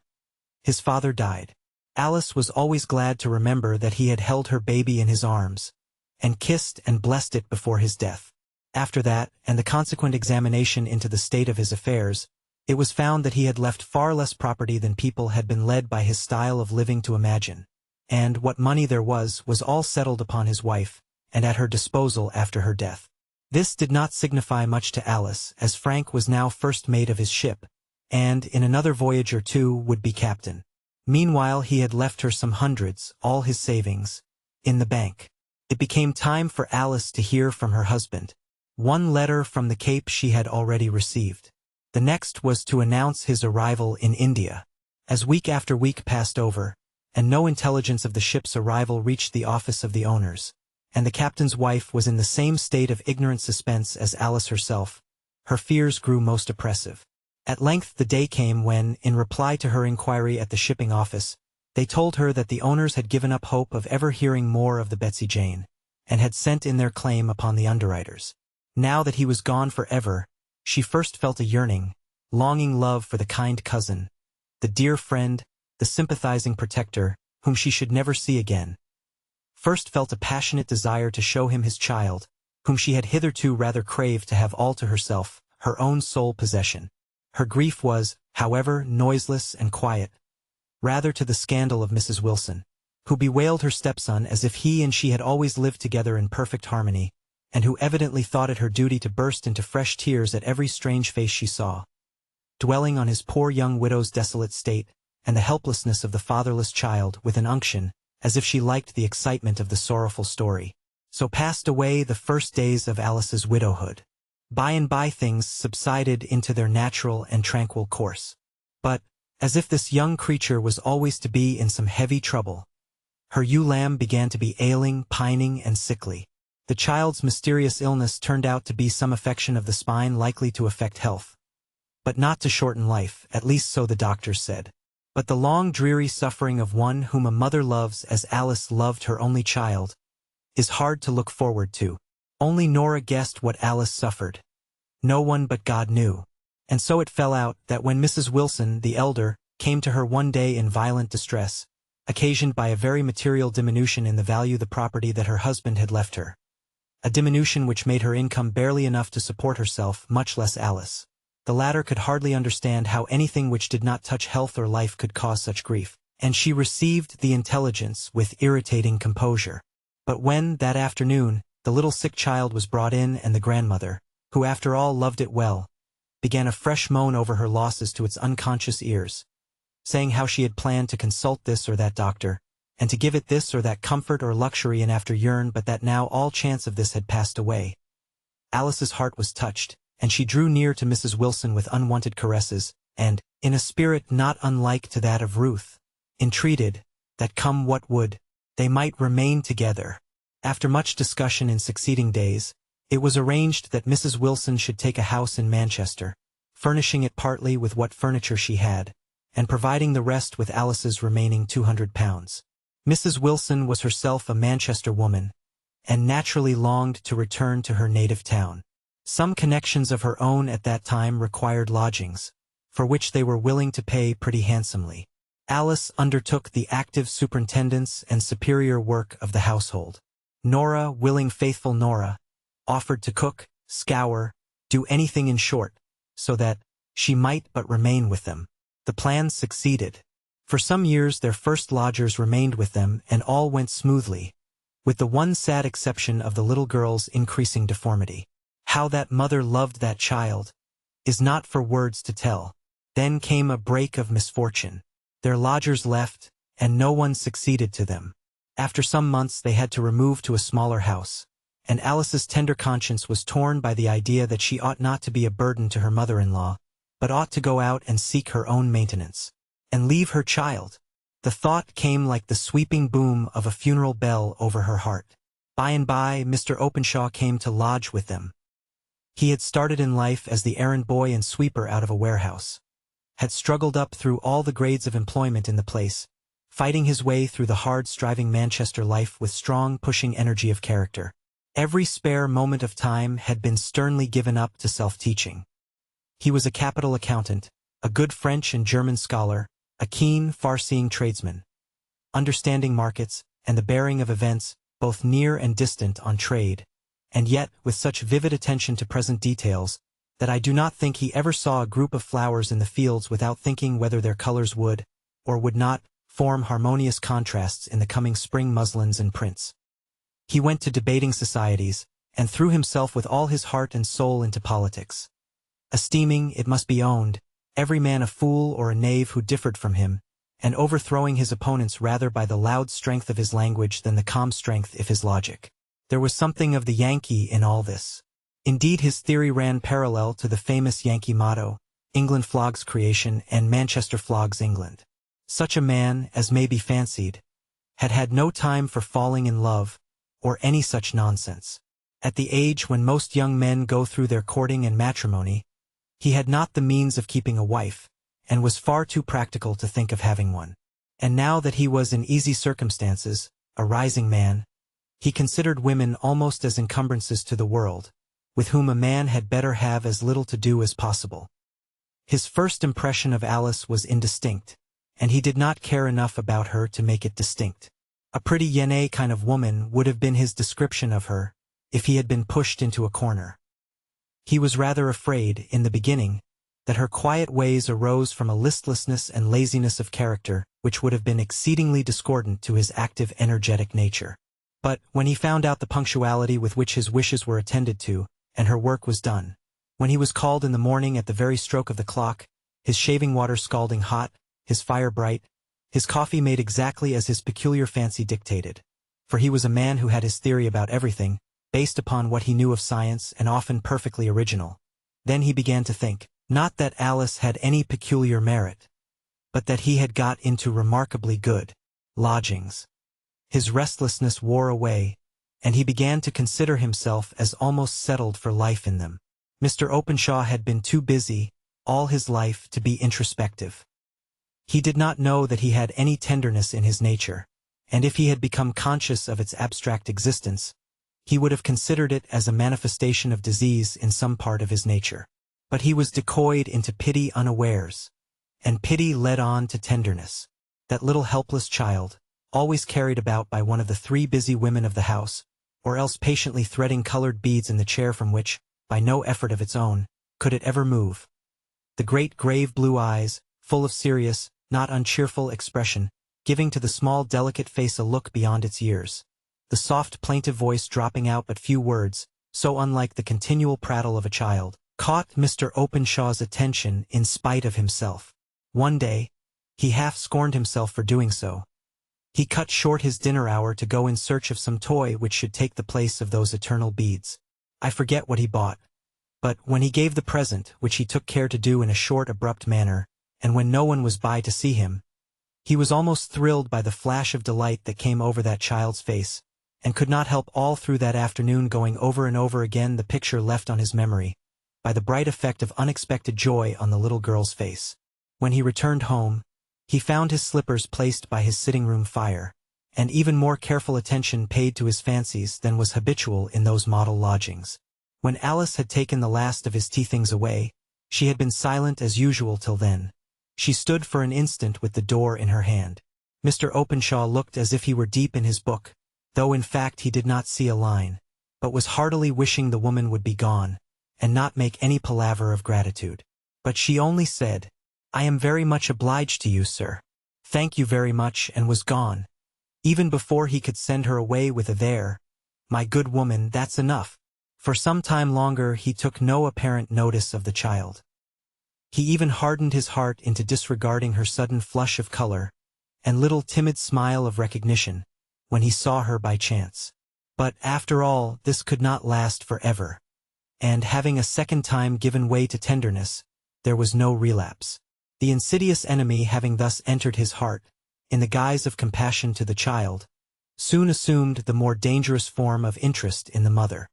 his father died. Alice was always glad to remember that he had held her baby in his arms, and kissed and blessed it before his death. After that, and the consequent examination into the state of his affairs, it was found that he had left far less property than people had been led by his style of living to imagine, and what money there was all settled upon his wife, and at her disposal after her death. This did not signify much to Alice, as Frank was now first mate of his ship, and, in another voyage or two, would be captain. Meanwhile he had left her some hundreds, all his savings, in the bank. It became time for Alice to hear from her husband. One letter from the Cape she had already received. The next was to announce his arrival in India. As week after week passed over, and no intelligence of the ship's arrival reached the office of the owners, and the captain's wife was in the same state of ignorant suspense as Alice herself, her fears grew most oppressive. At length the day came when, in reply to her inquiry at the shipping office, they told her that the owners had given up hope of ever hearing more of the Betsy Jane, and had sent in their claim upon the underwriters. Now that he was gone forever, she first felt a yearning, longing love for the kind cousin, the dear friend, the sympathizing protector, whom she should never see again. First felt a passionate desire to show him his child, whom she had hitherto rather craved to have all to herself, her own sole possession. Her grief was, however, noiseless and quiet, rather to the scandal of Mrs. Wilson, who bewailed her stepson as if he and she had always lived together in perfect harmony, and who evidently thought it her duty to burst into fresh tears at every strange face she saw, dwelling on his poor young widow's desolate state, and the helplessness of the fatherless child with an unction, as if she liked the excitement of the sorrowful story. So passed away the first days of Alice's widowhood. By and by things subsided into their natural and tranquil course. But, as if this young creature was always to be in some heavy trouble, her ewe lamb began to be ailing, pining, and sickly. The child's mysterious illness turned out to be some affection of the spine likely to affect health, but not to shorten life, at least so the doctors said. But the long dreary suffering of one whom a mother loves as Alice loved her only child is hard to look forward to. Only Nora guessed what Alice suffered. No one but God knew. And so it fell out that when Mrs. Wilson, the elder, came to her one day in violent distress, occasioned by a very material diminution in the value of the property that her husband had left her, a diminution which made her income barely enough to support herself, much less Alice, the latter could hardly understand how anything which did not touch health or life could cause such grief, and she received the intelligence with irritating composure. But when, that afternoon, the little sick child was brought in and the grandmother, who after all loved it well, began a fresh moan over her losses to its unconscious ears, saying how she had planned to consult this or that doctor, and to give it this or that comfort or luxury and after yearn, but that now all chance of this had passed away. Alice's heart was touched, and she drew near to Mrs. Wilson with unwonted caresses, and, in a spirit not unlike to that of Ruth, entreated, that come what would, they might remain together. After much discussion in succeeding days, it was arranged that Mrs. Wilson should take a house in Manchester, furnishing it partly with what furniture she had, and providing the rest with Alice's remaining £200. Mrs. Wilson was herself a Manchester woman, and naturally longed to return to her native town. Some connections of her own at that time required lodgings, for which they were willing to pay pretty handsomely. Alice undertook the active superintendence and superior work of the household. Nora, willing faithful Nora, offered to cook, scour, do anything in short, so that she might but remain with them. The plan succeeded. For some years their first lodgers remained with them, and all went smoothly, with the one sad exception of the little girl's increasing deformity. How that mother loved that child is not for words to tell. Then came a break of misfortune. Their lodgers left, and no one succeeded to them. After some months they had to remove to a smaller house, and Alice's tender conscience was torn by the idea that she ought not to be a burden to her mother-in-law, but ought to go out and seek her own maintenance, and leave her child. The thought came like the sweeping boom of a funeral bell over her heart. By and by Mr. Openshaw came to lodge with them. He had started in life as the errand boy and sweeper out of a warehouse, had struggled up through all the grades of employment in the place, fighting his way through the hard striving Manchester life with strong pushing energy of character. Every spare moment of time had been sternly given up to self-teaching. He was a capital accountant, a good French and German scholar, a keen, far-seeing tradesman, understanding markets and the bearing of events, both near and distant on trade, and yet with such vivid attention to present details, that I do not think he ever saw a group of flowers in the fields without thinking whether their colors would, or would not, form harmonious contrasts in the coming spring muslins and prints. He went to debating societies, and threw himself with all his heart and soul into politics, esteeming, it must be owned, every man a fool or a knave who differed from him, and overthrowing his opponents rather by the loud strength of his language than the calm strength of his logic. There was something of the Yankee in all this. Indeed, his theory ran parallel to the famous Yankee motto, England flogs creation and Manchester flogs England. Such a man, as may be fancied, had had no time for falling in love, or any such nonsense. At the age when most young men go through their courting and matrimony, he had not the means of keeping a wife, and was far too practical to think of having one. And now that he was in easy circumstances, a rising man, he considered women almost as encumbrances to the world, with whom a man had better have as little to do as possible. His first impression of Alice was indistinct, and he did not care enough about her to make it distinct. A pretty Yenée kind of woman would have been his description of her, if he had been pushed into a corner. He was rather afraid, in the beginning, that her quiet ways arose from a listlessness and laziness of character which would have been exceedingly discordant to his active, energetic nature. But, when he found out the punctuality with which his wishes were attended to, and her work was done, when he was called in the morning at the very stroke of the clock, his shaving water scalding hot, his fire bright, his coffee made exactly as his peculiar fancy dictated, for he was a man who had his theory about everything, based upon what he knew of science and often perfectly original, then he began to think, not that Alice had any peculiar merit, but that he had got into remarkably good lodgings. His restlessness wore away, and he began to consider himself as almost settled for life in them. Mr. Openshaw had been too busy, all his life, to be introspective. He did not know that he had any tenderness in his nature, and if he had become conscious of its abstract existence, he would have considered it as a manifestation of disease in some part of his nature. But he was decoyed into pity unawares, and pity led on to tenderness. That little helpless child, always carried about by one of the 3 busy women of the house, or else patiently threading colored beads in the chair from which, by no effort of its own, could it ever move. The great grave blue eyes, full of serious, not uncheerful expression, giving to the small delicate face a look beyond its years. The soft plaintive voice dropping out but few words, so unlike the continual prattle of a child, caught Mr. Openshaw's attention in spite of himself. One day, he half scorned himself for doing so. He cut short his dinner hour to go in search of some toy which should take the place of those eternal beads. I forget what he bought, but when he gave the present, which he took care to do in a short, abrupt manner, and when no one was by to see him, he was almost thrilled by the flash of delight that came over that child's face, and could not help all through that afternoon going over and over again the picture left on his memory, by the bright effect of unexpected joy on the little girl's face. When he returned home, he found his slippers placed by his sitting-room fire, and even more careful attention paid to his fancies than was habitual in those model lodgings. When Alice had taken the last of his tea-things away, she had been silent as usual till then. She stood for an instant with the door in her hand. Mr. Openshaw looked as if he were deep in his book, though in fact he did not see a line, but was heartily wishing the woman would be gone, and not make any palaver of gratitude. But she only said, "I am very much obliged to you, sir. Thank you very much," and was gone. Even before he could send her away with a "There, my good woman, that's enough." For some time longer he took no apparent notice of the child. He even hardened his heart into disregarding her sudden flush of color, and little timid smile of recognition, when he saw her by chance. But, after all, this could not last forever, and, having a second time given way to tenderness, there was no relapse. The insidious enemy having thus entered his heart, in the guise of compassion to the child, soon assumed the more dangerous form of interest in the mother.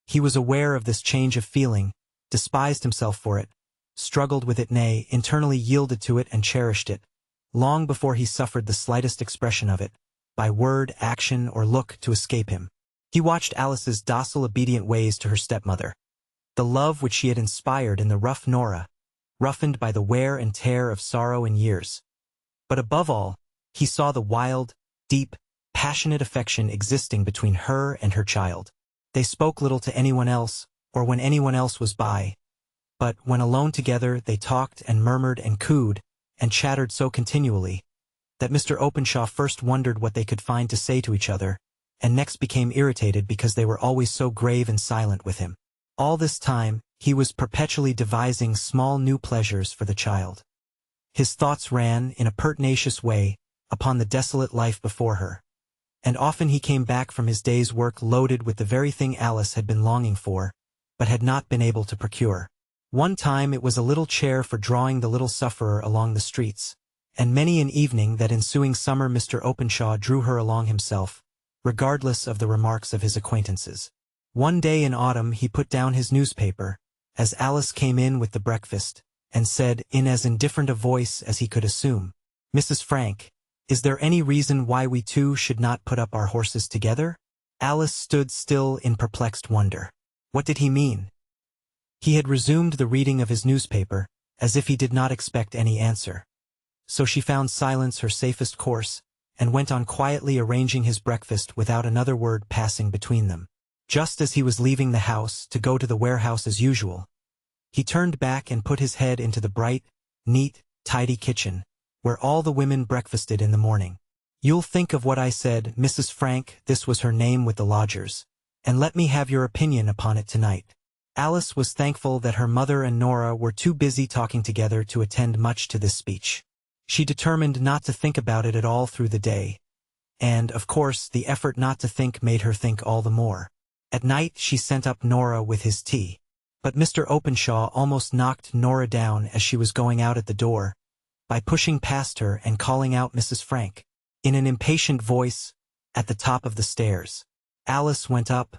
He was aware of this change of feeling, despised himself for it, struggled with it, nay, internally yielded to it and cherished it, long before he suffered the slightest expression of it, by word, action, or look, to escape him. He watched Alice's docile, obedient ways to her stepmother, the love which she had inspired in the rough Nora, roughened by the wear and tear of sorrow and years. But above all, he saw the wild, deep, passionate affection existing between her and her child. They spoke little to anyone else, or when anyone else was by, but when alone together they talked and murmured and cooed and chattered so continually that Mr. Openshaw first wondered what they could find to say to each other, and next became irritated because they were always so grave and silent with him. All this time, he was perpetually devising small new pleasures for the child. His thoughts ran, in a pertinacious way, upon the desolate life before her, and often he came back from his day's work loaded with the very thing Alice had been longing for, but had not been able to procure. One time it was a little chair for drawing the little sufferer along the streets, and many an evening that ensuing summer Mr. Openshaw drew her along himself, regardless of the remarks of his acquaintances. One day in autumn he put down his newspaper, as Alice came in with the breakfast, and said, in as indifferent a voice as he could assume, "Mrs. Frank, is there any reason why we two should not put up our horses together?" Alice stood still in perplexed wonder. What did he mean? He had resumed the reading of his newspaper, as if he did not expect any answer. So she found silence her safest course, and went on quietly arranging his breakfast without another word passing between them. Just as he was leaving the house to go to the warehouse as usual, he turned back and put his head into the bright, neat, tidy kitchen, where all the women breakfasted in the morning. "You'll think of what I said, Mrs. Frank," this was her name with the lodgers, "and let me have your opinion upon it tonight." Alice was thankful that her mother and Nora were too busy talking together to attend much to this speech. She determined not to think about it at all through the day, and, of course, the effort not to think made her think all the more. At night she sent up Nora with his tea. But Mr. Openshaw almost knocked Nora down as she was going out at the door, by pushing past her and calling out Mrs. Frank, in an impatient voice, at the top of the stairs. Alice went up,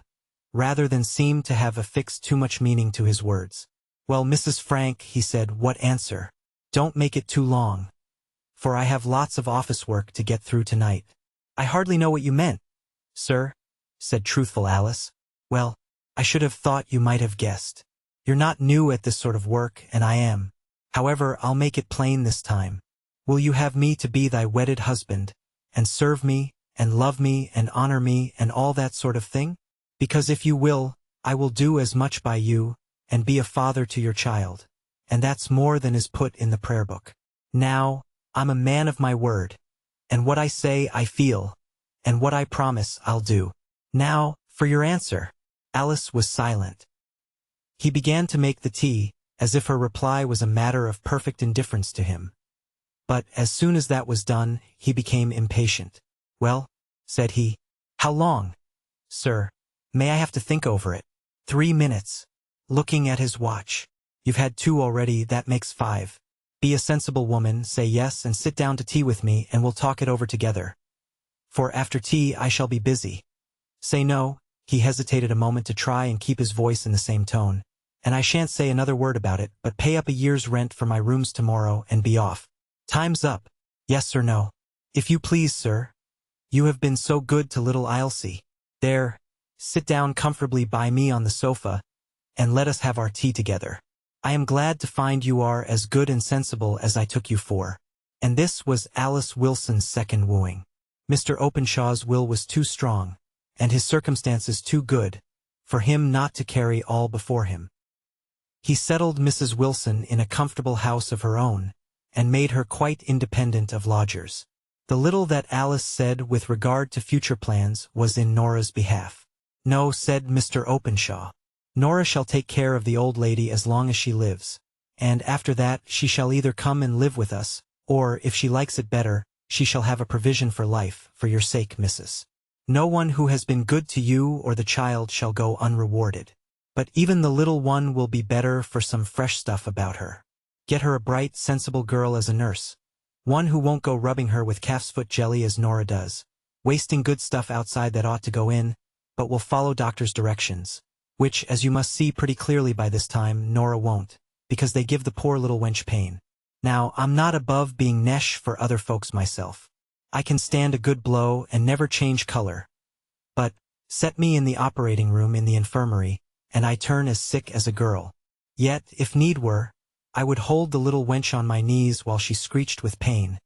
rather than seem to have affixed too much meaning to his words. "Well, Mrs. Frank," he said, "what answer? Don't make it too long, for I have lots of office work to get through tonight." "I hardly know what you meant, sir," said truthful Alice. "Well, I should have thought you might have guessed. You're not new at this sort of work, and I am. However, I'll make it plain this time. Will you have me to be thy wedded husband, and serve me, and love me, and honor me, and all that sort of thing? Because if you will, I will do as much by you, and be a father to your child, and that's more than is put in the prayer book. Now, I'm a man of my word, and what I say I feel, and what I promise I'll do. Now, for your answer." Alice was silent. He began to make the tea, as if her reply was a matter of perfect indifference to him. But as soon as that was done, he became impatient. "Well," said he, "how long, sir? May I have to think over it?" "3 minutes." Looking at his watch. "You've had 2 already, that makes 5. Be a sensible woman, say yes and sit down to tea with me and we'll talk it over together. For after tea I shall be busy. Say no," he hesitated a moment to try and keep his voice in the same tone, "and I shan't say another word about it, but pay up a year's rent for my rooms tomorrow and be off. Time's up. Yes or no?" "If you please, sir. You have been so good to little Ilse. There, sit down comfortably by me on the sofa, and let us have our tea together. I am glad to find you are as good and sensible as I took you for." And this was Alice Wilson's second wooing. Mr. Openshaw's will was too strong, and his circumstances too good, for him not to carry all before him. He settled Mrs. Wilson in a comfortable house of her own, and made her quite independent of lodgers. The little that Alice said with regard to future plans was in Nora's behalf. "No," said Mr. Openshaw. "Nora shall take care of the old lady as long as she lives, and after that she shall either come and live with us, or, if she likes it better, she shall have a provision for life, for your sake, Mrs. No one who has been good to you or the child shall go unrewarded. But even the little one will be better for some fresh stuff about her. Get her a bright, sensible girl as a nurse. One who won't go rubbing her with calf's foot jelly as Nora does, wasting good stuff outside that ought to go in, but will follow doctor's directions, which, as you must see pretty clearly by this time, Nora won't, because they give the poor little wench pain. Now, I'm not above being nesh for other folks myself. I can stand a good blow and never change color. But, set me in the operating room in the infirmary, and I turn as sick as a girl. Yet, if need were, I would hold the little wench on my knees while she screeched with pain,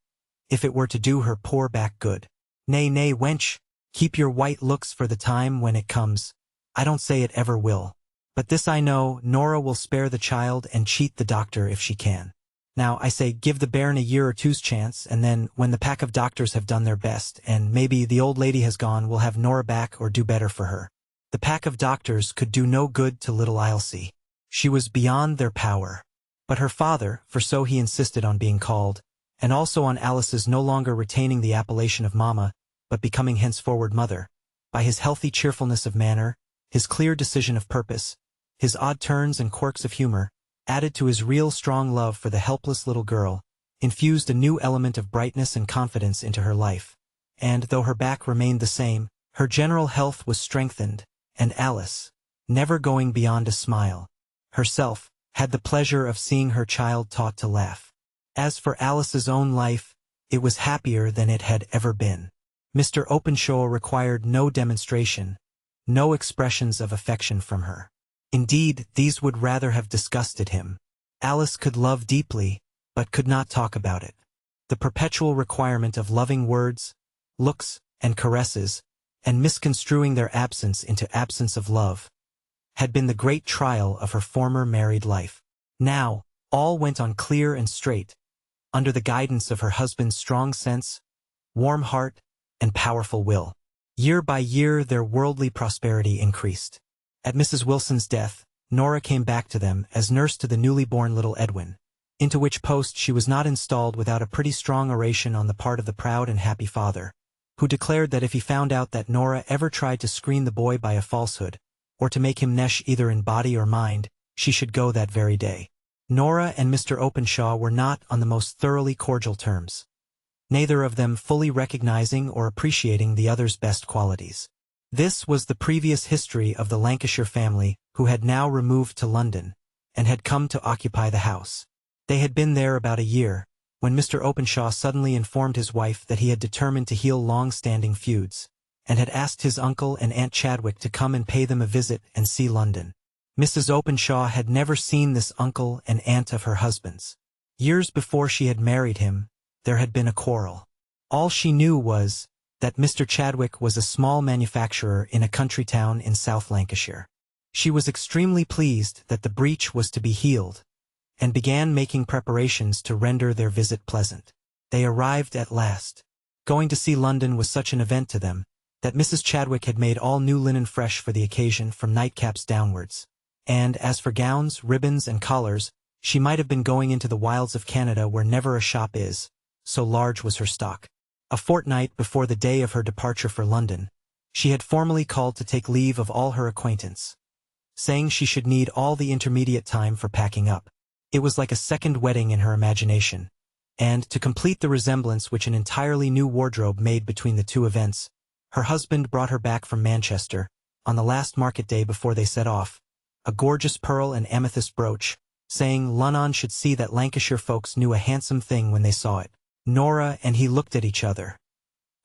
if it were to do her poor back good. Nay, nay, wench, keep your white looks for the time when it comes. I don't say it ever will. But this I know, Nora will spare the child and cheat the doctor if she can. Now, I say, give the bairn a year or two's chance, and then, when the pack of doctors have done their best, and maybe the old lady has gone, we'll have Nora back or do better for her. The pack of doctors could do no good to little Ilse. She was beyond their power. But her father, for so he insisted on being called, and also on Alice's no longer retaining the appellation of Mamma, but becoming henceforward Mother, by his healthy cheerfulness of manner, his clear decision of purpose, his odd turns and quirks of humor, added to his real strong love for the helpless little girl, infused a new element of brightness and confidence into her life, and, though her back remained the same, her general health was strengthened, and Alice, never going beyond a smile, herself, had the pleasure of seeing her child taught to laugh. As for Alice's own life, it was happier than it had ever been. Mr. Openshaw required no demonstration, no expressions of affection from her. Indeed, these would rather have disgusted him. Alice could love deeply, but could not talk about it. The perpetual requirement of loving words, looks, and caresses, and misconstruing their absence into absence of love, had been the great trial of her former married life. Now, all went on clear and straight, under the guidance of her husband's strong sense, warm heart, and powerful will. Year by year their worldly prosperity increased. At Mrs. Wilson's death, Nora came back to them as nurse to the newly born little Edwin, into which post she was not installed without a pretty strong oration on the part of the proud and happy father, who declared that if he found out that Nora ever tried to screen the boy by a falsehood, or to make him nesh either in body or mind, she should go that very day. Nora and Mr. Openshaw were not on the most thoroughly cordial terms, neither of them fully recognizing or appreciating the other's best qualities. This was the previous history of the Lancashire family who had now removed to London, and had come to occupy the house. They had been there about a year, when Mr. Openshaw suddenly informed his wife that he had determined to heal long-standing feuds, and had asked his uncle and Aunt Chadwick to come and pay them a visit and see London. Mrs. Openshaw had never seen this uncle and aunt of her husband's. Years before she had married him, there had been a quarrel. All she knew was that Mr. Chadwick was a small manufacturer in a country town in South Lancashire. She was extremely pleased that the breach was to be healed, and began making preparations to render their visit pleasant. They arrived at last. Going to see London was such an event to them, that Mrs. Chadwick had made all new linen fresh for the occasion from nightcaps downwards, and as for gowns, ribbons, and collars, she might have been going into the wilds of Canada where never a shop is, so large was her stock. A fortnight before the day of her departure for London, she had formally called to take leave of all her acquaintance, saying she should need all the intermediate time for packing up. It was like a second wedding in her imagination, and, to complete the resemblance which an entirely new wardrobe made between the two events, her husband brought her back from Manchester, on the last market day before they set off, a gorgeous pearl and amethyst brooch, saying Lunnon should see that Lancashire folks knew a handsome thing when they saw it. Nora and he looked at each other,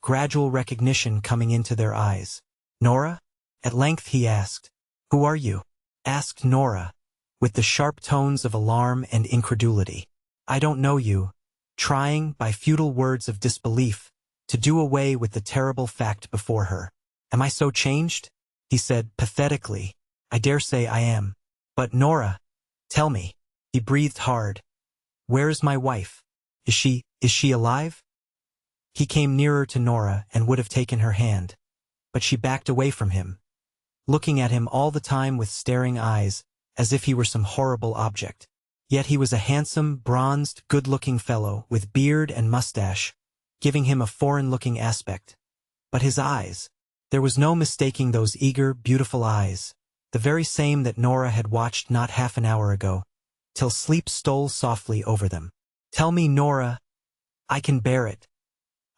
gradual recognition coming into their eyes. "Nora?" at length he asked. "Who are you?" asked Nora, with the sharp tones of alarm and incredulity. "I don't know you," trying, by futile words of disbelief, to do away with the terrible fact before her. "Am I so changed?" he said pathetically. "I dare say I am. But Nora, tell me." He breathed hard. "Where is my wife? Is she alive?" He came nearer to Nora and would have taken her hand, but she backed away from him, looking at him all the time with staring eyes, as if he were some horrible object. Yet he was a handsome, bronzed, good-looking fellow, with beard and mustache, giving him a foreign-looking aspect. But his eyes, there was no mistaking those eager, beautiful eyes, the very same that Nora had watched not half an hour ago, till sleep stole softly over them. "Tell me, Nora. I can bear it.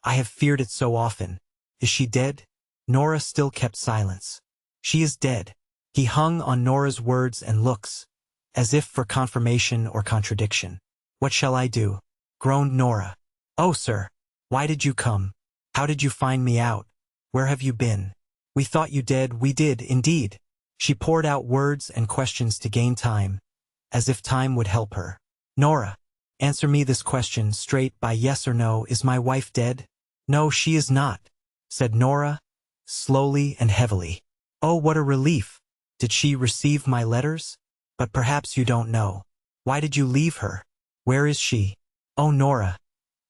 I have feared it so often. Is she dead?" Nora still kept silence. "She is dead." He hung on Nora's words and looks, as if for confirmation or contradiction. "What shall I do?" groaned Nora. "Oh, sir, why did you come? How did you find me out? Where have you been? We thought you dead, we did, indeed." She poured out words and questions to gain time, as if time would help her. "Nora, answer me this question straight by yes or no. Is my wife dead?" "No, she is not," said Nora, slowly and heavily. "Oh, what a relief! Did she receive my letters? But perhaps you don't know. Why did you leave her? Where is she? Oh, Nora,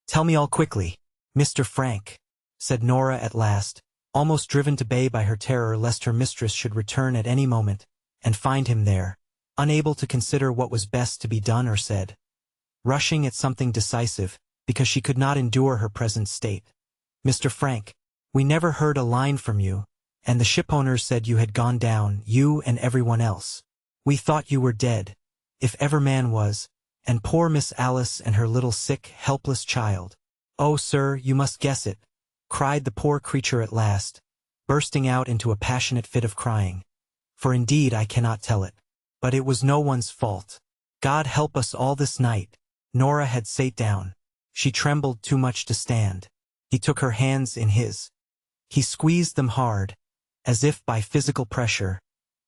tell me all quickly." "Mr. Frank," said Nora at last, almost driven to bay by her terror lest her mistress should return at any moment, and find him there, unable to consider what was best to be done or said, rushing at something decisive, because she could not endure her present state. "Mr. Frank, we never heard a line from you, and the shipowners said you had gone down, you and everyone else. We thought you were dead, if ever man was, and poor Miss Alice and her little sick, helpless child. Oh, sir, you must guess it," cried the poor creature at last, bursting out into a passionate fit of crying. "For indeed I cannot tell it. But it was no one's fault. God help us all this night." Nora had sate down. She trembled too much to stand. He took her hands in his. He squeezed them hard, as if by physical pressure,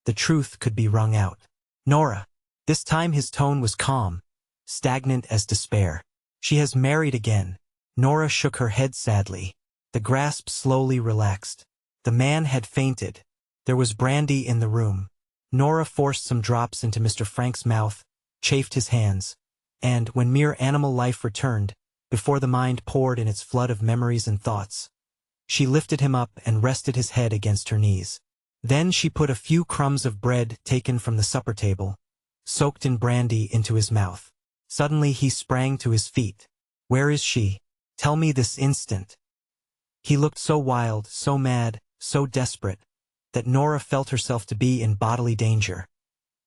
the truth could be wrung out. "Nora," this time his tone was calm, stagnant as despair. "She has married again." Nora shook her head sadly. The grasp slowly relaxed. The man had fainted. There was brandy in the room. Nora forced some drops into Mr. Frank's mouth, chafed his hands, and, when mere animal life returned, before the mind poured in its flood of memories and thoughts, she lifted him up and rested his head against her knees. Then she put a few crumbs of bread taken from the supper table, soaked in brandy, into his mouth. Suddenly he sprang to his feet. "Where is she? Tell me this instant." He looked so wild, so mad, so desperate, that Nora felt herself to be in bodily danger.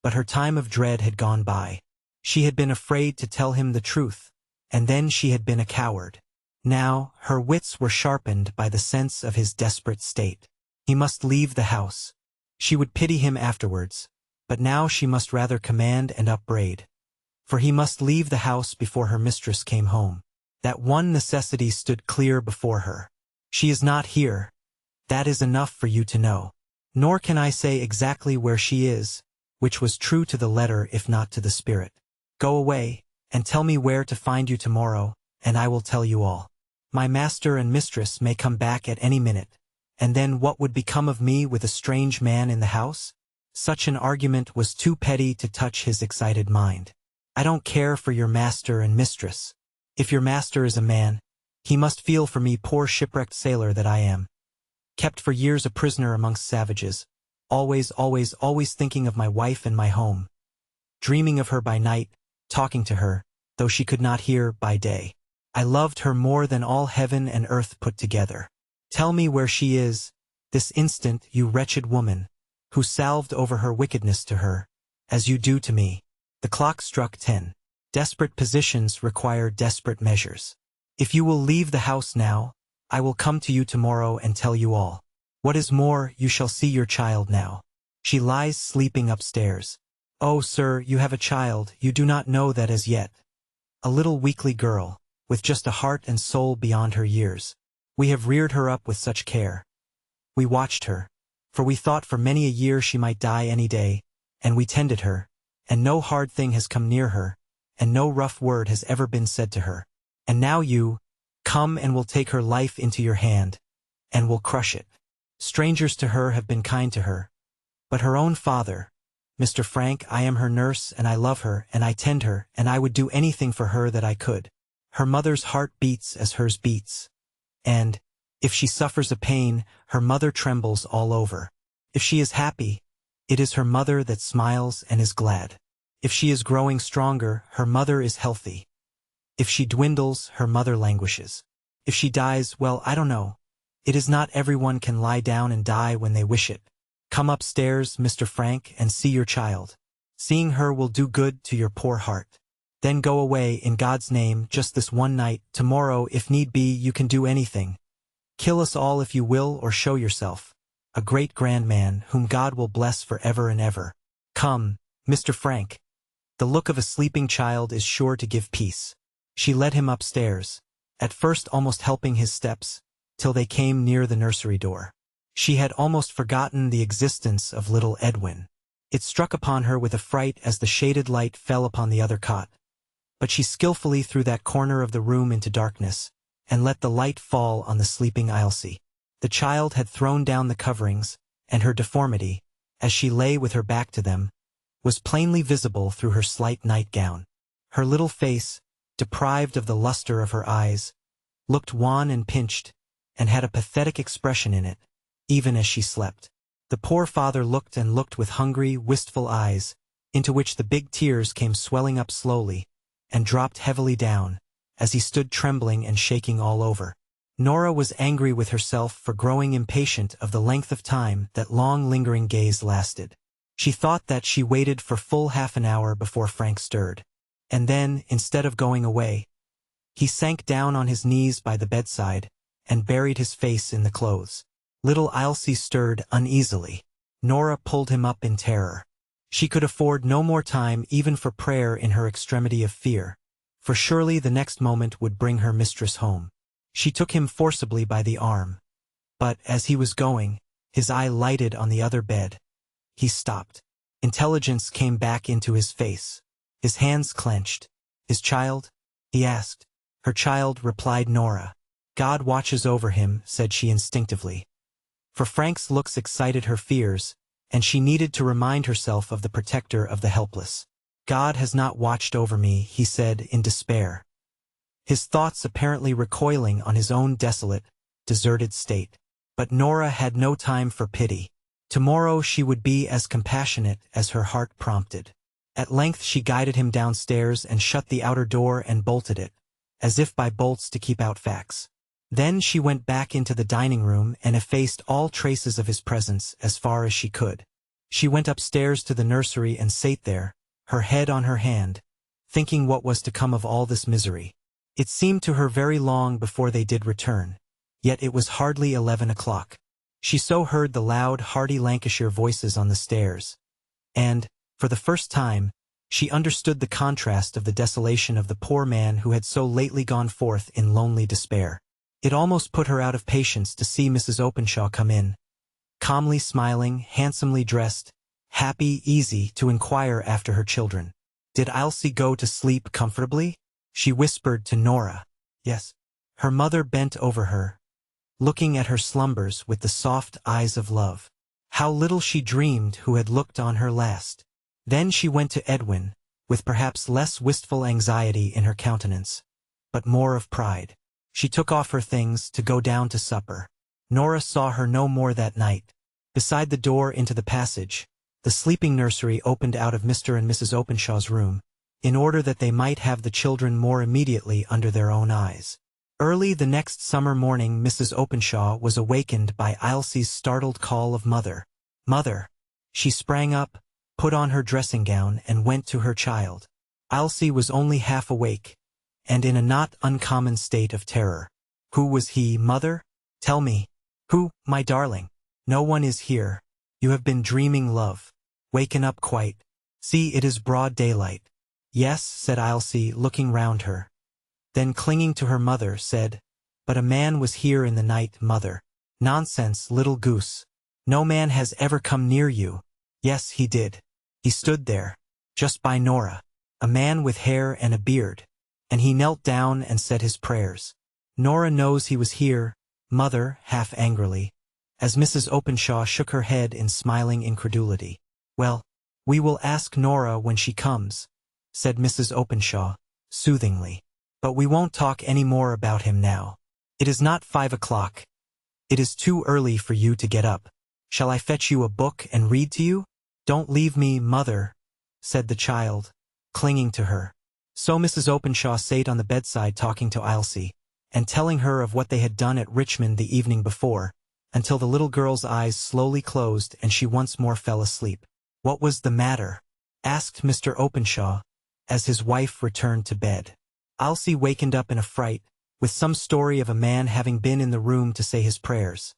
But her time of dread had gone by. She had been afraid to tell him the truth, and then she had been a coward. Now, her wits were sharpened by the sense of his desperate state. He must leave the house. She would pity him afterwards, but now she must rather command and upbraid. For he must leave the house before her mistress came home. That one necessity stood clear before her. She is not here. That is enough for you to know. Nor can I say exactly where she is, which was true to the letter if not to the spirit. Go away, and tell me where to find you tomorrow, and I will tell you all. My master and mistress may come back at any minute, and then what would become of me with a strange man in the house? Such an argument was too petty to touch his excited mind. I don't care for your master and mistress. If your master is a man, he must feel for me, poor shipwrecked sailor that I am, kept for years a prisoner amongst savages, always thinking of my wife and my home, dreaming of her by night, talking to her, though she could not hear, by day. I loved her more than all heaven and earth put together. Tell me where she is, this instant, you wretched woman, who salved over her wickedness to her, as you do to me." The clock struck 10. Desperate positions require desperate measures. "If you will leave the house now, I will come to you tomorrow and tell you all. What is more, you shall see your child now. She lies sleeping upstairs. Oh, sir, you have a child, you do not know that as yet. A little weakly girl, with just a heart and soul beyond her years. We have reared her up with such care. We watched her, for we thought for many a year she might die any day, and we tended her, and no hard thing has come near her, and no rough word has ever been said to her. And now you come and will take her life into your hand, and will crush it. Strangers to her have been kind to her, but her own father, Mr. Frank, I am her nurse, and I love her, and I tend her, and I would do anything for her that I could. Her mother's heart beats as hers beats, and, if she suffers a pain, her mother trembles all over. If she is happy, it is her mother that smiles and is glad. If she is growing stronger, her mother is healthy. If she dwindles, her mother languishes. If she dies, well, I don't know. It is not everyone can lie down and die when they wish it. Come upstairs, Mr. Frank, and see your child. Seeing her will do good to your poor heart. Then go away, in God's name, just this one night. Tomorrow, if need be, you can do anything. Kill us all if you will, or show yourself a great grand man, whom God will bless for ever and ever. Come, Mr. Frank. The look of a sleeping child is sure to give peace." She led him upstairs, at first almost helping his steps, till they came near the nursery door. She had almost forgotten the existence of little Edwin. It struck upon her with a fright as the shaded light fell upon the other cot, but she skillfully threw that corner of the room into darkness, and let the light fall on the sleeping Ilse. The child had thrown down the coverings, and her deformity, as she lay with her back to them, was plainly visible through her slight nightgown. Her little face, deprived of the luster of her eyes, looked wan and pinched, and had a pathetic expression in it, even as she slept. The poor father looked and looked with hungry, wistful eyes, into which the big tears came swelling up slowly, and dropped heavily down, as he stood trembling and shaking all over. Nora was angry with herself for growing impatient of the length of time that long lingering gaze lasted. She thought that she waited for full half an hour before Frank stirred. And then, instead of going away, he sank down on his knees by the bedside, and buried his face in the clothes. Little Ilse stirred uneasily. Nora pulled him up in terror. She could afford no more time even for prayer in her extremity of fear, for surely the next moment would bring her mistress home. She took him forcibly by the arm, but, as he was going, his eye lighted on the other bed. He stopped. Intelligence came back into his face. His hands clenched. "His child?" he asked. "Her child," replied Nora. "God watches over him," said she instinctively. for Frank's looks excited her fears, and she needed to remind herself of the protector of the helpless. God has not watched over me, he said in despair, his thoughts apparently recoiling on his own desolate, deserted state. But Nora had no time for pity. Tomorrow she would be as compassionate as her heart prompted. At length she guided him downstairs and shut the outer door and bolted it, as if by bolts to keep out facts. Then she went back into the dining room and effaced all traces of his presence as far as she could. She went upstairs to the nursery and sate there, her head on her hand, thinking what was to come of all this misery. It seemed to her very long before they did return, yet it was hardly 11 o'clock. She so heard the loud, hearty Lancashire voices on the stairs, and, for the first time, she understood the contrast of the desolation of the poor man who had so lately gone forth in lonely despair. It almost put her out of patience to see Mrs. Openshaw come in, calmly smiling, handsomely dressed, happy, easy, to inquire after her children. Did Ilse go to sleep comfortably? She whispered to Nora. Yes. Her mother bent over her, looking at her slumbers with the soft eyes of love. How little she dreamed who had looked on her last. Then she went to Edwin, with perhaps less wistful anxiety in her countenance, but more of pride. She took off her things to go down to supper. Nora saw her no more that night. Beside the door into the passage, the sleeping nursery opened out of Mr. and Mrs. Openshaw's room, in order that they might have the children more immediately under their own eyes. Early the next summer morning Mrs. Openshaw was awakened by Ilse's startled call of "Mother! Mother!" She sprang up, put on her dressing gown and went to her child. Ilse was only half awake, and in a not uncommon state of terror. "Who was he, mother? Tell me." "Who, my darling? No one is here. You have been dreaming, love. Waken up quite. See, it is broad daylight." "Yes," said Ilse, looking round her. Then clinging to her mother, said, "But a man was here in the night, mother." "Nonsense, little goose. No man has ever come near you." "Yes, he did. He stood there, just by Nora. A man with hair and a beard. And he knelt down and said his prayers." "Nora knows he was here, mother," half angrily, as Mrs. Openshaw shook her head in smiling incredulity. "Well, we will ask Nora when she comes," said Mrs. Openshaw, soothingly. "But we won't talk any more about him now. It is not 5 o'clock. It is too early for you to get up. Shall I fetch you a book and read to you?" "Don't leave me, mother," said the child, clinging to her. So Mrs. Openshaw sate on the bedside talking to Ilse, and telling her of what they had done at Richmond the evening before, until the little girl's eyes slowly closed and she once more fell asleep. "What was the matter?" asked Mr. Openshaw, as his wife returned to bed. Ilse wakened up in a fright, with some story of a man having been in the room to say his prayers.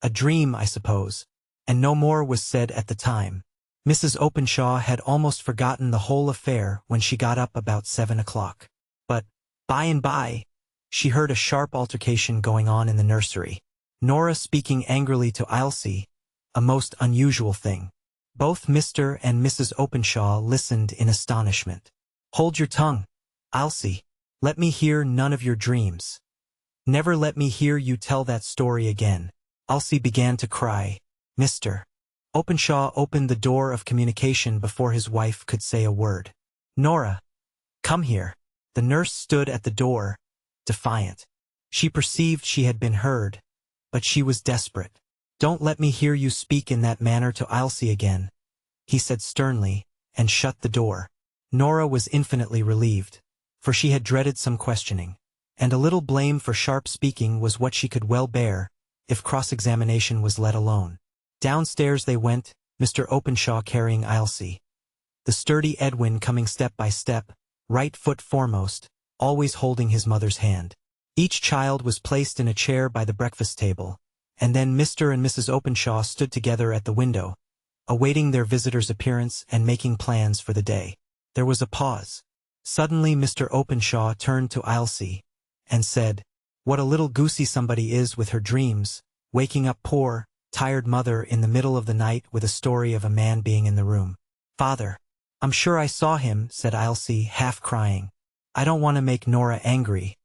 "A dream, I suppose," and no more was said at the time. Mrs. Openshaw had almost forgotten the whole affair when she got up about 7 o'clock. But, by and by, she heard a sharp altercation going on in the nursery. Nora speaking angrily to Ilse, a most unusual thing. Both Mr. and Mrs. Openshaw listened in astonishment. "Hold your tongue, Ilse. Let me hear none of your dreams. Never let me hear you tell that story again." Ilse began to cry. Mr. Openshaw opened the door of communication before his wife could say a word. "Nora, come here." The nurse stood at the door, defiant. She perceived she had been heard, but she was desperate. "Don't let me hear you speak in that manner to Ilse again," he said sternly, and shut the door. Nora was infinitely relieved, for she had dreaded some questioning, and a little blame for sharp speaking was what she could well bear, if cross-examination was let alone. Downstairs they went, Mr. Openshaw carrying Ilse, the sturdy Edwin coming step by step, right foot foremost, always holding his mother's hand. Each child was placed in a chair by the breakfast table, and then Mr. and Mrs. Openshaw stood together at the window, awaiting their visitor's appearance and making plans for the day. There was a pause. Suddenly Mr. Openshaw turned to Ilse, and said, "What a little goosey somebody is with her dreams, waking up poor, tired mother in the middle of the night with a story of a man being in the room." "Father, I'm sure I saw him," said Ilse, half crying. "I don't want to make Nora angry,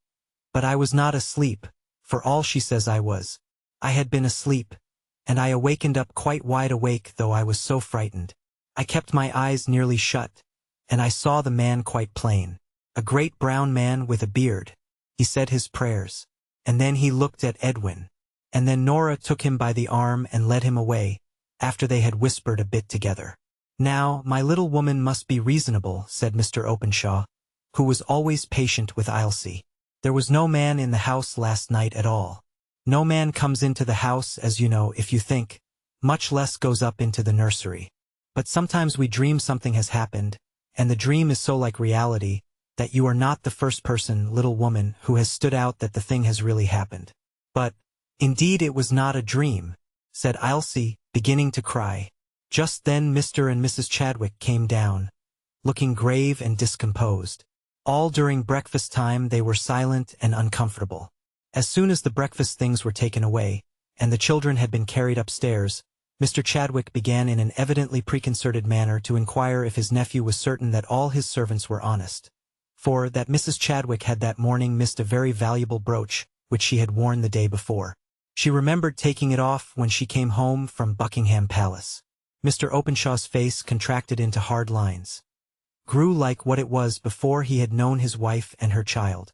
but I was not asleep, for all she says I was. I had been asleep, and I awakened up quite wide awake, though I was so frightened. I kept my eyes nearly shut, and I saw the man quite plain. A great brown man with a beard. He said his prayers. And then he looked at Edwin. And then Nora took him by the arm and led him away, after they had whispered a bit together. "Now, my little woman must be reasonable," said Mr. Openshaw, who was always patient with Ailsie. "There was no man in the house last night at all. No man comes into the house, as you know, if you think, much less goes up into the nursery. But sometimes we dream something has happened, and the dream is so like reality, that you are not the first person, little woman, who has stood out that the thing has really happened." "But, indeed it was not a dream," said Ailsie, beginning to cry. Just then Mr. and Mrs. Chadwick came down, looking grave and discomposed. All during breakfast time they were silent and uncomfortable. As soon as the breakfast things were taken away, and the children had been carried upstairs, Mr. Chadwick began in an evidently preconcerted manner to inquire if his nephew was certain that all his servants were honest. For that Mrs. Chadwick had that morning missed a very valuable brooch, which she had worn the day before. She remembered taking it off when she came home from Buckingham Palace. Mr. Openshaw's face contracted into hard lines. Grew like what it was before he had known his wife and her child.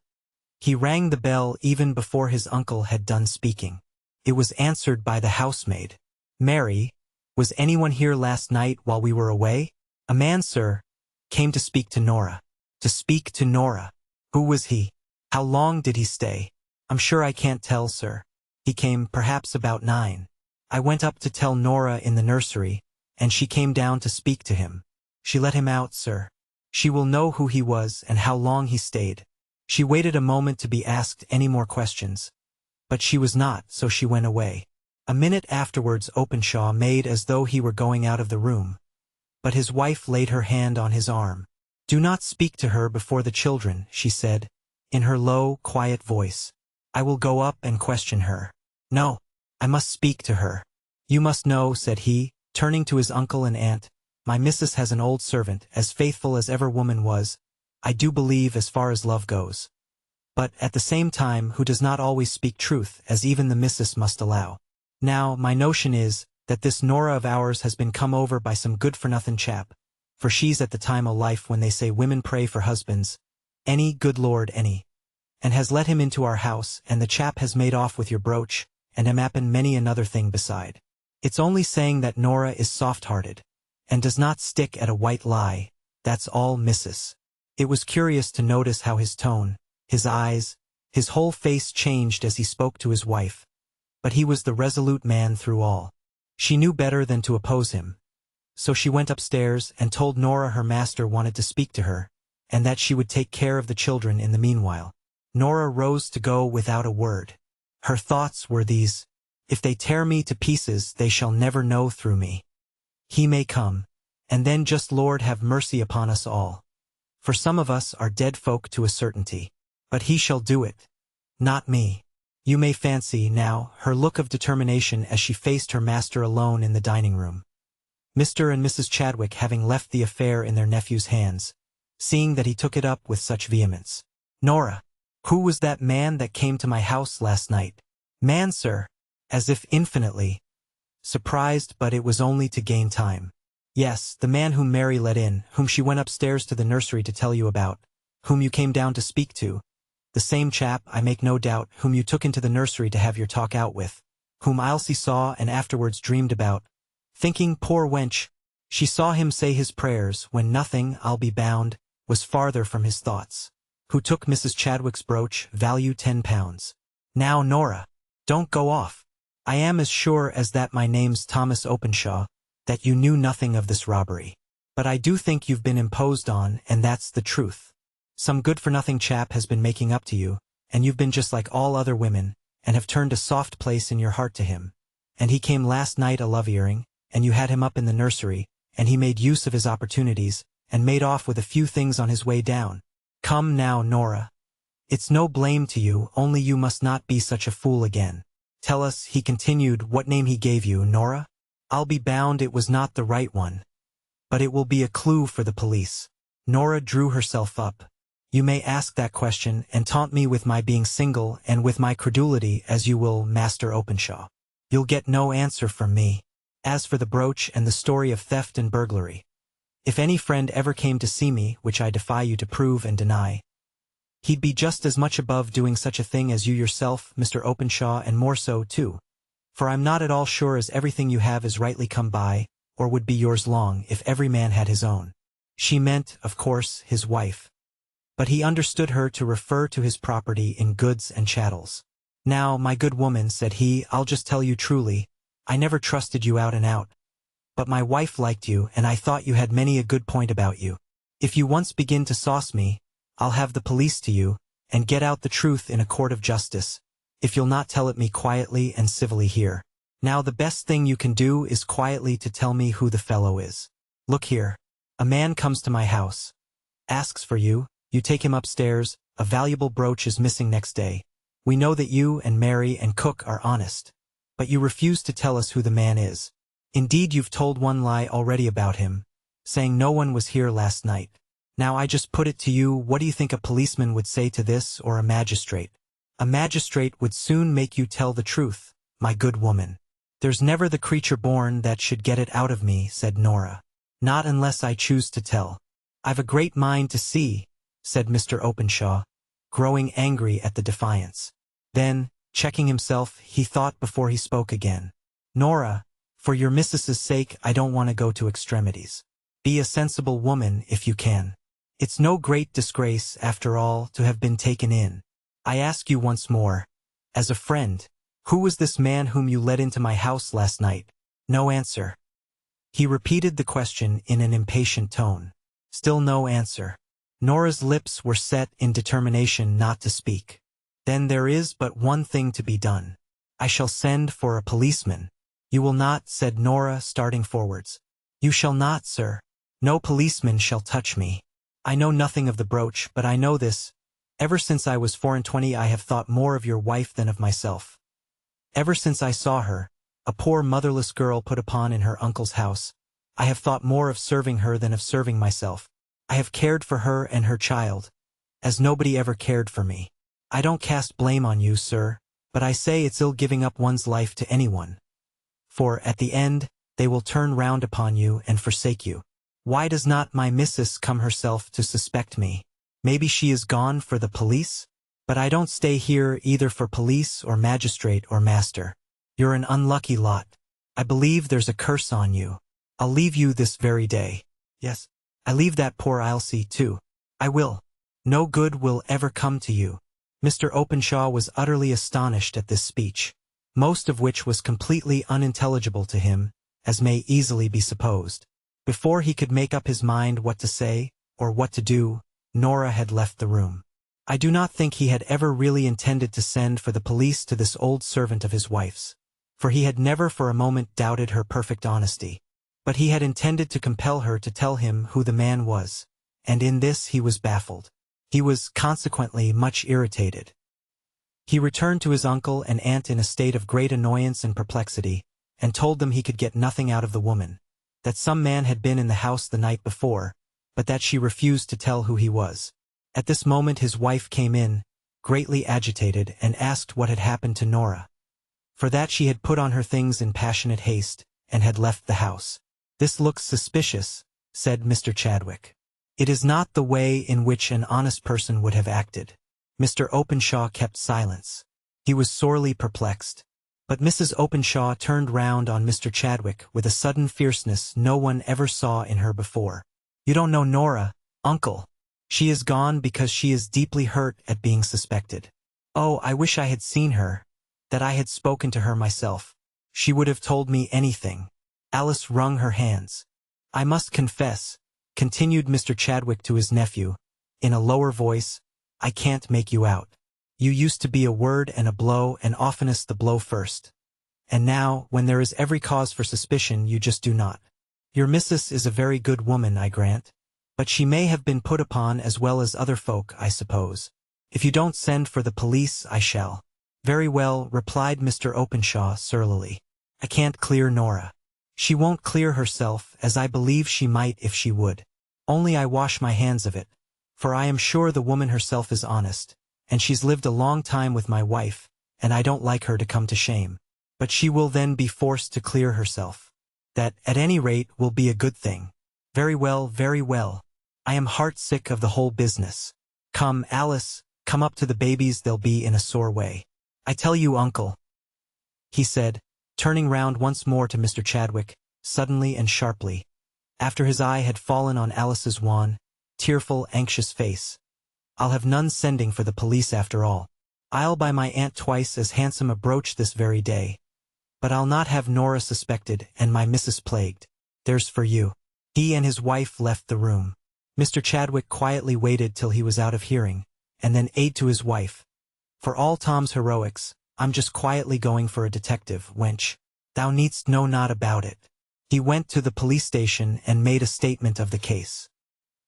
He rang the bell even before his uncle had done speaking. It was answered by the housemaid. "Mary, was anyone here last night while we were away?" "A man, sir, came to speak to Nora." "To speak to Nora? Who was he? How long did he stay?" "I'm sure I can't tell, sir. He came perhaps about 9. I went up to tell Nora in the nursery, and she came down to speak to him. She let him out, sir. She will know who he was and how long he stayed. She waited a moment to be asked any more questions, but she was not, so she went away." A minute afterwards Openshaw made as though he were going out of the room, but his wife laid her hand on his arm. "Do not speak to her before the children," she said, in her low, quiet voice. "I will go up and question her." "No, I must speak to her. You must know," said he, turning to his uncle and aunt, "my missus has an old servant, as faithful as ever woman was, I do believe as far as love goes, but at the same time who does not always speak truth, as even the missus must allow. Now, my notion is, that this Nora of ours has been come over by some good-for-nothing chap, for she's at the time o' life when they say women pray for husbands, any, good Lord, any, and has let him into our house, and the chap has made off with your brooch, and am happen many another thing beside. It's only saying that Nora is soft-hearted, and does not stick at a white lie, that's all, missus." It was curious to notice how his tone, his eyes, his whole face changed as he spoke to his wife, but he was the resolute man through all. She knew better than to oppose him, so she went upstairs and told Nora her master wanted to speak to her, and that she would take care of the children in the meanwhile. Nora rose to go without a word. Her thoughts were these: "If they tear me to pieces they shall never know through me. He may come, and then just Lord have mercy upon us all. For some of us are dead folk to a certainty. But he shall do it. Not me." You may fancy, now, her look of determination as she faced her master alone in the dining-room. Mr. and Mrs. Chadwick having left the affair in their nephew's hands, seeing that he took it up with such vehemence. "Nora, who was that man that came to my house last night?" "Man, sir," as if infinitely surprised, but it was only to gain time. "Yes, the man whom Mary let in, whom she went upstairs to the nursery to tell you about, whom you came down to speak to. The same chap, I make no doubt, whom you took into the nursery to have your talk out with, whom Ailsie saw and afterwards dreamed about, thinking, poor wench, she saw him say his prayers when nothing, I'll be bound, was farther from his thoughts. Who took Mrs. Chadwick's brooch, value £10. Now, Nora, don't go off. I am as sure as that my name's Thomas Openshaw, that you knew nothing of this robbery. But I do think you've been imposed on, and that's the truth. Some good-for-nothing chap has been making up to you, and you've been just like all other women, and have turned a soft place in your heart to him. And he came last night a love-earing, and you had him up in the nursery, and he made use of his opportunities, and made off with a few things on his way down. Come now, Nora. It's no blame to you, only you must not be such a fool again. Tell us," he continued, "what name he gave you, Nora? I'll be bound it was not the right one, but it will be a clue for the police." Nora drew herself up. "You may ask that question and taunt me with my being single and with my credulity as you will, Master Openshaw. You'll get no answer from me. As for the brooch and the story of theft and burglary, if any friend ever came to see me, which I defy you to prove and deny, he'd be just as much above doing such a thing as you yourself, Mr. Openshaw, and more so, too. For I'm not at all sure as everything you have is rightly come by, or would be yours long, if every man had his own. She meant, of course, his wife. But he understood her to refer to his property in goods and chattels. Now, my good woman, said he, I'll just tell you truly, I never trusted you out and out. But my wife liked you, and I thought you had many a good point about you. If you once begin to sauce me, I'll have the police to you, and get out the truth in a court of justice, if you'll not tell it me quietly and civilly here. Now the best thing you can do is quietly to tell me who the fellow is. Look here. A man comes to my house, asks for you, you take him upstairs, a valuable brooch is missing next day. We know that you and Mary and Cook are honest, but you refuse to tell us who the man is. Indeed, you've told one lie already about him, saying no one was here last night. Now I just put it to you, what do you think a policeman would say to this, or a magistrate? A magistrate would soon make you tell the truth, my good woman. There's never the creature born that should get it out of me, said Nora. Not unless I choose to tell. I've a great mind to see, said Mr. Openshaw, growing angry at the defiance. Then, checking himself, he thought before he spoke again. Nora, for your missus's sake, I don't want to go to extremities. Be a sensible woman if you can. It's no great disgrace, after all, to have been taken in. I ask you once more, as a friend, who was this man whom you led into my house last night? No answer. He repeated the question in an impatient tone. Still no answer. Nora's lips were set in determination not to speak. Then there is but one thing to be done. I shall send for a policeman. You will not, said Nora, starting forwards. You shall not, sir. No policeman shall touch me. I know nothing of the brooch, but I know this. Ever since I was 24 I have thought more of your wife than of myself. Ever since I saw her, a poor motherless girl put upon in her uncle's house, I have thought more of serving her than of serving myself. I have cared for her and her child, as nobody ever cared for me. I don't cast blame on you, sir, but I say it's ill giving up one's life to anyone. For, at the end, they will turn round upon you and forsake you. Why does not my missus come herself to suspect me? Maybe she is gone for the police? But I don't stay here either for police or magistrate or master. You're an unlucky lot. I believe there's a curse on you. I'll leave you this very day. Yes, I leave that poor Ilse too. I will. No good will ever come to you. Mr. Openshaw was utterly astonished at this speech, most of which was completely unintelligible to him, as may easily be supposed. Before he could make up his mind what to say, or what to do, Nora had left the room. I do not think he had ever really intended to send for the police to this old servant of his wife's, for he had never for a moment doubted her perfect honesty. But he had intended to compel her to tell him who the man was, and in this he was baffled. He was, consequently, much irritated. He returned to his uncle and aunt in a state of great annoyance and perplexity, and told them he could get nothing out of the woman, that some man had been in the house the night before, but that she refused to tell who he was. At this moment his wife came in, greatly agitated, and asked what had happened to Nora. For that she had put on her things in passionate haste, and had left the house. This looks suspicious, said Mr. Chadwick. It is not the way in which an honest person would have acted. Mr. Openshaw kept silence. He was sorely perplexed. But Mrs. Openshaw turned round on Mr. Chadwick with a sudden fierceness no one ever saw in her before. You don't know Nora, uncle. She is gone because she is deeply hurt at being suspected. Oh, I wish I had seen her, that I had spoken to her myself. She would have told me anything. Alice wrung her hands. I must confess, continued Mr. Chadwick to his nephew, in a lower voice, I can't make you out. You used to be a word and a blow, and oftenest the blow first. And now, when there is every cause for suspicion, you just do not. Your missus is a very good woman, I grant, but she may have been put upon as well as other folk, I suppose. If you don't send for the police, I shall. Very well, replied Mr. Openshaw surlily. I can't clear Nora. She won't clear herself, as I believe she might if she would. Only I wash my hands of it, for I am sure the woman herself is honest, and she's lived a long time with my wife, and I don't like her to come to shame. But she will then be forced to clear herself. That, at any rate, will be a good thing. Very well, very well. I am heart-sick of the whole business. Come, Alice, come up to the babies, they'll be in a sore way. I tell you, uncle, he said, turning round once more to Mr. Chadwick, suddenly and sharply, after his eye had fallen on Alice's wan, tearful, anxious face. I'll have none sending for the police after all. I'll buy my aunt twice as handsome a brooch this very day. But I'll not have Nora suspected and my missus plagued. There's for you. He and his wife left the room. Mr. Chadwick quietly waited till he was out of hearing, and then aid to his wife. For all Tom's heroics, I'm just quietly going for a detective, wench. Thou needst know naught about it. He went to the police station and made a statement of the case.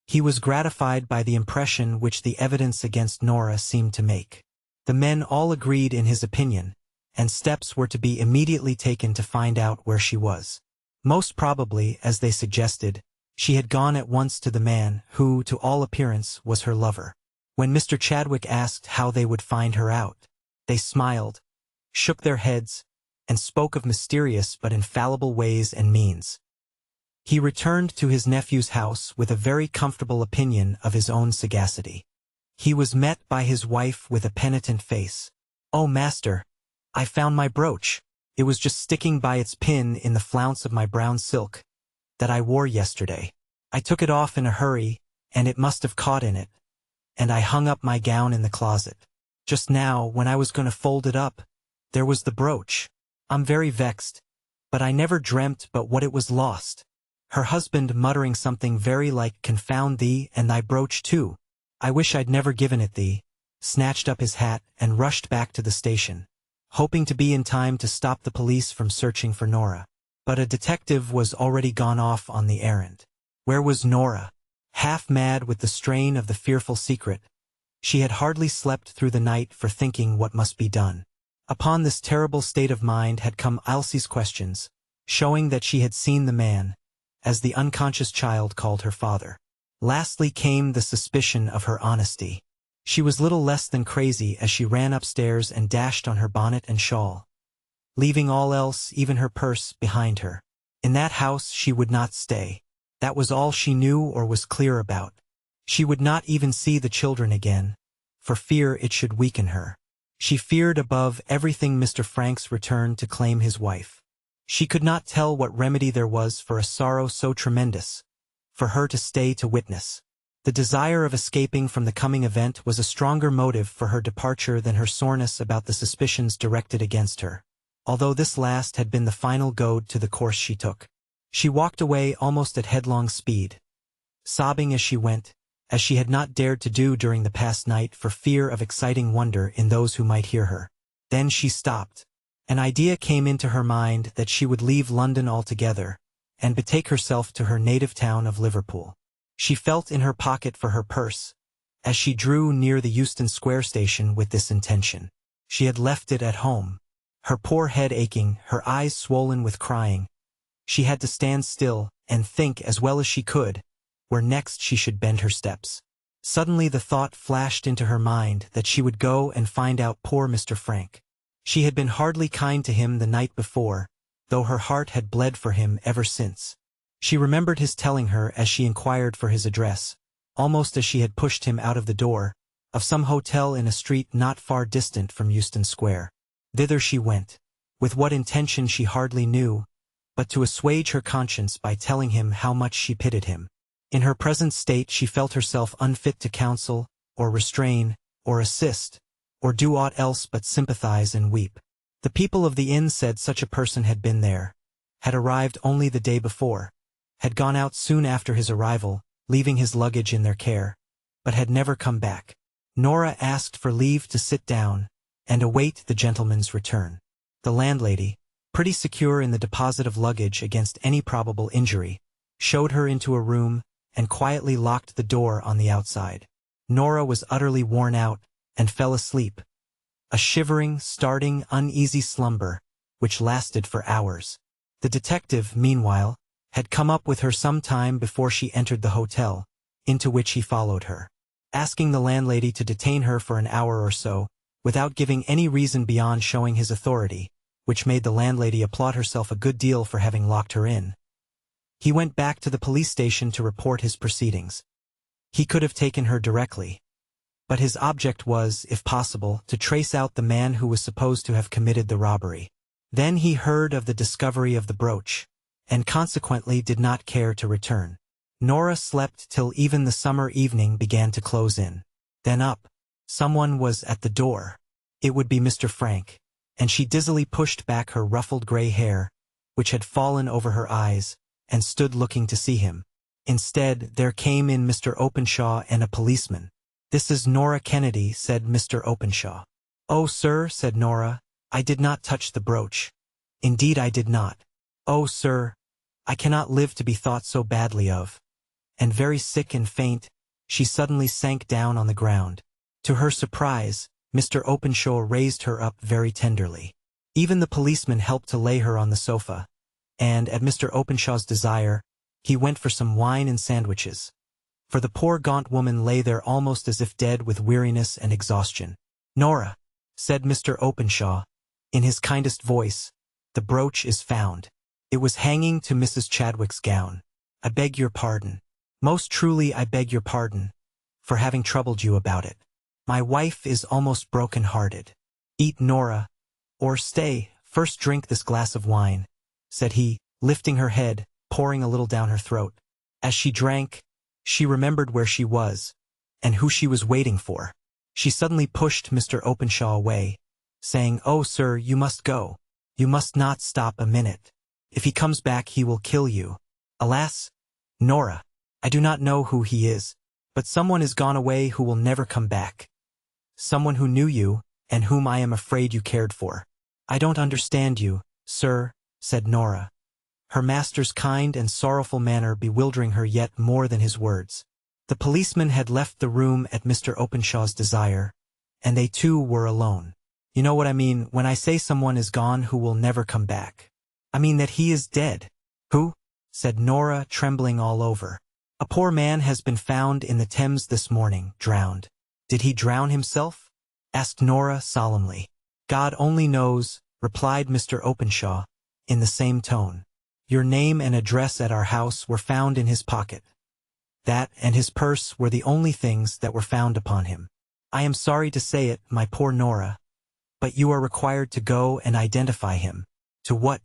He was gratified by the impression which the evidence against Nora seemed to make. The men all agreed in his opinion, and steps were to be immediately taken to find out where she was. Most probably, as they suggested, she had gone at once to the man who, to all appearance, was her lover. When Mr. Chadwick asked how they would find her out, they smiled, shook their heads, and spoke of mysterious but infallible ways and means. He returned to his nephew's house with a very comfortable opinion of his own sagacity. He was met by his wife with a penitent face. "Oh, master, I found my brooch. It was just sticking by its pin in the flounce of my brown silk that I wore yesterday. I took it off in a hurry, and it must have caught in it, and I hung up my gown in the closet. Just now, when I was going to fold it up, there was the brooch. I'm very vexed, but I never dreamt but what it was lost." Her husband muttering something very like "Confound thee and thy brooch too. I wish I'd never given it thee," snatched up his hat and rushed back to the station, hoping to be in time to stop the police from searching for Nora. But a detective was already gone off on the errand. Where was Nora? Half mad with the strain of the fearful secret, she had hardly slept through the night for thinking what must be done. Upon this terrible state of mind had come Elsie's questions, showing that she had seen the man, as the unconscious child called her father. Lastly came the suspicion of her honesty. She was little less than crazy as she ran upstairs and dashed on her bonnet and shawl, leaving all else, even her purse, behind her. In that house she would not stay. That was all she knew or was clear about. She would not even see the children again, for fear it should weaken her. She feared above everything Mr. Frank's return to claim his wife. She could not tell what remedy there was for a sorrow so tremendous, for her to stay to witness. The desire of escaping from the coming event was a stronger motive for her departure than her soreness about the suspicions directed against her, although this last had been the final goad to the course she took. She walked away almost at headlong speed, sobbing as she went, as she had not dared to do during the past night for fear of exciting wonder in those who might hear her. Then she stopped. An idea came into her mind that she would leave London altogether, and betake herself to her native town of Liverpool. She felt in her pocket for her purse, as she drew near the Euston Square station with this intention. She had left it at home. Her poor head aching, her eyes swollen with crying, she had to stand still and think as well as she could where next she should bend her steps. Suddenly the thought flashed into her mind that she would go and find out poor Mr. Frank. She had been hardly kind to him the night before, though her heart had bled for him ever since. She remembered his telling her as she inquired for his address, almost as she had pushed him out of the door, of some hotel in a street not far distant from Euston Square. Thither she went, with what intention she hardly knew, but to assuage her conscience by telling him how much she pitied him. In her present state she felt herself unfit to counsel, or restrain, or assist, or do aught else but sympathize and weep. The people of the inn said such a person had been there, had arrived only the day before, had gone out soon after his arrival, leaving his luggage in their care, but had never come back. Nora asked for leave to sit down and await the gentleman's return. The landlady, pretty secure in the deposit of luggage against any probable injury, showed her into a room and quietly locked the door on the outside. Nora was utterly worn out and fell asleep, a shivering, starting, uneasy slumber, which lasted for hours. The detective, meanwhile, had come up with her some time before she entered the hotel, into which he followed her, asking the landlady to detain her for an hour or so, without giving any reason beyond showing his authority, which made the landlady applaud herself a good deal for having locked her in. He went back to the police station to report his proceedings. He could have taken her directly, but his object was, if possible, to trace out the man who was supposed to have committed the robbery. Then he heard of the discovery of the brooch, and consequently did not care to return. Nora slept till even the summer evening began to close in. Then up. Someone was at the door. It would be Mr. Frank, and she dizzily pushed back her ruffled gray hair, which had fallen over her eyes, and stood looking to see him. Instead, there came in Mr. Openshaw and a policeman. "This is Nora Kennedy," said Mr. Openshaw. "Oh, sir," said Nora, "I did not touch the brooch. Indeed I did not. Oh, sir, I cannot live to be thought so badly of." And very sick and faint, she suddenly sank down on the ground. To her surprise, Mr. Openshaw raised her up very tenderly. Even the policeman helped to lay her on the sofa, and, at Mr. Openshaw's desire, he went for some wine and sandwiches. For the poor gaunt woman lay there almost as if dead with weariness and exhaustion. "Nora," said Mr. Openshaw, in his kindest voice, "the brooch is found. It was hanging to Mrs. Chadwick's gown. I beg your pardon. Most truly I beg your pardon, for having troubled you about it. My wife is almost broken-hearted. Eat, Nora, or stay, first drink this glass of wine," said he, lifting her head, pouring a little down her throat. As she drank, she remembered where she was, and who she was waiting for. She suddenly pushed Mr. Openshaw away, saying, "Oh, sir, you must go. You must not stop a minute. If he comes back he will kill you." "Alas, Nora, I do not know who he is, but someone is gone away who will never come back. Someone who knew you, and whom I am afraid you cared for." "I don't understand you, sir," said Nora, her master's kind and sorrowful manner bewildering her yet more than his words. The policeman had left the room at Mr. Openshaw's desire, and they two were alone. "You know what I mean when I say someone is gone who will never come back. I mean that he is dead." "Who?" said Nora, trembling all over. "A poor man has been found in the Thames this morning, drowned." "Did he drown himself?" asked Nora solemnly. "God only knows," replied Mr. Openshaw, in the same tone. "Your name and address at our house were found in his pocket. That and his purse were the only things that were found upon him. I am sorry to say it, my poor Nora, but you are required to go and identify him." "To what?"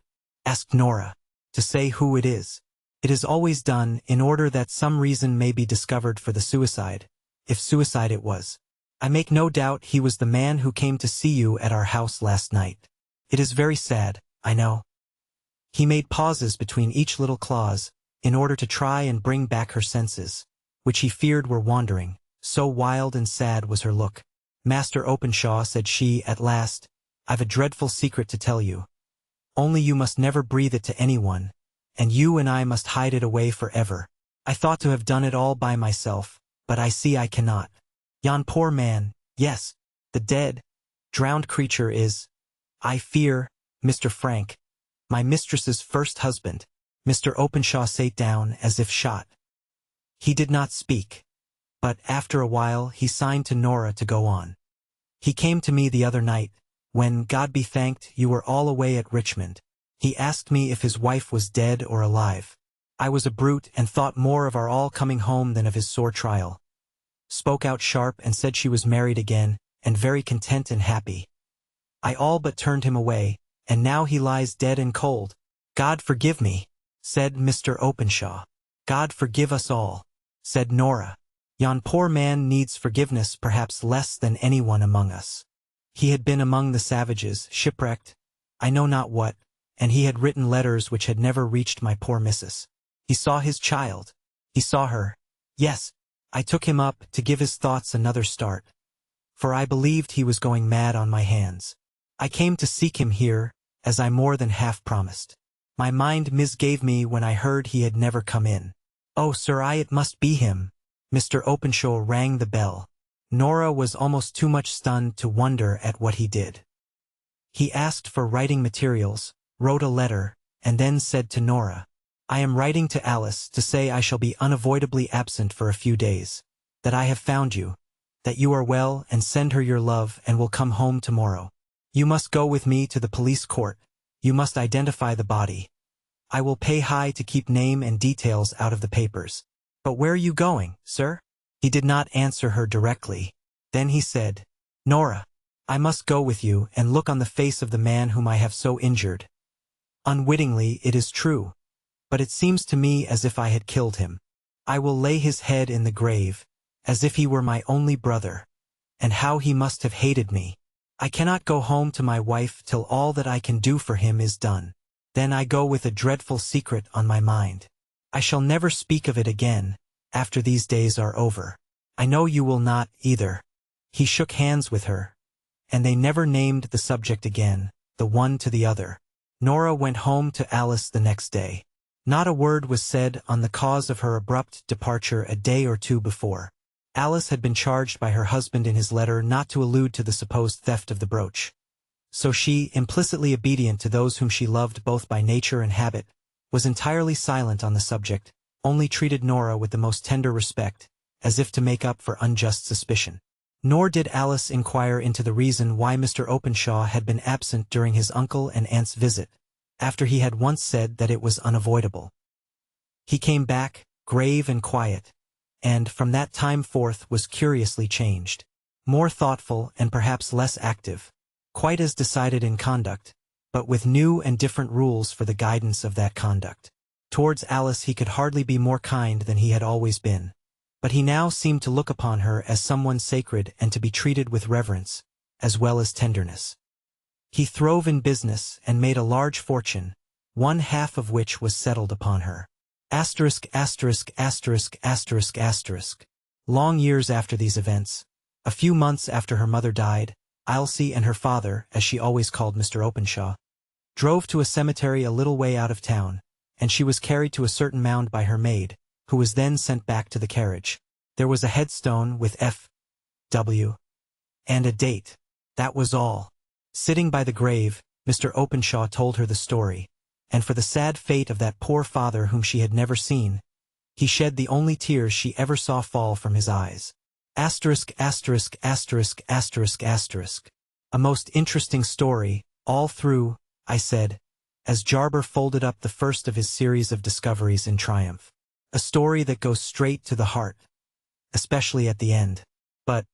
asked Nora. "To say who it is. It is always done in order that some reason may be discovered for the suicide, if suicide it was. I make no doubt he was the man who came to see you at our house last night. It is very sad, I know." He made pauses between each little clause, in order to try and bring back her senses, which he feared were wandering, so wild and sad was her look. "Master Openshaw," said she at last, "I've a dreadful secret to tell you. Only you must never breathe it to anyone, and you and I must hide it away forever. I thought to have done it all by myself, but I see I cannot. Yon poor man, yes, the dead, drowned creature is, I fear, Mr. Frank, my mistress's first husband." Mr. Openshaw sat down as if shot. He did not speak, but after a while he signed to Nora to go on. "He came to me the other night, when, God be thanked, you were all away at Richmond. He asked me if his wife was dead or alive. I was a brute and thought more of our all coming home than of his sore trial. Spoke out sharp and said she was married again, and very content and happy. I all but turned him away, and now he lies dead and cold." "God forgive me," said Mr. Openshaw. "God forgive us all," said Nora. "Yon poor man needs forgiveness perhaps less than anyone among us. He had been among the savages, shipwrecked, I know not what, and he had written letters which had never reached my poor missus. He saw his child. He saw her. Yes, I took him up to give his thoughts another start, for I believed he was going mad on my hands. I came to seek him here, as I more than half promised. My mind misgave me when I heard he had never come in. Oh, sir, it must be him." Mr. Openshaw rang the bell. Nora was almost too much stunned to wonder at what he did. He asked for writing materials, wrote a letter, and then said to Nora, "I am writing to Alice to say I shall be unavoidably absent for a few days, that I have found you, that you are well, and send her your love and will come home tomorrow. You must go with me to the police court, You must identify the body. I will pay high to keep name and details out of the papers. But where are you going, sir? He did not answer her directly. Then he said, Nora, I must go with you and look on the face of the man whom I have so injured. Unwittingly, it is true, but it seems to me as if I had killed him. I will lay his head in the grave, as if he were my only brother, and how he must have hated me. I cannot go home to my wife till all that I can do for him is done. Then I go with a dreadful secret on my mind. I shall never speak of it again, after these days are over. I know you will not, either. He shook hands with her, and they never named the subject again, the one to the other. Nora went home to Alice the next day. Not a word was said on the cause of her abrupt departure a day or two before. Alice had been charged by her husband in his letter not to allude to the supposed theft of the brooch. So she, implicitly obedient to those whom she loved both by nature and habit, was entirely silent on the subject, only treated Nora with the most tender respect, as if to make up for unjust suspicion. Nor did Alice inquire into the reason why Mr. Openshaw had been absent during his uncle and aunt's visit, after he had once said that it was unavoidable. He came back, grave and quiet, and from that time forth was curiously changed. More thoughtful and perhaps less active, quite as decided in conduct, but with new and different rules for the guidance of that conduct. Towards Alice he could hardly be more kind than he had always been, but he now seemed to look upon her as someone sacred and to be treated with reverence, as well as tenderness. He throve in business and made a large fortune, one half of which was settled upon her. Long years after these events, a few months after her mother died, Ilse and her father, as she always called Mr. Openshaw, drove to a cemetery a little way out of town, and she was carried to a certain mound by her maid, who was then sent back to the carriage. There was a headstone with F.W. and a date. That was all. Sitting by the grave, Mr. Openshaw told her the story, and for the sad fate of that poor father whom she had never seen, he shed the only tears she ever saw fall from his eyes. A most interesting story, all through, I said, as Jarber folded up the first of his series of discoveries in triumph. A story that goes straight to the heart, especially at the end. But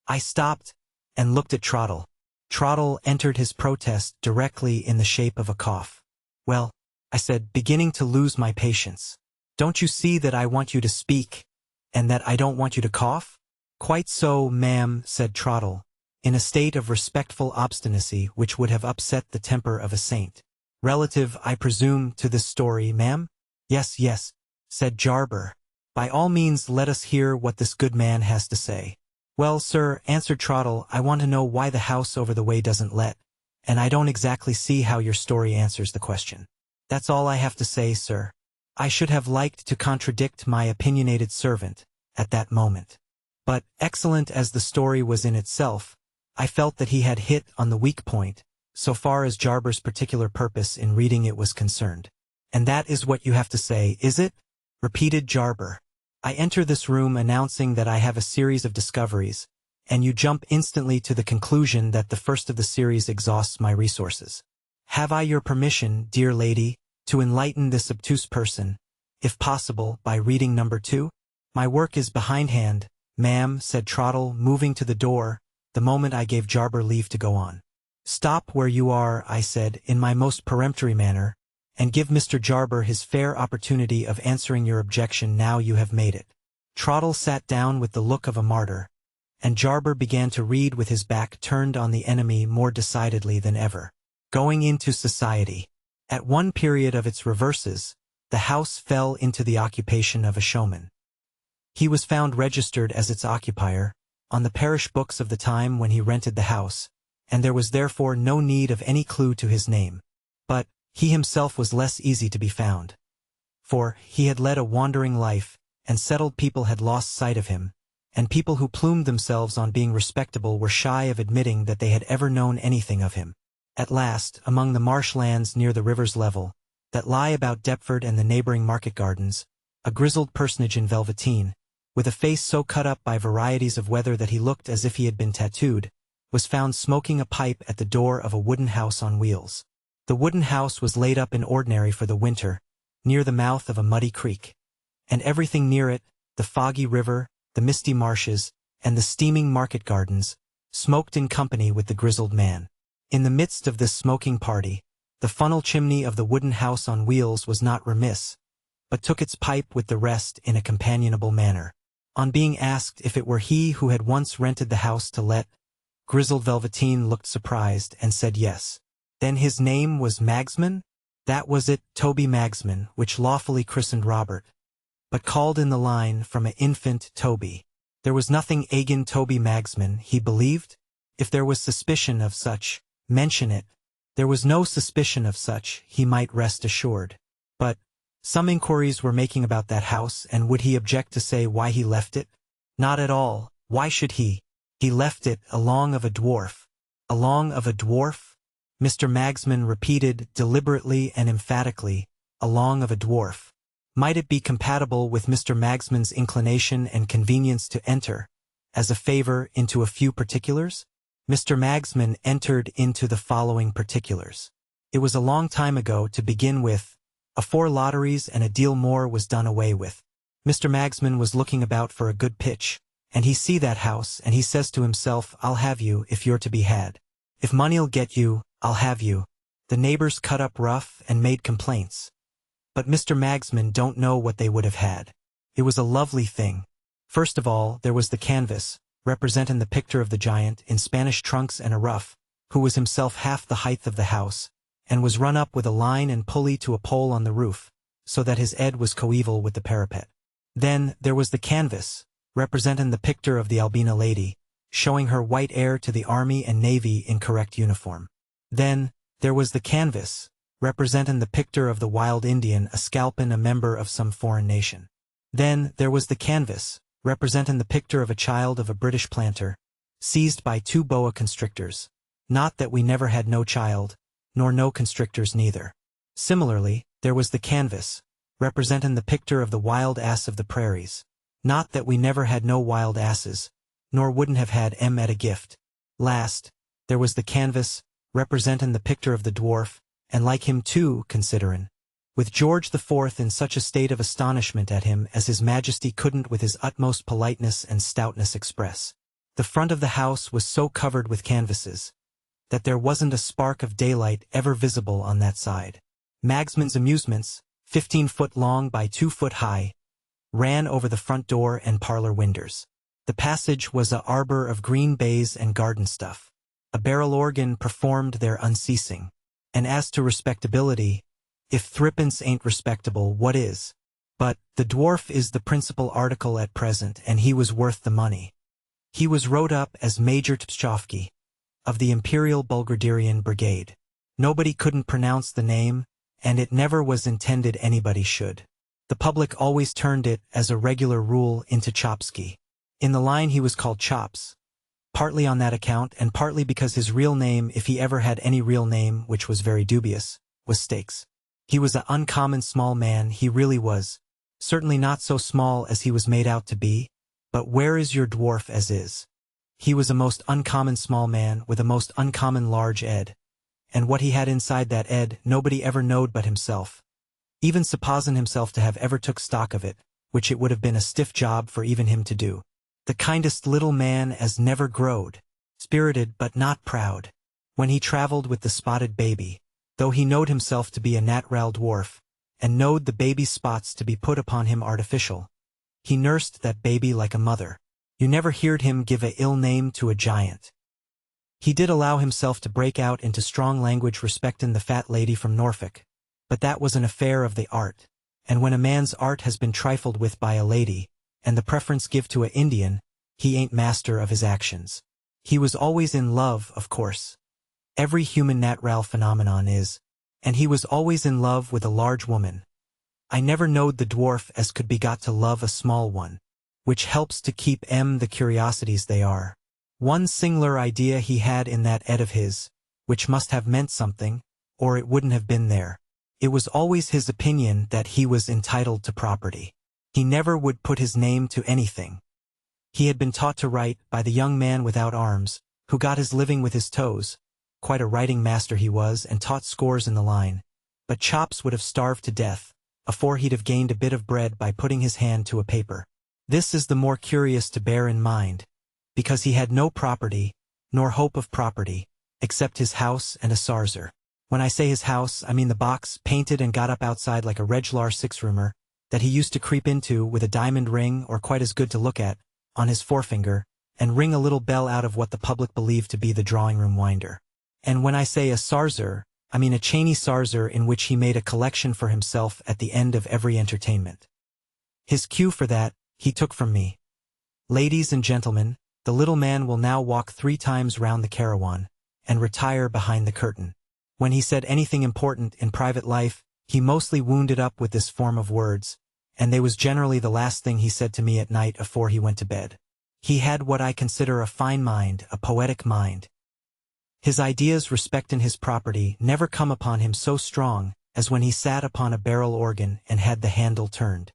I stopped and looked at Trottle. Trottle entered his protest directly in the shape of a cough. Well, I said, beginning to lose my patience. Don't you see that I want you to speak, and that I don't want you to cough? Quite so, ma'am, said Trottle, in a state of respectful obstinacy which would have upset the temper of a saint. Relative, I presume, to this story, ma'am? Yes, yes, said Jarber. By all means let us hear what this good man has to say. Well, sir, answered Trottle, I want to know why the house over the way doesn't let, and I don't exactly see how your story answers the question. That's all I have to say, sir. I should have liked to contradict my opinionated servant at that moment. But, excellent as the story was in itself, I felt that he had hit on the weak point, so far as Jarber's particular purpose in reading it was concerned. And that is what you have to say, is it? Repeated Jarber. I enter this room announcing that I have a series of discoveries, and you jump instantly to the conclusion that the first of the series exhausts my resources. Have I your permission, dear lady, to enlighten this obtuse person, if possible, by reading number 2? My work is behindhand, ma'am, said Trottle, moving to the door, the moment I gave Jarber leave to go on. Stop where you are, I said, in my most peremptory manner, and give Mr. Jarber his fair opportunity of answering your objection now you have made it. Trottle sat down with the look of a martyr, and Jarber began to read with his back turned on the enemy more decidedly than ever. Going into society. At one period of its reverses, the house fell into the occupation of a showman. He was found registered as its occupier, on the parish books of the time when he rented the house, and there was therefore no need of any clue to his name. But he himself was less easy to be found. For he had led a wandering life, and settled people had lost sight of him, and people who plumed themselves on being respectable were shy of admitting that they had ever known anything of him. At last, among the marshlands near the river's level, that lie about Deptford and the neighboring market gardens, a grizzled personage in velveteen, with a face so cut up by varieties of weather that he looked as if he had been tattooed, was found smoking a pipe at the door of a wooden house on wheels. The wooden house was laid up in ordinary for the winter, near the mouth of a muddy creek. And everything near it, the foggy river, the misty marshes, and the steaming market gardens, smoked in company with the grizzled man. In the midst of this smoking party, the funnel chimney of the wooden house on wheels was not remiss, but took its pipe with the rest in a companionable manner. On being asked if it were he who had once rented the house to let, Grizzled Velveteen looked surprised and said yes. Then his name was Magsman? That was it, Toby Magsman, which lawfully christened Robert, but called in the line from a infant Toby. There was nothing agin Toby Magsman, he believed. If there was suspicion of such, mention it. There was no suspicion of such, he might rest assured. But some inquiries were making about that house, and would he object to say why he left it? Not at all. Why should he? He left it along of a dwarf. Along of a dwarf? Mr. Magsman repeated deliberately and emphatically, along of a dwarf. Might it be compatible with Mr. Magsman's inclination and convenience to enter, as a favor, into a few particulars? Mr. Magsman entered into the following particulars. It was a long time ago, to begin with, afore lotteries and a deal more was done away with. Mr. Magsman was looking about for a good pitch, and he see that house, and he says to himself, I'll have you if you're to be had. If money'll get you, I'll have you. The neighbors cut up rough and made complaints. But Mr. Magsman don't know what they would have had. It was a lovely thing. First of all, there was the canvas, representing the picture of the giant in Spanish trunks and a ruff, who was himself half the height of the house, and was run up with a line and pulley to a pole on the roof, so that his head was coeval with the parapet. Then there was the canvas, representing the picture of the Albina lady, showing her white heir to the army and navy in correct uniform. Then there was the canvas, representing the picture of the wild Indian a scalpin' a member of some foreign nation. Then there was the canvas, representing the picture of a child of a British planter, seized by two boa constrictors. Not that we never had no child, nor no constrictors neither. Similarly, there was the canvas, representing the picture of the wild ass of the prairies. Not that we never had no wild asses, nor wouldn't have had 'em at a gift. Last, there was the canvas, representing the picture of the dwarf, and like him too, considerin', with George IV in such a state of astonishment at him as his Majesty couldn't with his utmost politeness and stoutness express. The front of the house was so covered with canvases, that there wasn't a spark of daylight ever visible on that side. Magsman's amusements, 15 foot long by 2 foot high, ran over the front door and parlor windows. The passage was a arbor of green baize and garden stuff. A barrel organ performed there unceasing. And as to respectability, if threepence ain't respectable, what is? But the dwarf is the principal article at present, and he was worth the money. He was wrote up as Major Tpshovsky, of the Imperial Bulgarian Brigade. Nobody couldn't pronounce the name, and it never was intended anybody should. The public always turned it, as a regular rule, into Chopsky. In the line he was called Chops, partly on that account and partly because his real name, if he ever had any real name, which was very dubious, was Stakes. He was an uncommon small man, he really was. Certainly not so small as he was made out to be, but where is your dwarf as is? He was a most uncommon small man with a most uncommon large head, and what he had inside that head nobody ever knowed but himself. Even supposin' himself to have ever took stock of it, which it would have been a stiff job for even him to do. The kindest little man as never growed, spirited but not proud. When he travelled with the spotted baby, though he knowed himself to be a nat'ral dwarf, and knowed the baby's spots to be put upon him artificial, he nursed that baby like a mother. You never heard him give a ill name to a giant. He did allow himself to break out into strong language respectin' the fat lady from Norfolk, but that was an affair of the art, and when a man's art has been trifled with by a lady, and the preference give to a Indian, he ain't master of his actions. He was always in love, of course. Every human nat'ral phenomenon is, and he was always in love with a large woman. I never knowed the dwarf as could be got to love a small one, which helps to keep 'em the curiosities they are. One singular idea he had in that head of his, which must have meant something, or it wouldn't have been there. It was always his opinion that he was entitled to property. He never would put his name to anything. He had been taught to write by the young man without arms, who got his living with his toes, quite a writing master he was and taught scores in the line. But Chops would have starved to death, afore he'd have gained a bit of bread by putting his hand to a paper. This is the more curious to bear in mind, because he had no property, nor hope of property, except his house and a sarser. When I say his house, I mean the box, painted and got up outside like a reg'lar six-roomer, that he used to creep into with a diamond ring, or quite as good to look at, on his forefinger, and ring a little bell out of what the public believed to be the drawing-room winder. And when I say a sarser, I mean a chainy sarser in which he made a collection for himself at the end of every entertainment. His cue for that, he took from me. Ladies and gentlemen, the little man will now walk 3 times round the carawan, and retire behind the curtain. When he said anything important in private life, he mostly wound it up with this form of words, and they was generally the last thing he said to me at night afore he went to bed. He had what I consider a fine mind, a poetic mind. His ideas respectin' his property never come upon him so strong as when he sat upon a barrel organ and had the handle turned.